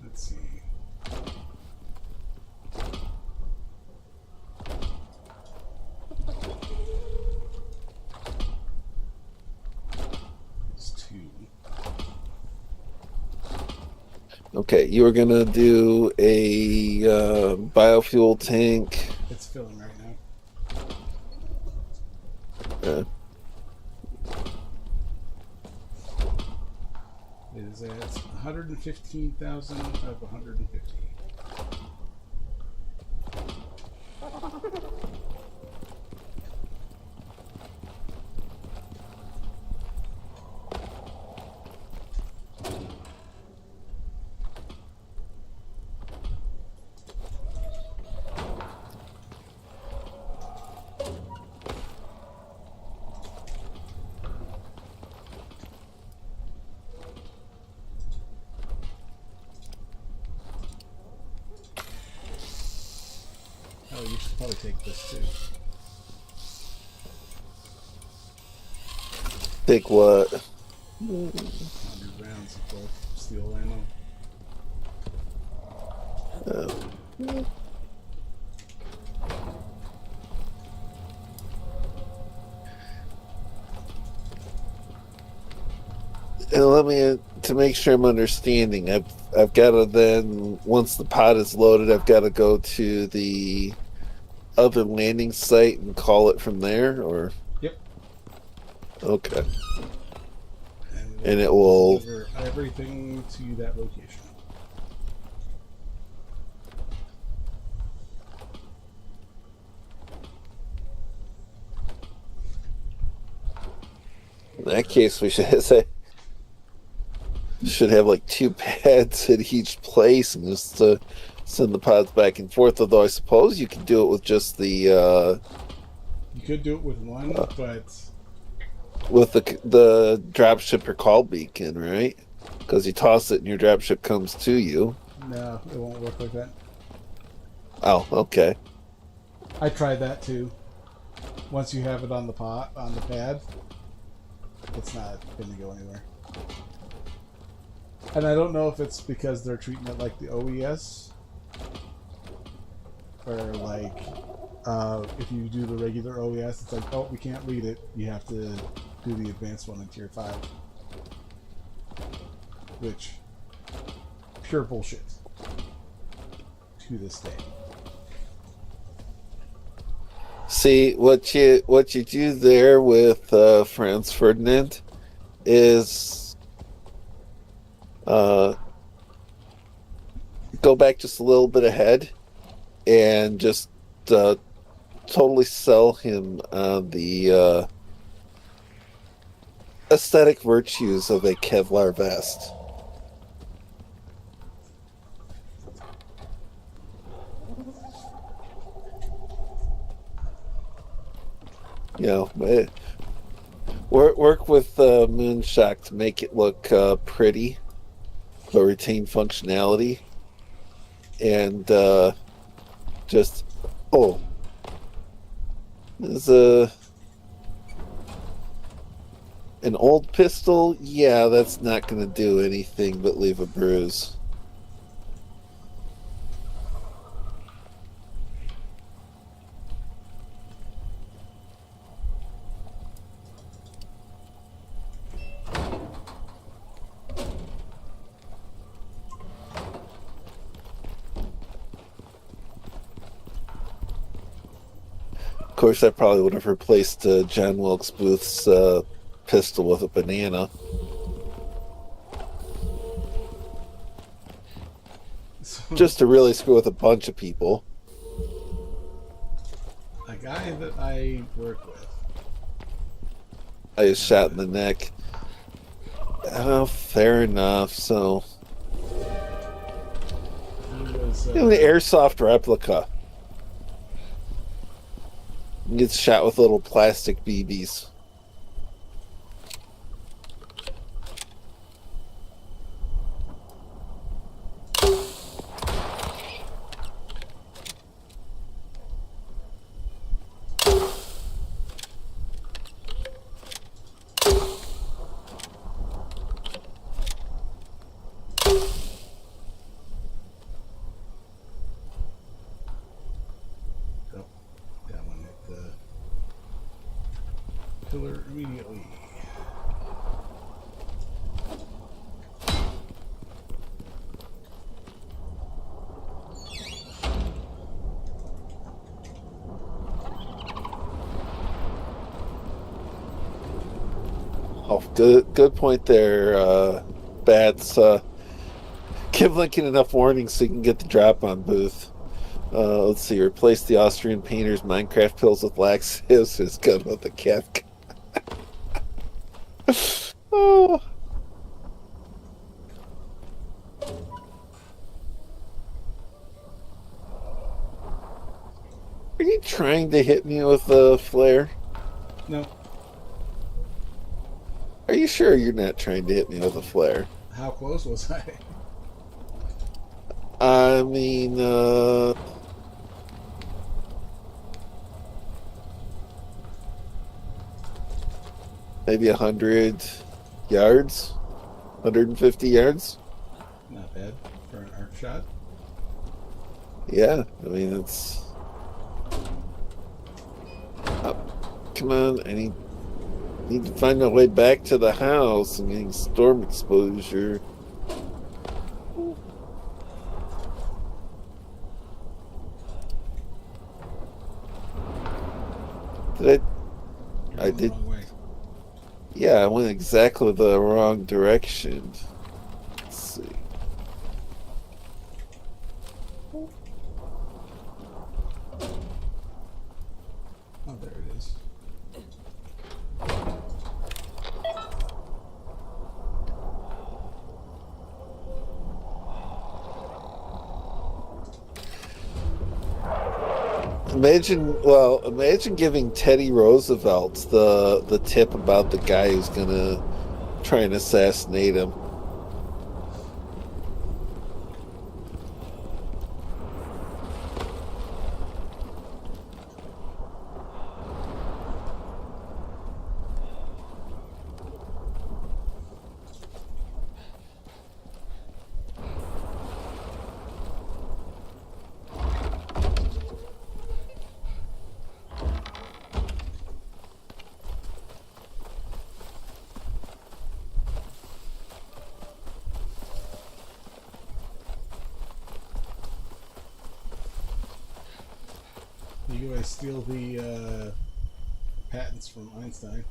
Let's see. It's 2. Okay, you were gonna do a biofuel tank. It's filling right now. Uh, It is at 115,000 of 150. Oh, you should probably take this too. think what? 100 rounds of both steel ammo. And let me, to make sure I'm understanding, I've got to then, once the pod is loaded, I've got to go to the other landing site and call it from there, or? Yep. Okay. And And it will... deliver everything to that location. In that case, we should say... should have like 2 pads at each place and just send the pods back and forth. Although I suppose you could do it with just the You could do it with one, but with the dropship or call beacon, right? Because you toss it and your dropship comes to you. no, it won't work like that. Oh, okay. I tried that too. Once you have it on the pad, it's not going to go anywhere. And I don't know if it's because they're treating it like the OES, or like if you do the regular OES, it's like, oh, we can't read it. You have to do the advanced one in Tier 5, which pure bullshit to this day. See, what you do there with Franz Ferdinand is go back just a little bit ahead and just totally sell him the aesthetic virtues of a Kevlar vest. You know, work with Moonshock to make it look pretty, but retain functionality. And just, there's a An old pistol, yeah, that's not going to do anything but leave a bruise. Of course, I probably would have replaced John Wilkes Booth's pistol with a banana. Just to really screw with a bunch of people. A guy that I work with. I was shot in the neck. Oh, fair enough. So, He was, an airsoft replica. He gets shot with little plastic BBs. that one hit the pillar immediately. Oh, good point there, Bats. Give Lincoln enough warning so you can get the drop on Booth. Let's see. Replace the Austrian painter's Minecraft pills with laxatives. His gun with the Kefki. Oh. Are you trying to hit me with a flare? No. Are you sure you're not trying to hit me with a flare? How close was I? I mean, maybe 100 yards, 150 yards. Not bad for an arc shot. Yeah, I mean it's. Oh, come on, I need to find my way back to the house. I'm getting storm exposure. Did I You're going the did. wrong way. Yeah, I went exactly the wrong direction. Let's see. Oh, there it is. Imagine giving Teddy Roosevelt the tip about the guy who's gonna try and assassinate him. You guys steal the patents from Einstein.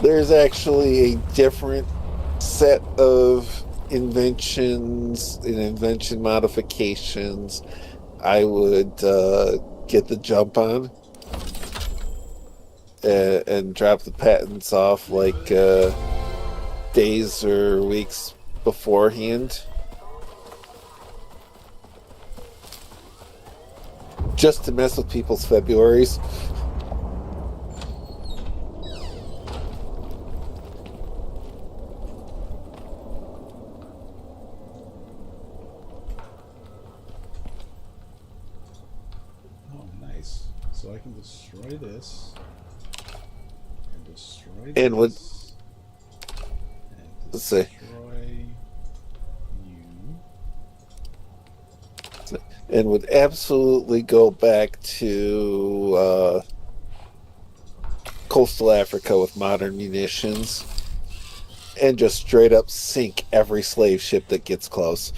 There's actually a different set of inventions and invention modifications I would get the jump on and drop the patents off like days or weeks beforehand. Just to mess with people's Februarys. nice. So I can destroy this. And destroy And would- this. And Let's see. destroy you. And would absolutely go back to coastal Africa with modern munitions and just straight up sink every slave ship that gets close.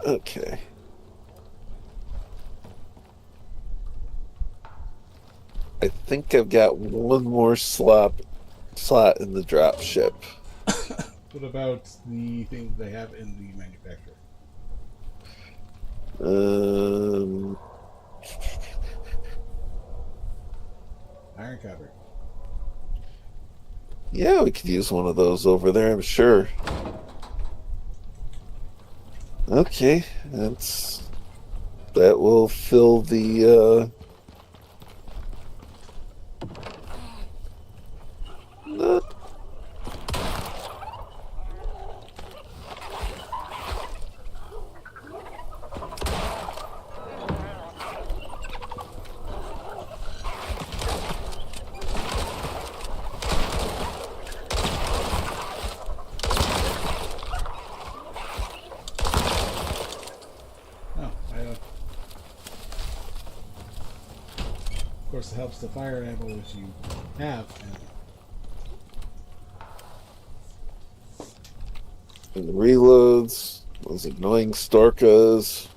Okay. I think I've got one more slot in the drop ship. What about the thing they have in the manufacturer? Iron copper. Yeah, we could use one of those over there, I'm sure. Okay, that will fill the Of course, it helps the fire ammo as you have. and reloads, those annoying Storkas.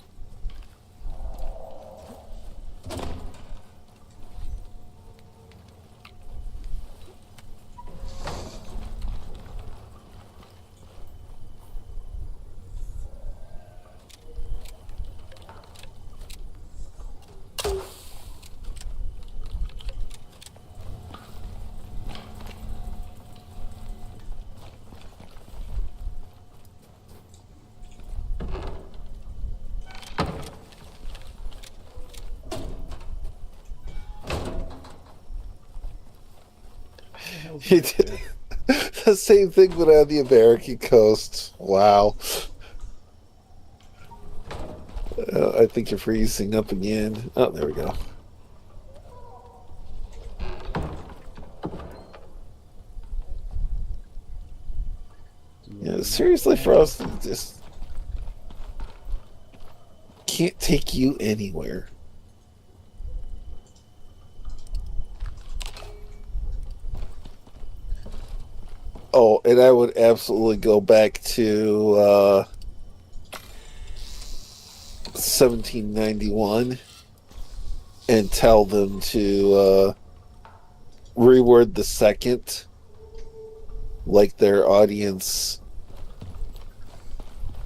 He did the same thing, but on the American coast. Wow. I think you're freezing up again. Oh, there we go. Yeah, seriously, Frost, just can't take you anywhere. Oh, and I would absolutely go back to 1791 and tell them to reword the second like their audience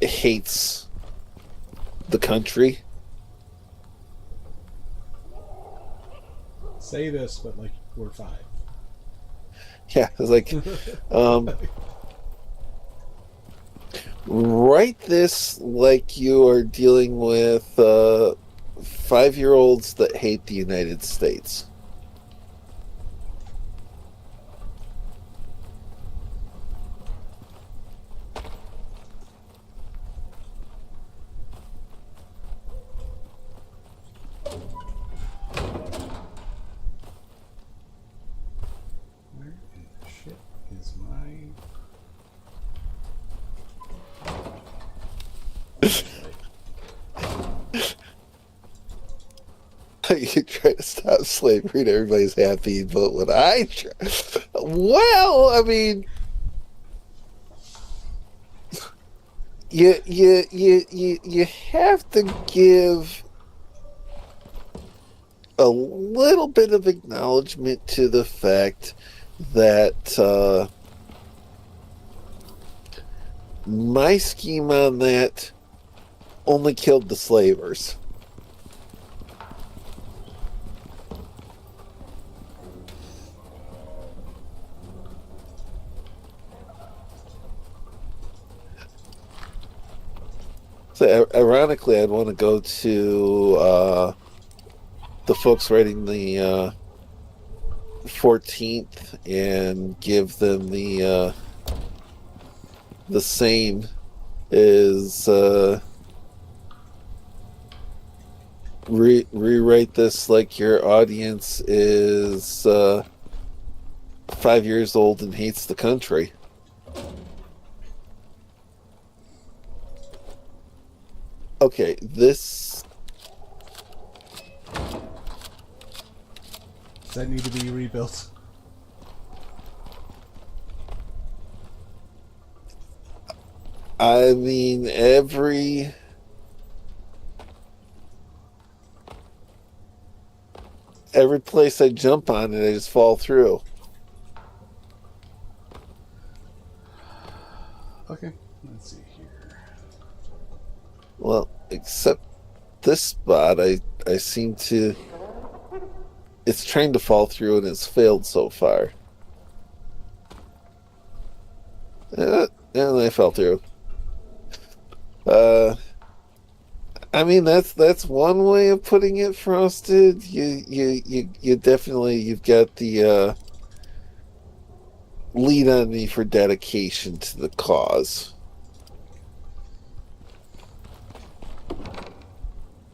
hates the country. Say this, but like we're 5. Yeah, it's like, write this like you are dealing with 5-year-olds that hate the United States. You try to stop slavery and everybody's happy, but when I try, well, I mean, you have to give a little bit of acknowledgement to the fact that my scheme on that only killed the slavers. So ironically, I'd want to go to the folks writing the 14th and give them the same is rewrite this like your audience is 5 years old and hates the country. Okay, this... Does that need to be rebuilt? I mean, every place I jump on it, I just fall through. Okay, let's see here. Well, except this spot, I seem to... It's trying to fall through and it's failed so far. And I fell through. I mean, that's one way of putting it, Frosted. You definitely, you've got the lead on me for dedication to the cause.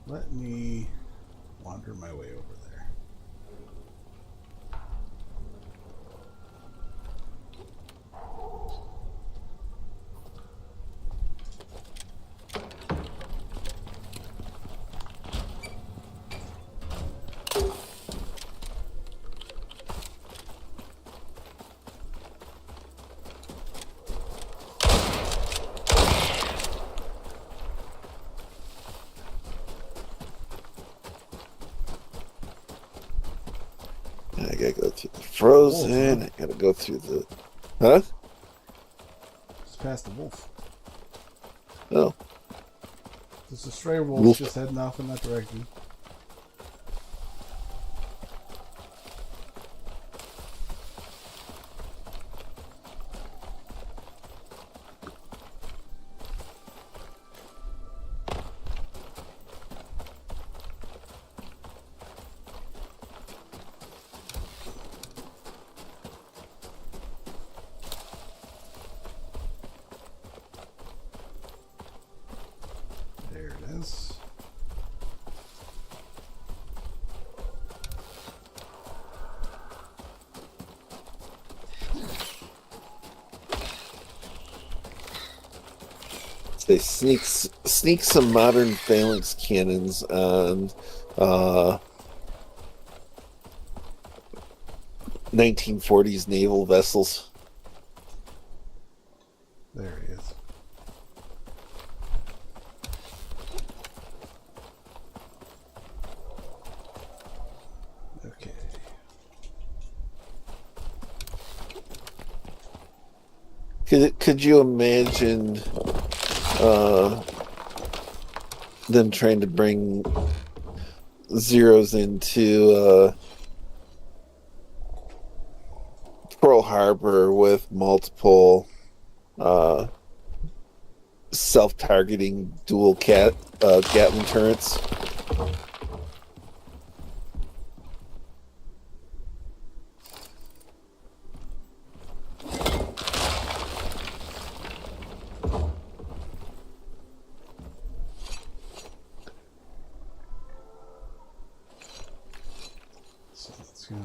Let me wander my way over there. I gotta go through the frozen. I gotta go through the... Huh? Just past the wolf. Oh. There's a stray wolf Wolf. just heading off in that direction. There it is. They sneak some modern phalanx cannons on 1940s naval vessels. There he is. Okay. Could you imagine them trying to bring zeros into Pearl Harbor with multiple self-targeting dual Gatling turrets? So let's go.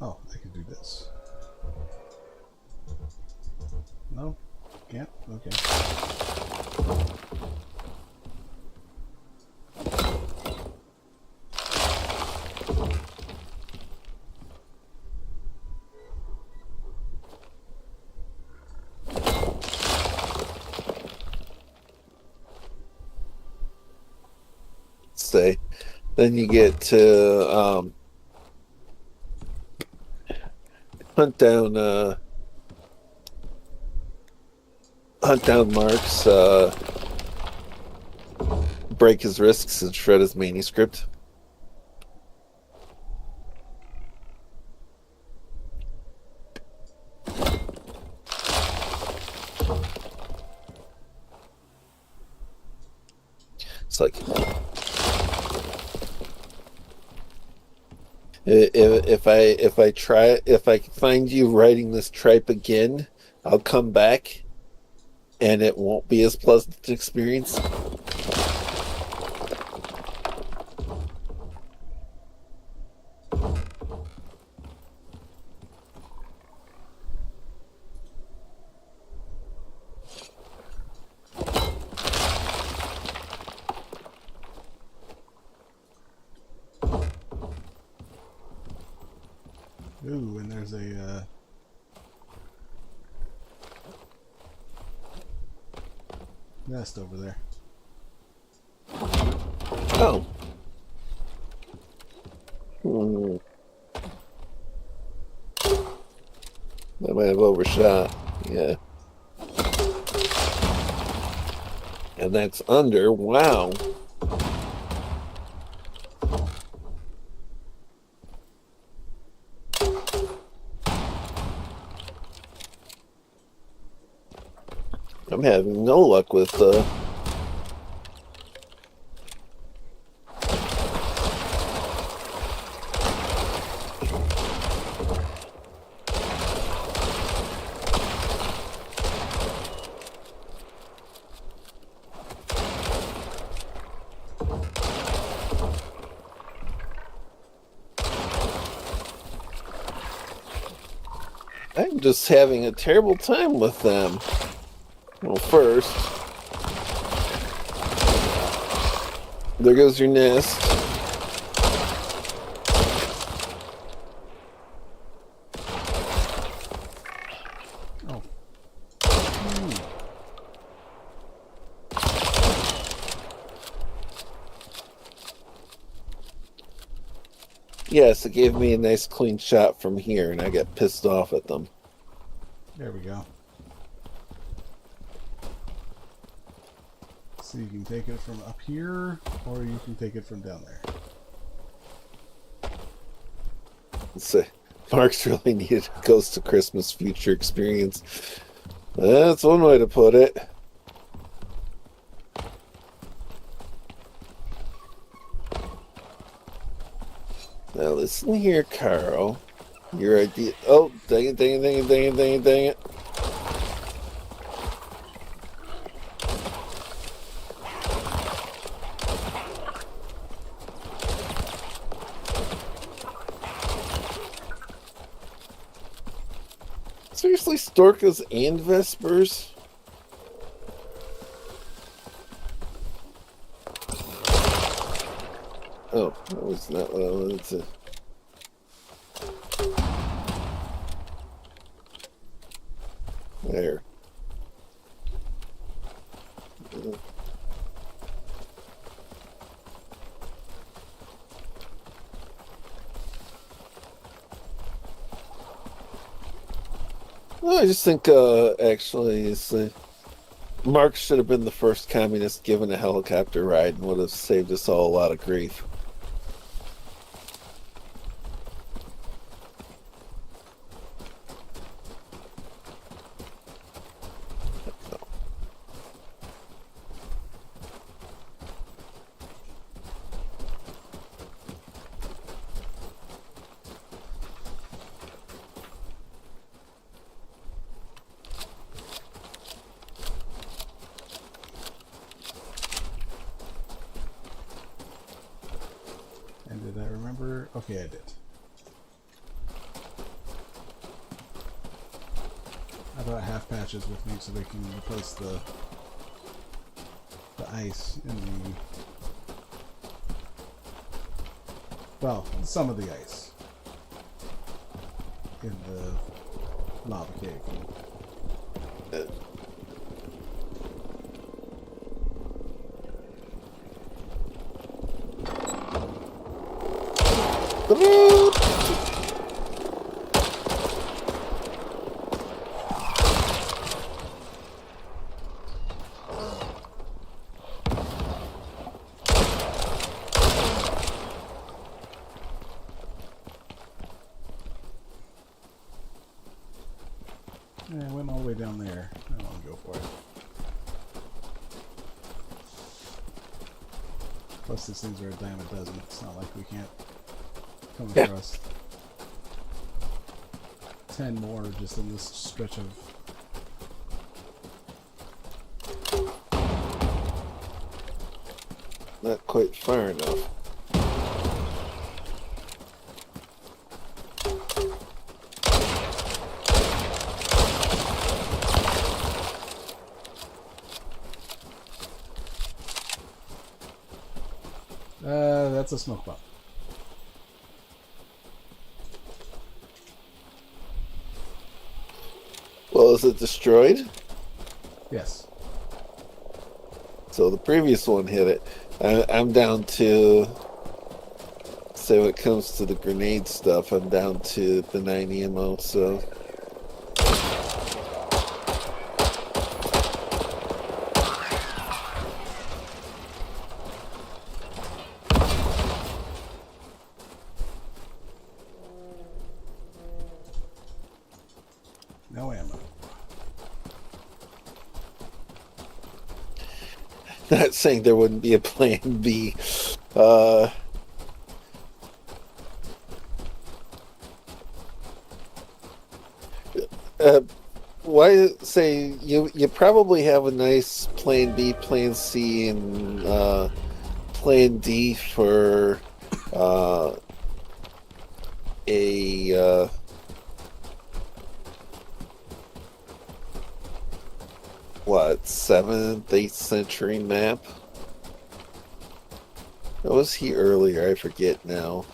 Oh, I can do this. No? Can't? Okay. Say, then you get to hunt down Mark's, break his wrists and shred his manuscript. If I find you riding this tripe again, I'll come back, and it won't be as pleasant an experience. Ooh, and there's a nest over there. Oh. Hmm. I might have overshot. Yeah. And that's under. Wow. I'm having no luck with I'm just having a terrible time with them. Well, first, there goes your nest. Oh. Yes, it gave me a nice clean shot from here, and I got pissed off at them. There we go. So you can take it from up here, or you can take it from down there. So, Mark's really needed a Ghost of Christmas future experience. That's one way to put it. Now listen here, Carl. Your idea... Oh, dang it, dang it, dang it, dang it, dang it, dang it. Seriously, Storkas and Vespers? Oh, that was not what I wanted to... There. Well, I just think, actually, Mark should have been the first communist given a helicopter ride and would have saved us all a lot of grief. And did I remember? Okay, I did. I brought half patches with me so they can replace the ice in the... Well, some of the ice in the lava cave. Yeah, I went all the way down there. I don't want to go for it. Plus, these things are a dime a dozen. It's not like we can't come Yeah. across 10 more just in this stretch of. Not quite far enough. That's a smoke bomb. Well, is it destroyed? Yes. So the previous one hit it. I'm down to, say when it comes to the grenade stuff, I'm down to the 9 ammo, so. No ammo. Not saying there wouldn't be a plan B. Why say you probably have a nice plan B, plan C, and plan D for a what, 7th, 8th century map? Or was he earlier? I forget now.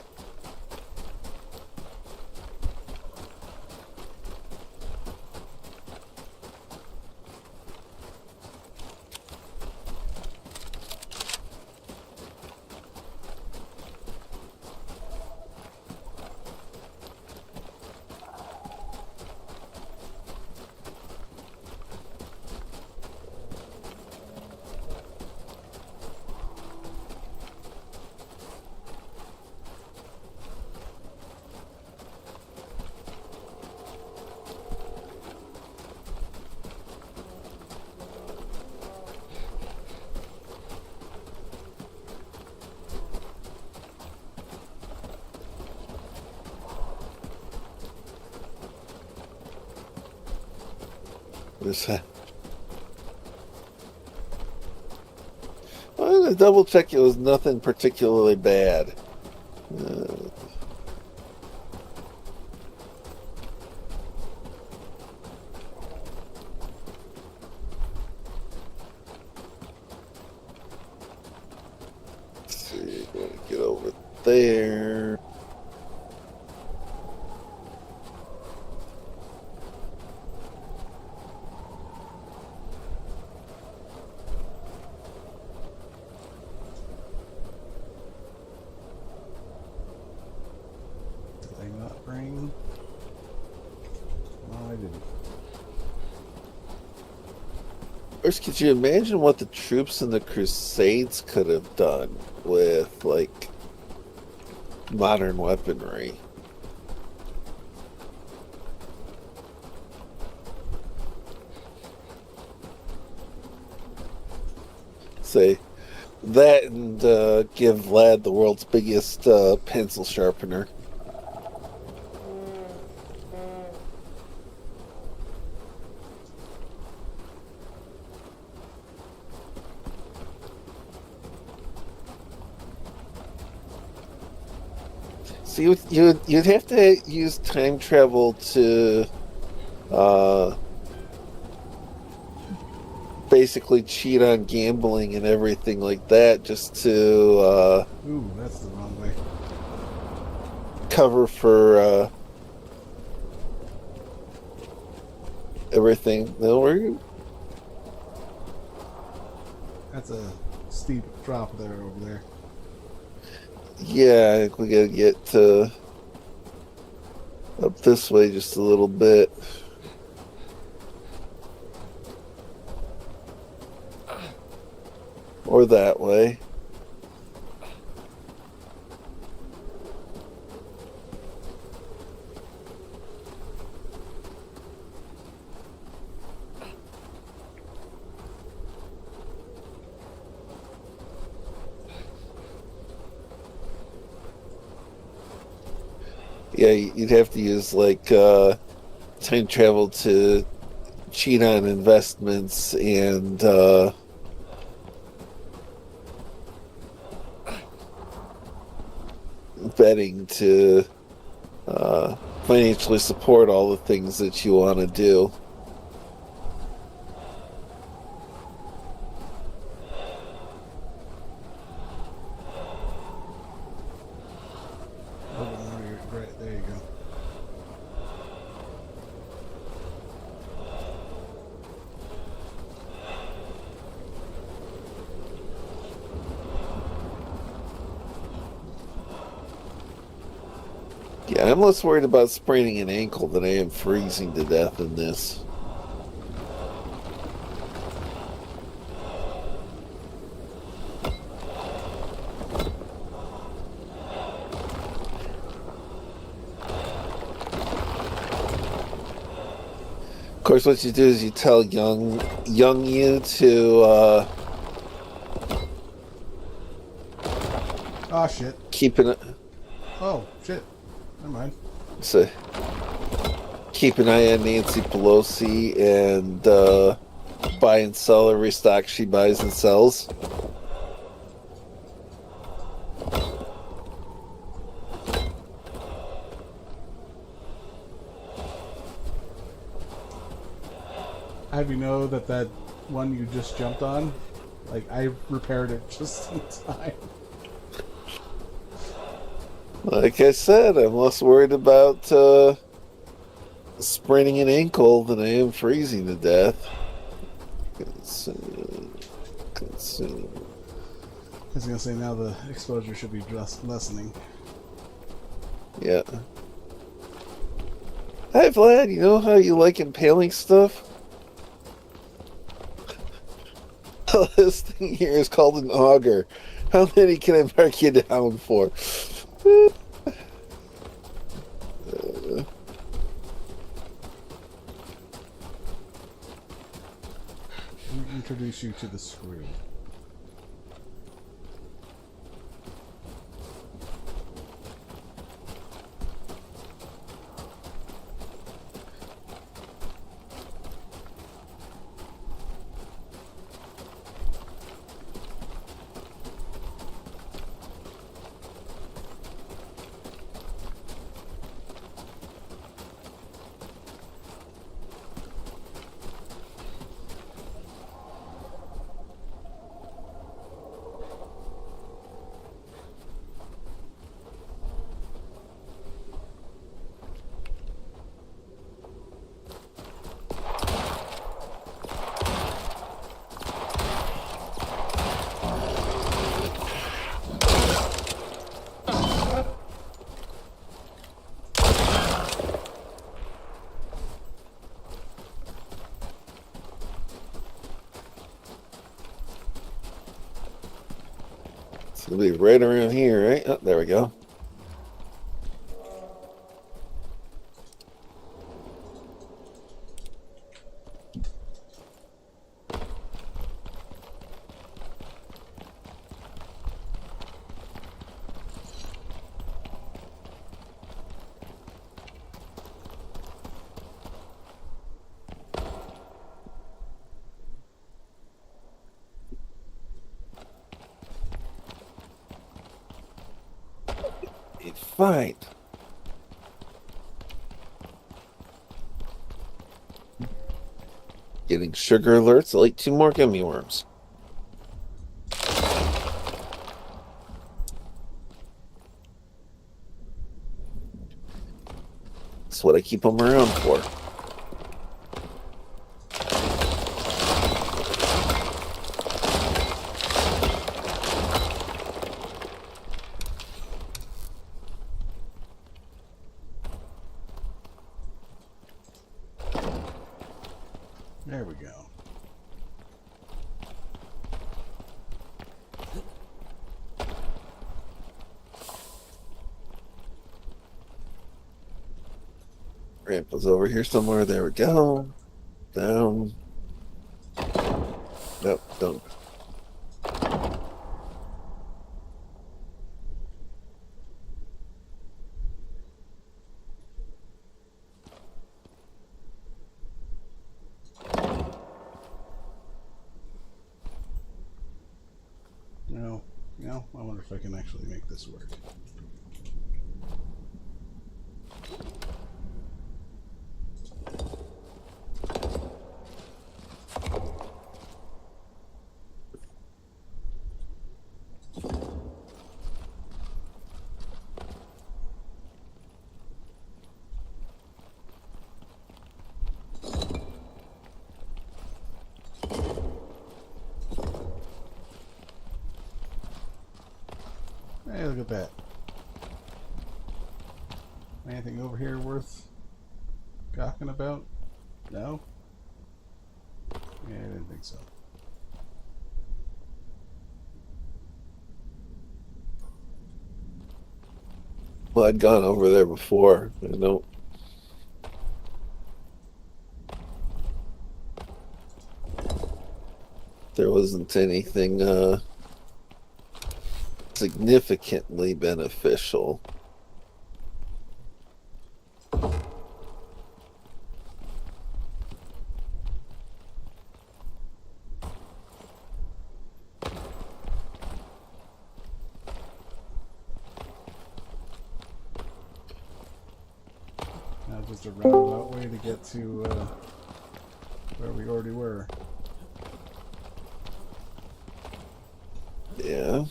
I wanted to double check it was nothing particularly bad. Let's see, going to get over there. Did I not bring? No, I didn't. First, could you imagine what the troops in the Crusades could have done with, like, modern weaponry? Say that and give Vlad the world's biggest pencil sharpener. So you'd have to use time travel to basically cheat on gambling and everything like that just to Ooh, that's the wrong way. cover for everything. No, we're That's a steep drop there over there. yeah, I think we gotta get up this way just a little bit. Or that way. Yeah, you'd have to use like time travel to cheat on investments and betting to financially support all the things that you want to do. Right, there you go. Yeah, I'm less worried about spraining an ankle than I am freezing to death in this. Of course, what you do is you tell young you to Oh shit. keep an Oh shit. Never mind. so keep an eye on Nancy Pelosi and buy and sell every stock she buys and sells. I have you know that one you just jumped on, like I repaired it just in time. Like I said, I'm less worried about spraining an ankle than I am freezing to death. Consume. I was gonna say now the exposure should be just lessening. Yeah. Hi Vlad, you know how you like impaling stuff? This thing here is called an auger. How many can I mark you down for? Let me introduce you to the screw. It'll be right around here, right? Oh, there we go. Fine. Getting sugar alerts, like 2 more gummy worms. That's what I keep them around for. There we go. Ramp was over here somewhere. There we go. Down. Nope, don't. if I can actually make this work. Hey, look at that. Anything over here worth gawking about? No? Yeah, I didn't think so. Well, I'd gone over there before. I don't. There wasn't anything significantly beneficial. Now just a roundabout way to get to where we already were. Yeah.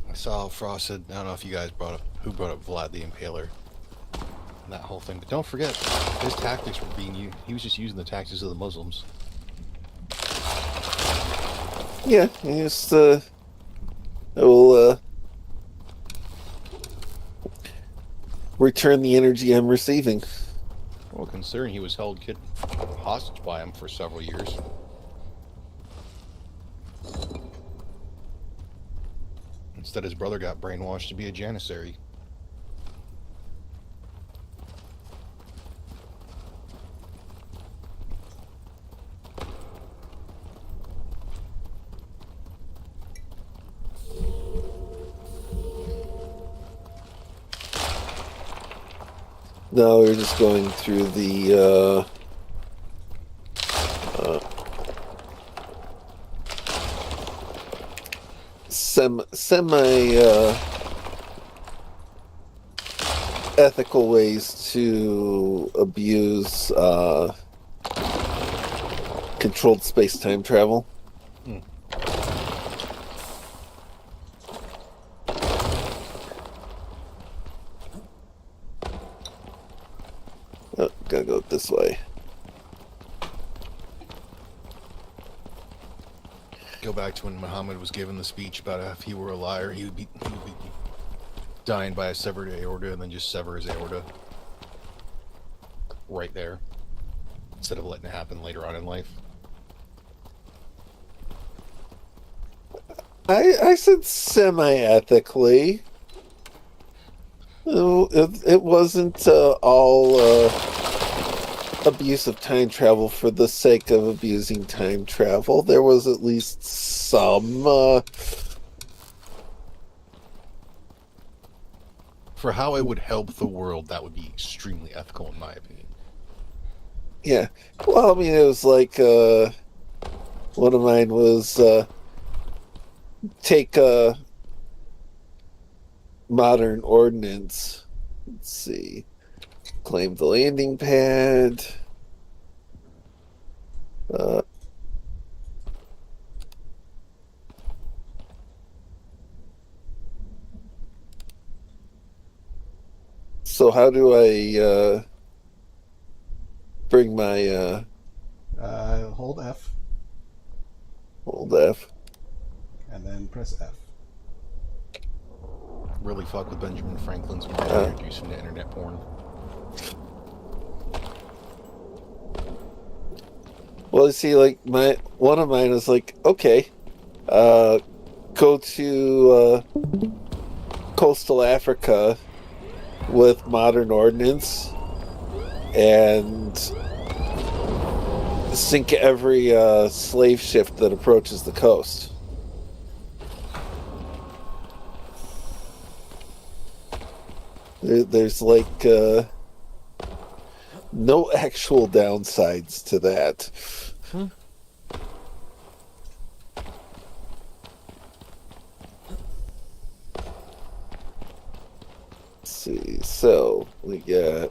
I saw Frosted. I don't know if you guys brought up Vlad the Impaler and that whole thing, but don't forget his tactics were being used. He was just using the tactics of the Muslims. Yeah, just I will return the energy I'm receiving. Well, considering he was held hostage by him for several years. Instead, his brother got brainwashed to be a janissary. No, we're just going through the semi ethical ways to abuse controlled space-time travel. Oh, gotta go this way. Go back to when Muhammad was given the speech about if he were a liar, he would be dying by a severed aorta, and then just sever his aorta right there, instead of letting it happen later on in life. I said semi-ethically. It wasn't all abuse of time travel for the sake of abusing time travel. There was at least some... For how it would help the world, that would be extremely ethical, in my opinion. Yeah. Well, I mean, it was like... one of mine was... take a modern ordnance. Let's see. Claim the landing pad. So how do I bring my Hold F hold F? and then press F. Really fuck with Benjamin Franklin's mind and introduce him to internet porn. Well, you see, like one of mine is like, okay, go to coastal Africa with modern ordnance and sink every slave ship that approaches the coast. There's like no actual downsides to that. Let's see. So we got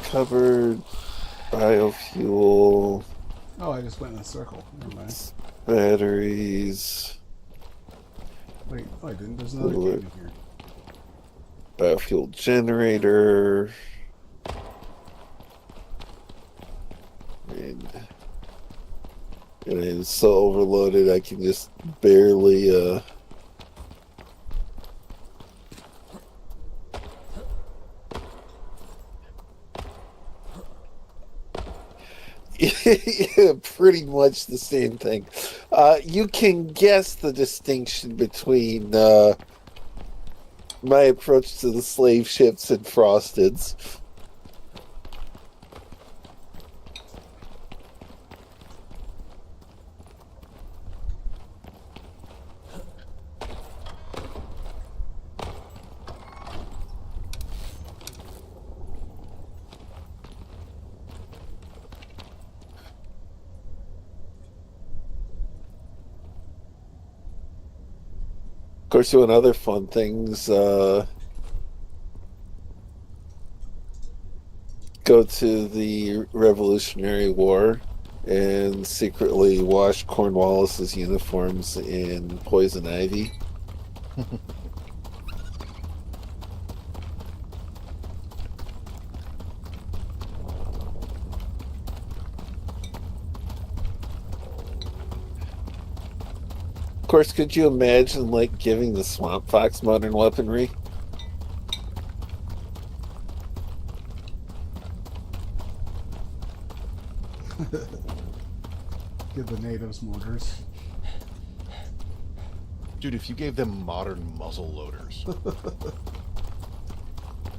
covered biofuel, Oh, I just went in a circle. Never mind. batteries, Wait, oh, I didn't. There's another Cooler. cave in here. biofuel generator. And I'm so overloaded I can just barely yeah, pretty much the same thing. You can guess the distinction between my approach to the slave ships and Frosted's. Of course, doing other fun things, go to the Revolutionary War and secretly wash Cornwallis's uniforms in poison ivy. Of course, could you imagine, like, giving the Swamp Fox modern weaponry? Give the natives mortars. Dude, if you gave them modern muzzle loaders,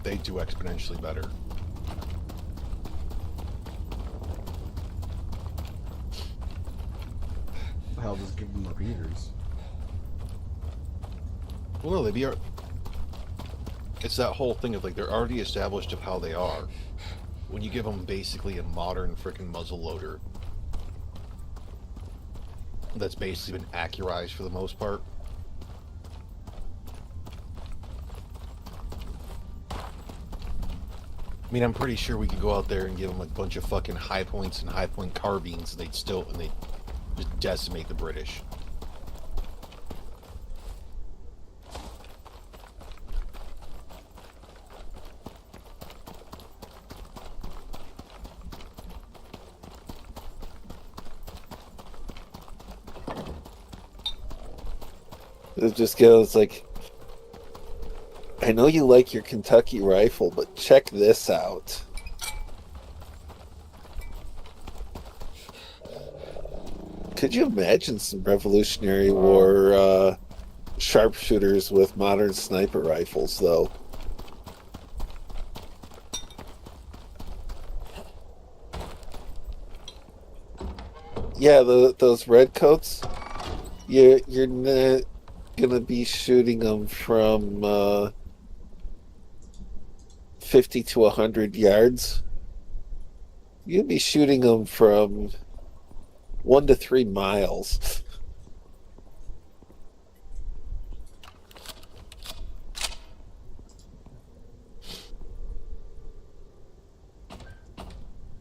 they'd do exponentially better. Hell, just give them repeaters. Well, no, they'd be... It's that whole thing of, like, they're already established of how they are. When you give them basically a modern freaking muzzle loader that's basically been accurized for the most part. I mean, I'm pretty sure we could go out there and give them a bunch of fucking high points and high point carbines, and they'd just decimate the British. It just goes like, I know you like your Kentucky rifle, but check this out. Could you imagine some Revolutionary War sharpshooters with modern sniper rifles, though? Yeah, those redcoats. You're not gonna be shooting them from 50 to 100 yards. You'll be shooting them from 1 to 3 miles.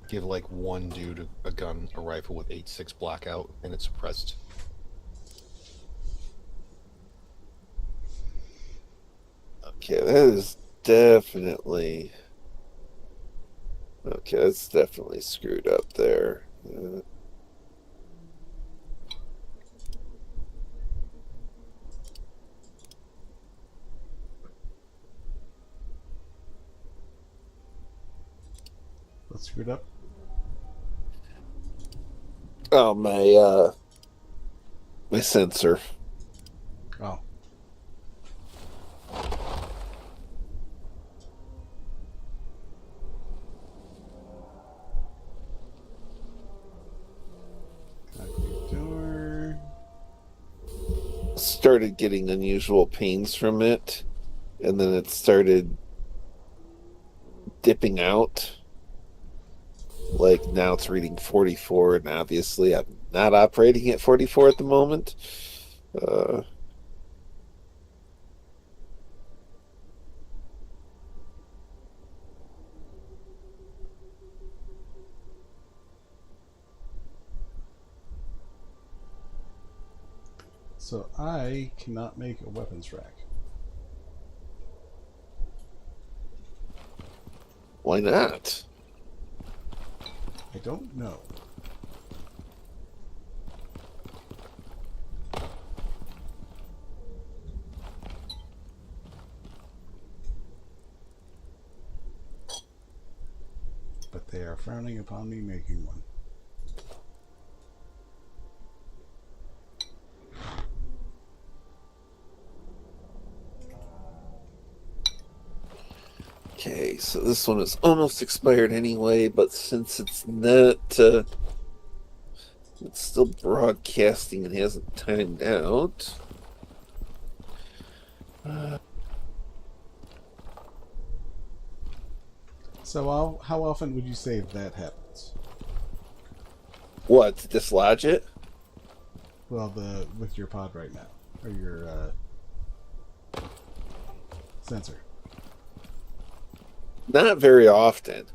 Give like one dude a gun, a rifle with 8.6 blackout, and it's suppressed. Okay, that is definitely... Okay, that's definitely screwed up there. That's screwed up. Oh, my sensor. Oh. Door. Started getting unusual pains from it, and then it started dipping out. Like, now it's reading 44, and obviously I'm not operating at 44 at the moment. So I cannot make a weapons rack. Why not? I don't know. But they are frowning upon me making one. Okay, so this one is almost expired anyway, but since it's not, it's still broadcasting and hasn't timed out. So how often would you say that happens? What, to dislodge it? Well, with your pod right now, or your sensor. Not very often.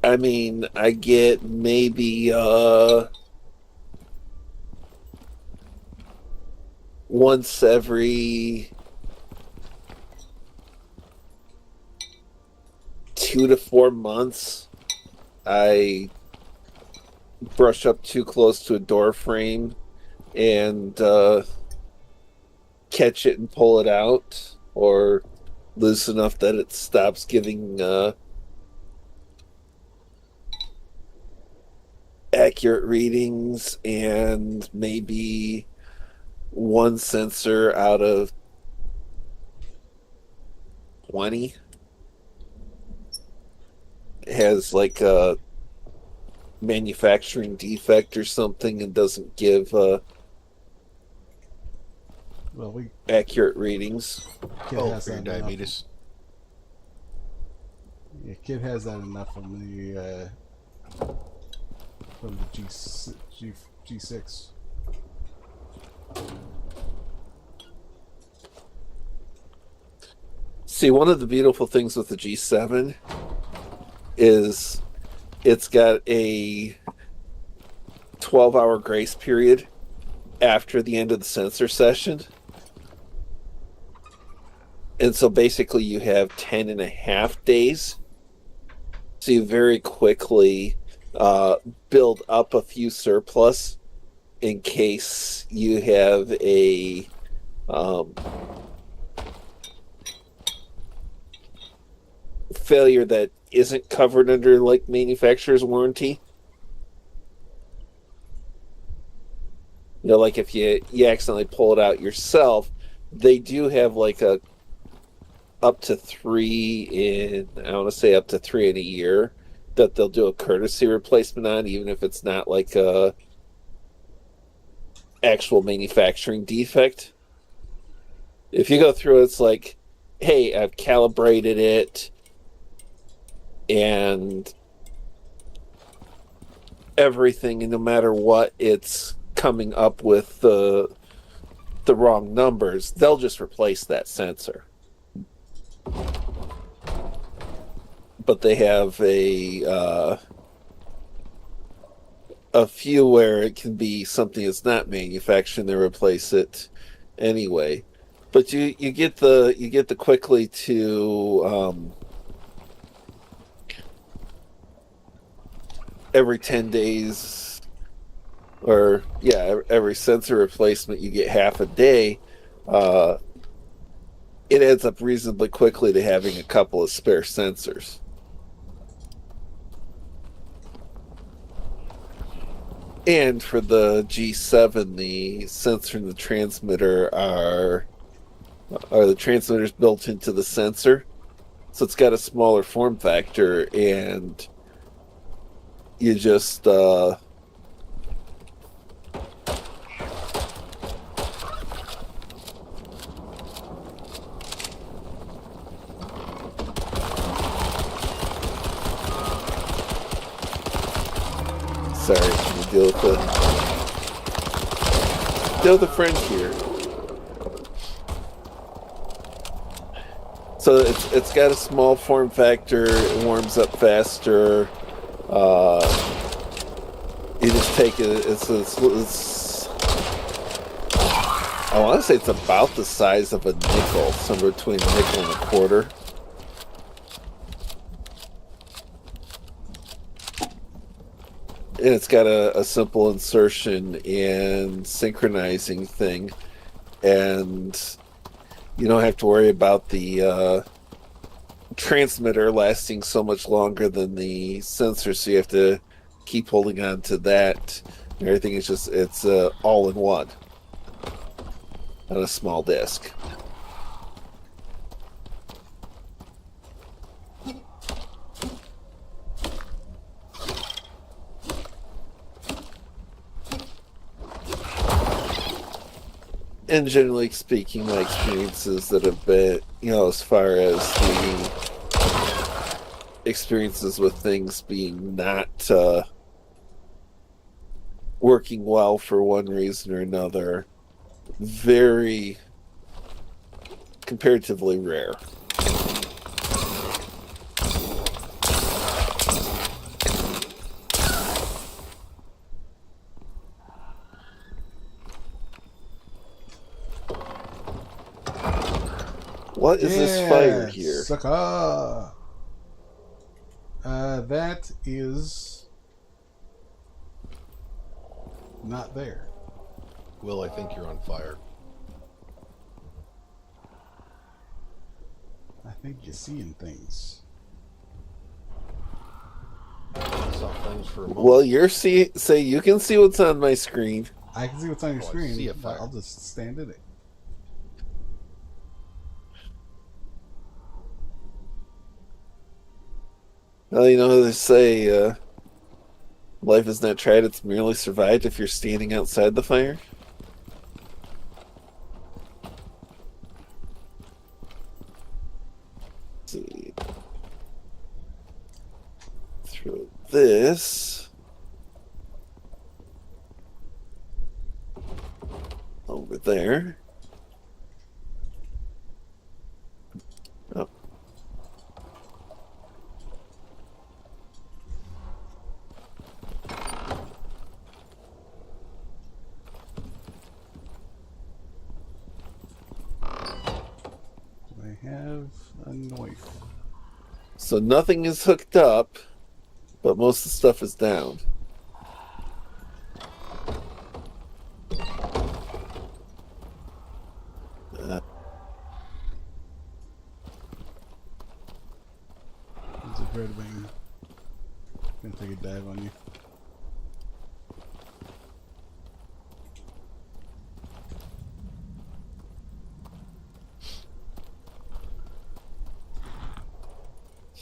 I mean, I get maybe once every 2 to 4 months. I brush up too close to a door frame and catch it and pull it out, or loose enough that it stops giving accurate readings, and maybe one sensor out of 20 has like a manufacturing defect or something and doesn't give accurate readings. Kid Oh, has for your that enough. diabetes. Yeah, Kid has that enough from the G6. See, one of the beautiful things with the G7 is it's got a 12-hour grace period after the end of the sensor session. And so basically you have 10 and a half days. So you very quickly build up a few surplus in case you have a failure that isn't covered under like manufacturer's warranty. You know, like if you accidentally pull it out yourself, they do have like a up to 3 in, I want to say up to 3 in a year that they'll do a courtesy replacement on, even if it's not like a actual manufacturing defect. If you go through, it's like, hey, I've calibrated it and everything, and no matter what, it's coming up with the wrong numbers, they'll just replace that sensor. But they have a few where it can be something that's not manufactured and they replace it anyway. But you get the quickly to every 10 days, or every sensor replacement you get half a day. It adds up reasonably quickly to having a couple of spare sensors. And for the G7, the sensor and the transmitter are the transmitters built into the sensor, so it's got a smaller form factor, and you just sorry, can you deal with the friend here. So it's got a small form factor. It warms up faster. You just take it. It's I want to say it's about the size of a nickel, somewhere between a nickel and a quarter. And it's got a simple insertion and synchronizing thing, and you don't have to worry about the transmitter lasting so much longer than the sensor, so you have to keep holding on to that. Everything is just, it's all in one on a small disc. And generally speaking, my experiences that have been, as far as the experiences with things being not working well for one reason or another, very comparatively rare. What is this fire here? Sucker. That is not there. Will, I think you're on fire. I think you're seeing things. I saw things for a moment. Well, you can see what's on my screen. I can see what's on your Oh, I screen. see a But fire. I'll just stand in it. Well, you know how they say, life is not tried, it's merely survived if you're standing outside the fire? Let's see. Throw this over there. Oh. I have a knife. So nothing is hooked up, but most of the stuff is down. It's a red wing. Gonna take a dive on you.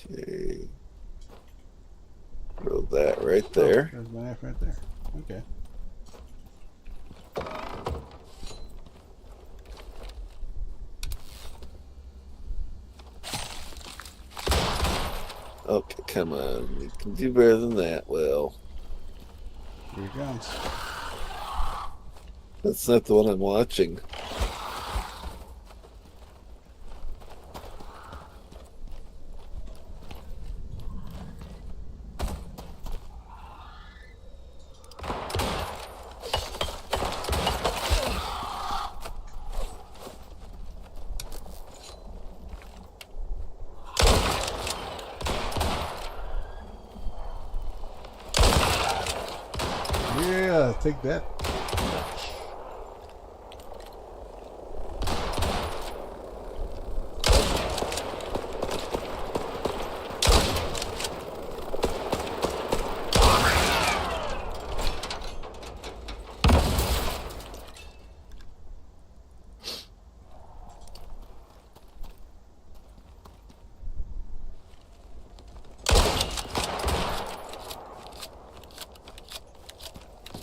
Okay. Throw that right there. There's my knife right there. Okay. Okay, come on. You can do better than that, Will. Here it comes. That's not the one I'm watching. Yeah, take that.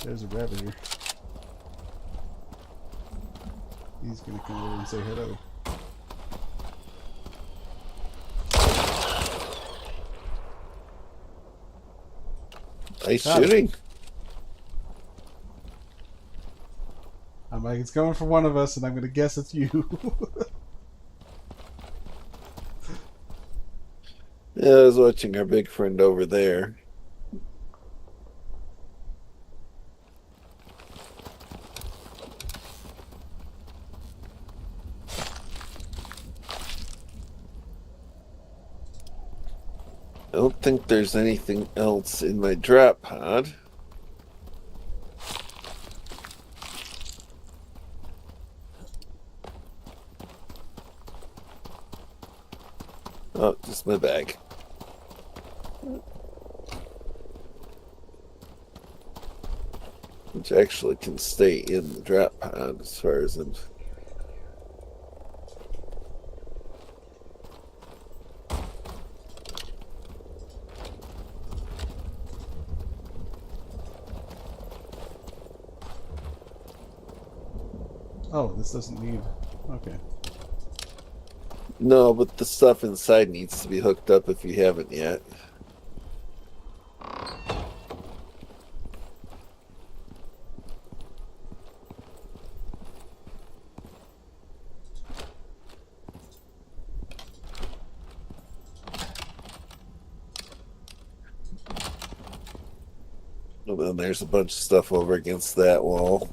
There's a rabbit here. He's gonna come over and say hello. Nice Got it. shooting. I'm like, it's coming from one of us, and I'm gonna guess it's you. Yeah, I was watching our big friend over there. I don't think there's anything else in my drop pod. Oh, just my bag. Which actually can stay in the drop pod as far as I'm... Oh, this doesn't need... Okay. No, but the stuff inside needs to be hooked up if you haven't yet. And then there's a bunch of stuff over against that wall.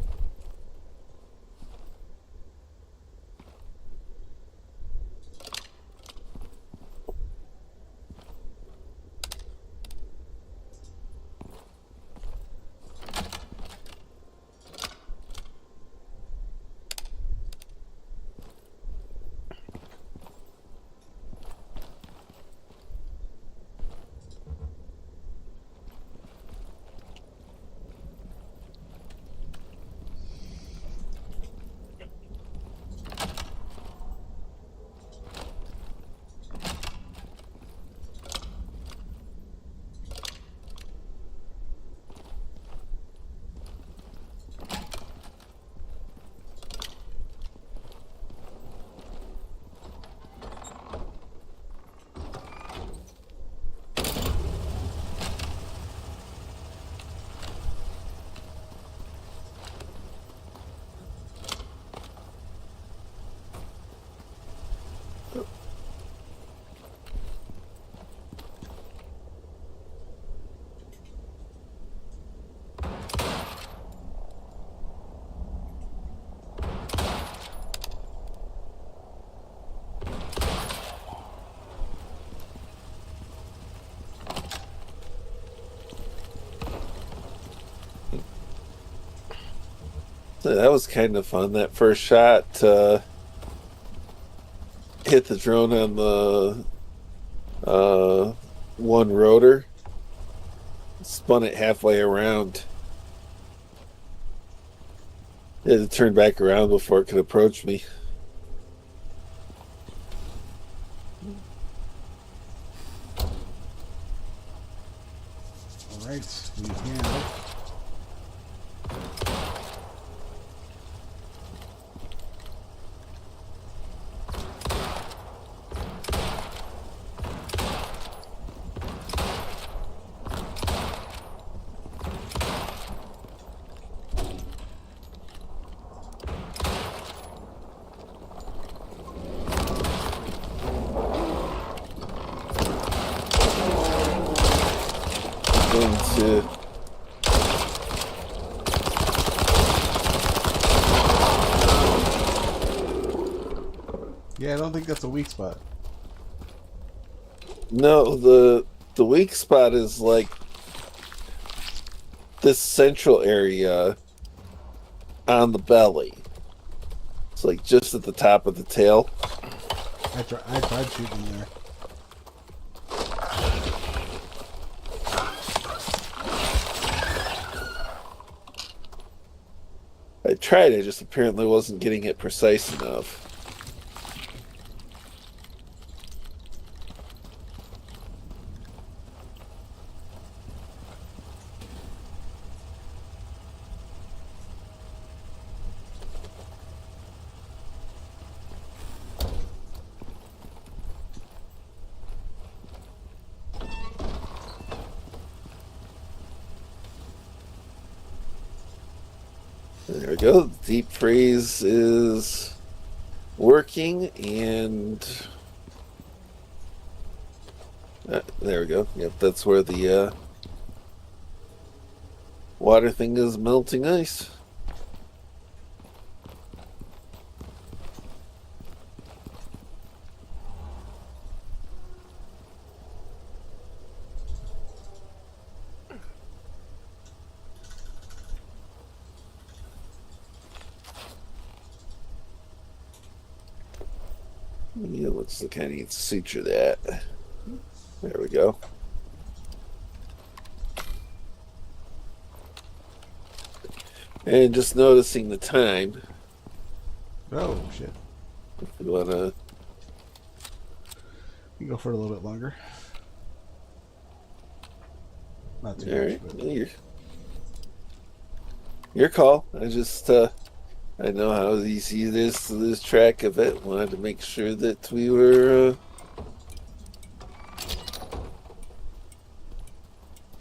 So that was kind of fun. That first shot hit the drone on the one rotor, spun it halfway around. It had to turn back around before it could approach me. All right, we have... Into Yeah, I don't think that's a weak spot. no, the weak spot is like this central area on the belly. It's like just at the top of the tail. I tried shooting there. I tried, I just apparently wasn't getting it precise enough. There we go. Deep freeze is working, and There we go. Yep, that's where the water thing is melting ice. Yeah, looks like I need to suture that. There we go. And just noticing the time. Oh, shit. If you want to... You can go for a little bit longer. Not too All much, right. but... Your call. I just... I know how easy it is to lose track of it. Wanted to make sure that we were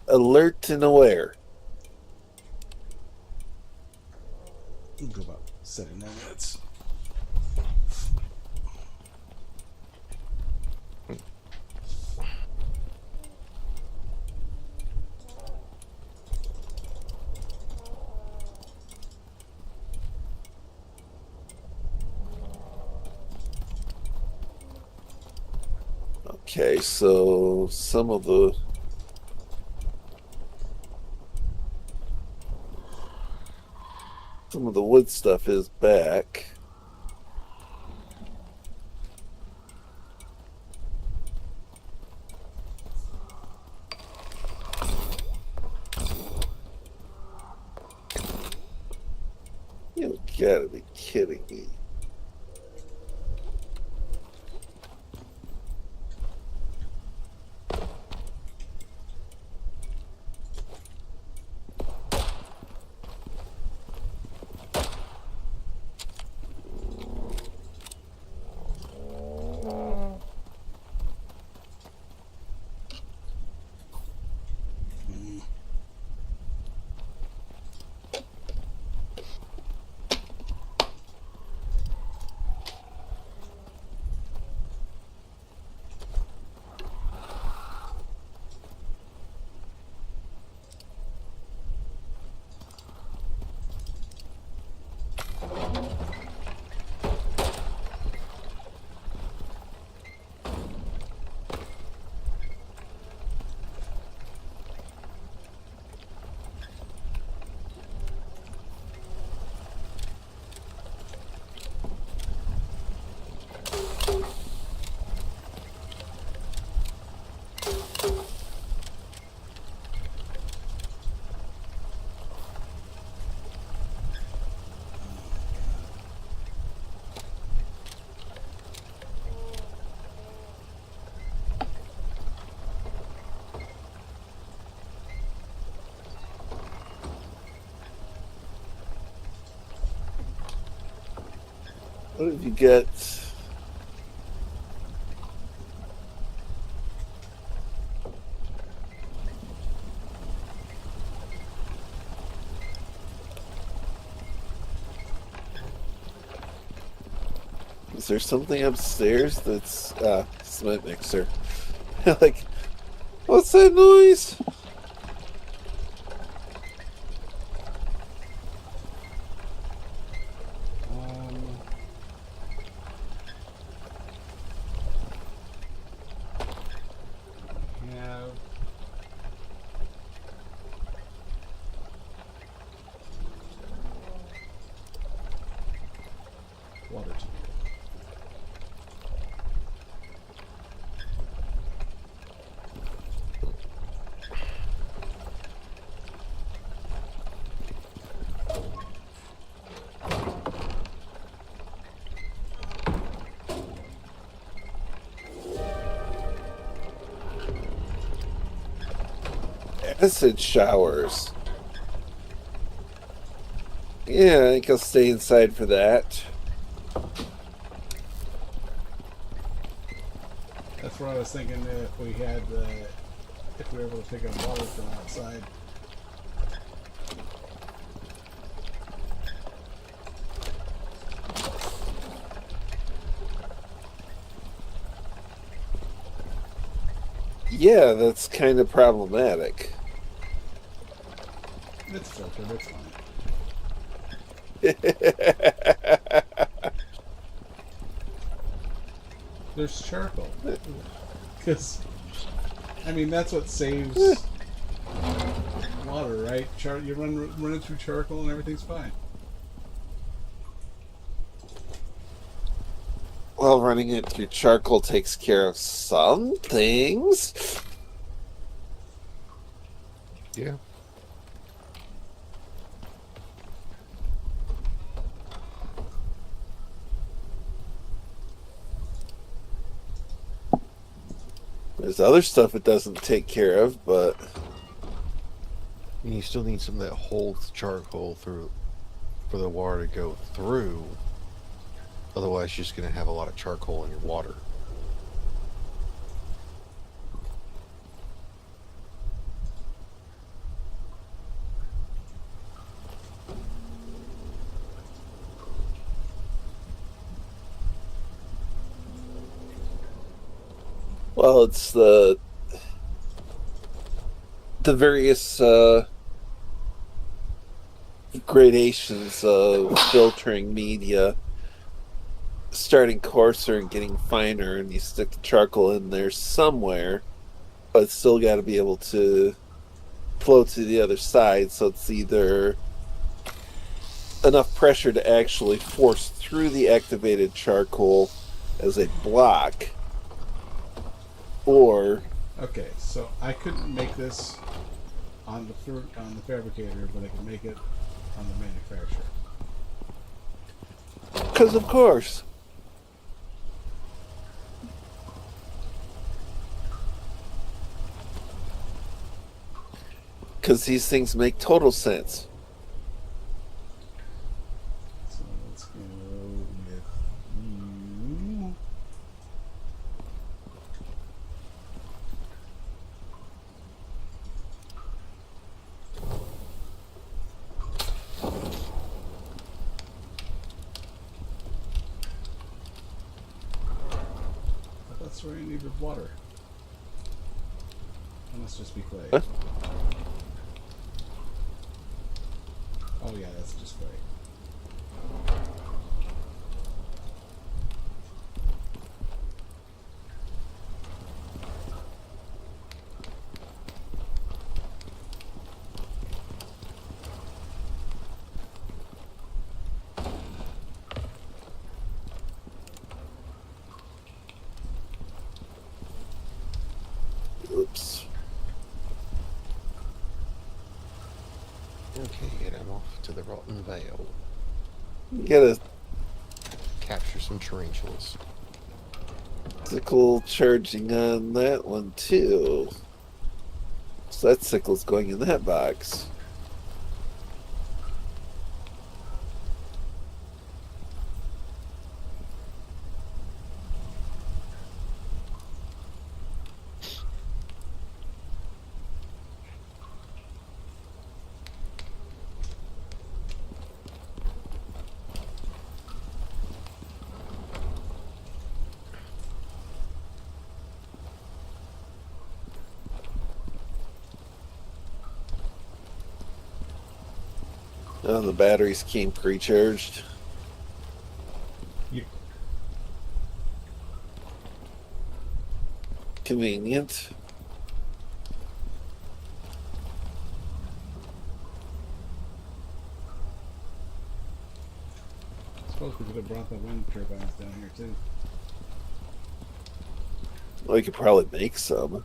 alert and aware. We'll go about 7 minutes. Okay, so some of the wood stuff is back. You gotta be kidding me. What have you got? Is there something upstairs that's cement mixer? Like, what's that noise? Yeah. Water to Acid showers. Yeah, I think I'll stay inside for that. That's what I was thinking. If we had, if we were able to pick up water from outside. Yeah, that's kind of problematic. It's filtered, it's fine. There's charcoal. Because, I mean, that's what saves water, right? You run it through charcoal and everything's fine. Well, running it through charcoal takes care of some things. Yeah. There's other stuff it doesn't take care of, but And you still need something that holds charcoal through for the water to go through. Otherwise, you're just going to have a lot of charcoal in your water. well, it's the various gradations of filtering media, starting coarser and getting finer, and you stick the charcoal in there somewhere, but it's still got to be able to flow to the other side, so it's either enough pressure to actually force through the activated charcoal as a block, or Okay, so I couldn't make this on the fabricator, but I can make it on the manufacturer. because of course. Because these things make total sense. So let's go with you. That's where I needed water. That must just be clay. Huh? Oh yeah, that's just clay. Oops. Okay, and I'm off to the Rotten Vale. You get a Capture some tarantulas. sickle charging on that one too. So that sickle's going in that box. Oh, the batteries came pre-charged. You, Convenient. I suppose we could have brought the wind turbines down here too. Well, you could probably make some.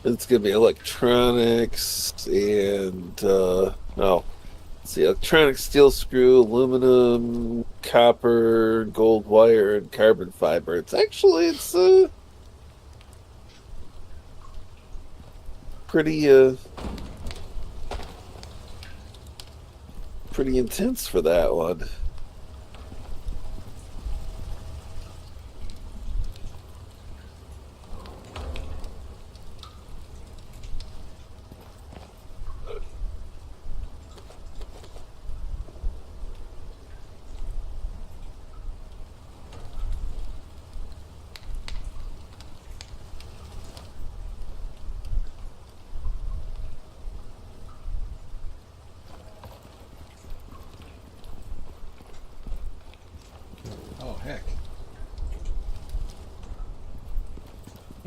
It's gonna be electronics and let's see, electronic steel screw, aluminum, copper, gold wire, and carbon fiber. It's pretty pretty intense for that one.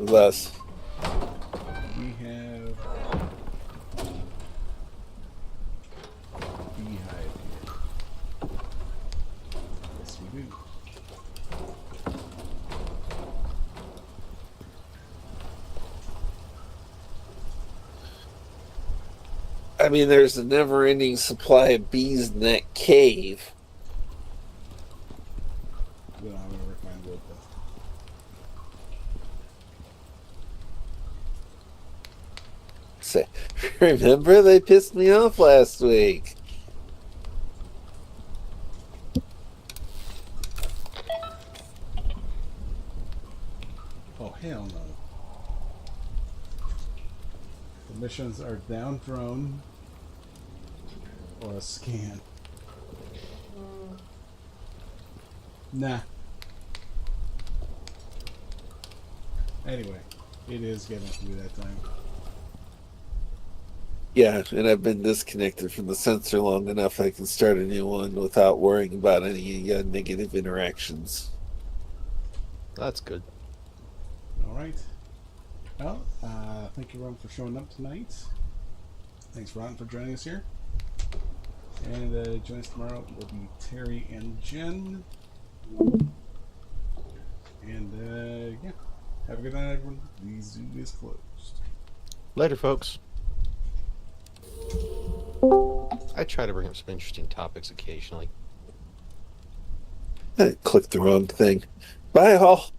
with us. We have beehive here. Yes, we do. I mean, there's a never-ending supply of bees in that cave. We don't have any refined wood though. Say, remember they pissed me off last week. Oh, hell no. The missions are down drone or a scan. Nah. Anyway, it is getting to be that time. Yeah, and I've been disconnected from the sensor long enough I can start a new one without worrying about any negative interactions. That's good. Alright. Well, thank you, Ron, for showing up tonight. Thanks, Ron, for joining us here. And join us tomorrow will be Terry and Jen. And, yeah. Have a good night, everyone. The zoo is closed. Later, folks. I try to bring up some interesting topics occasionally. I clicked the wrong thing. Bye, all.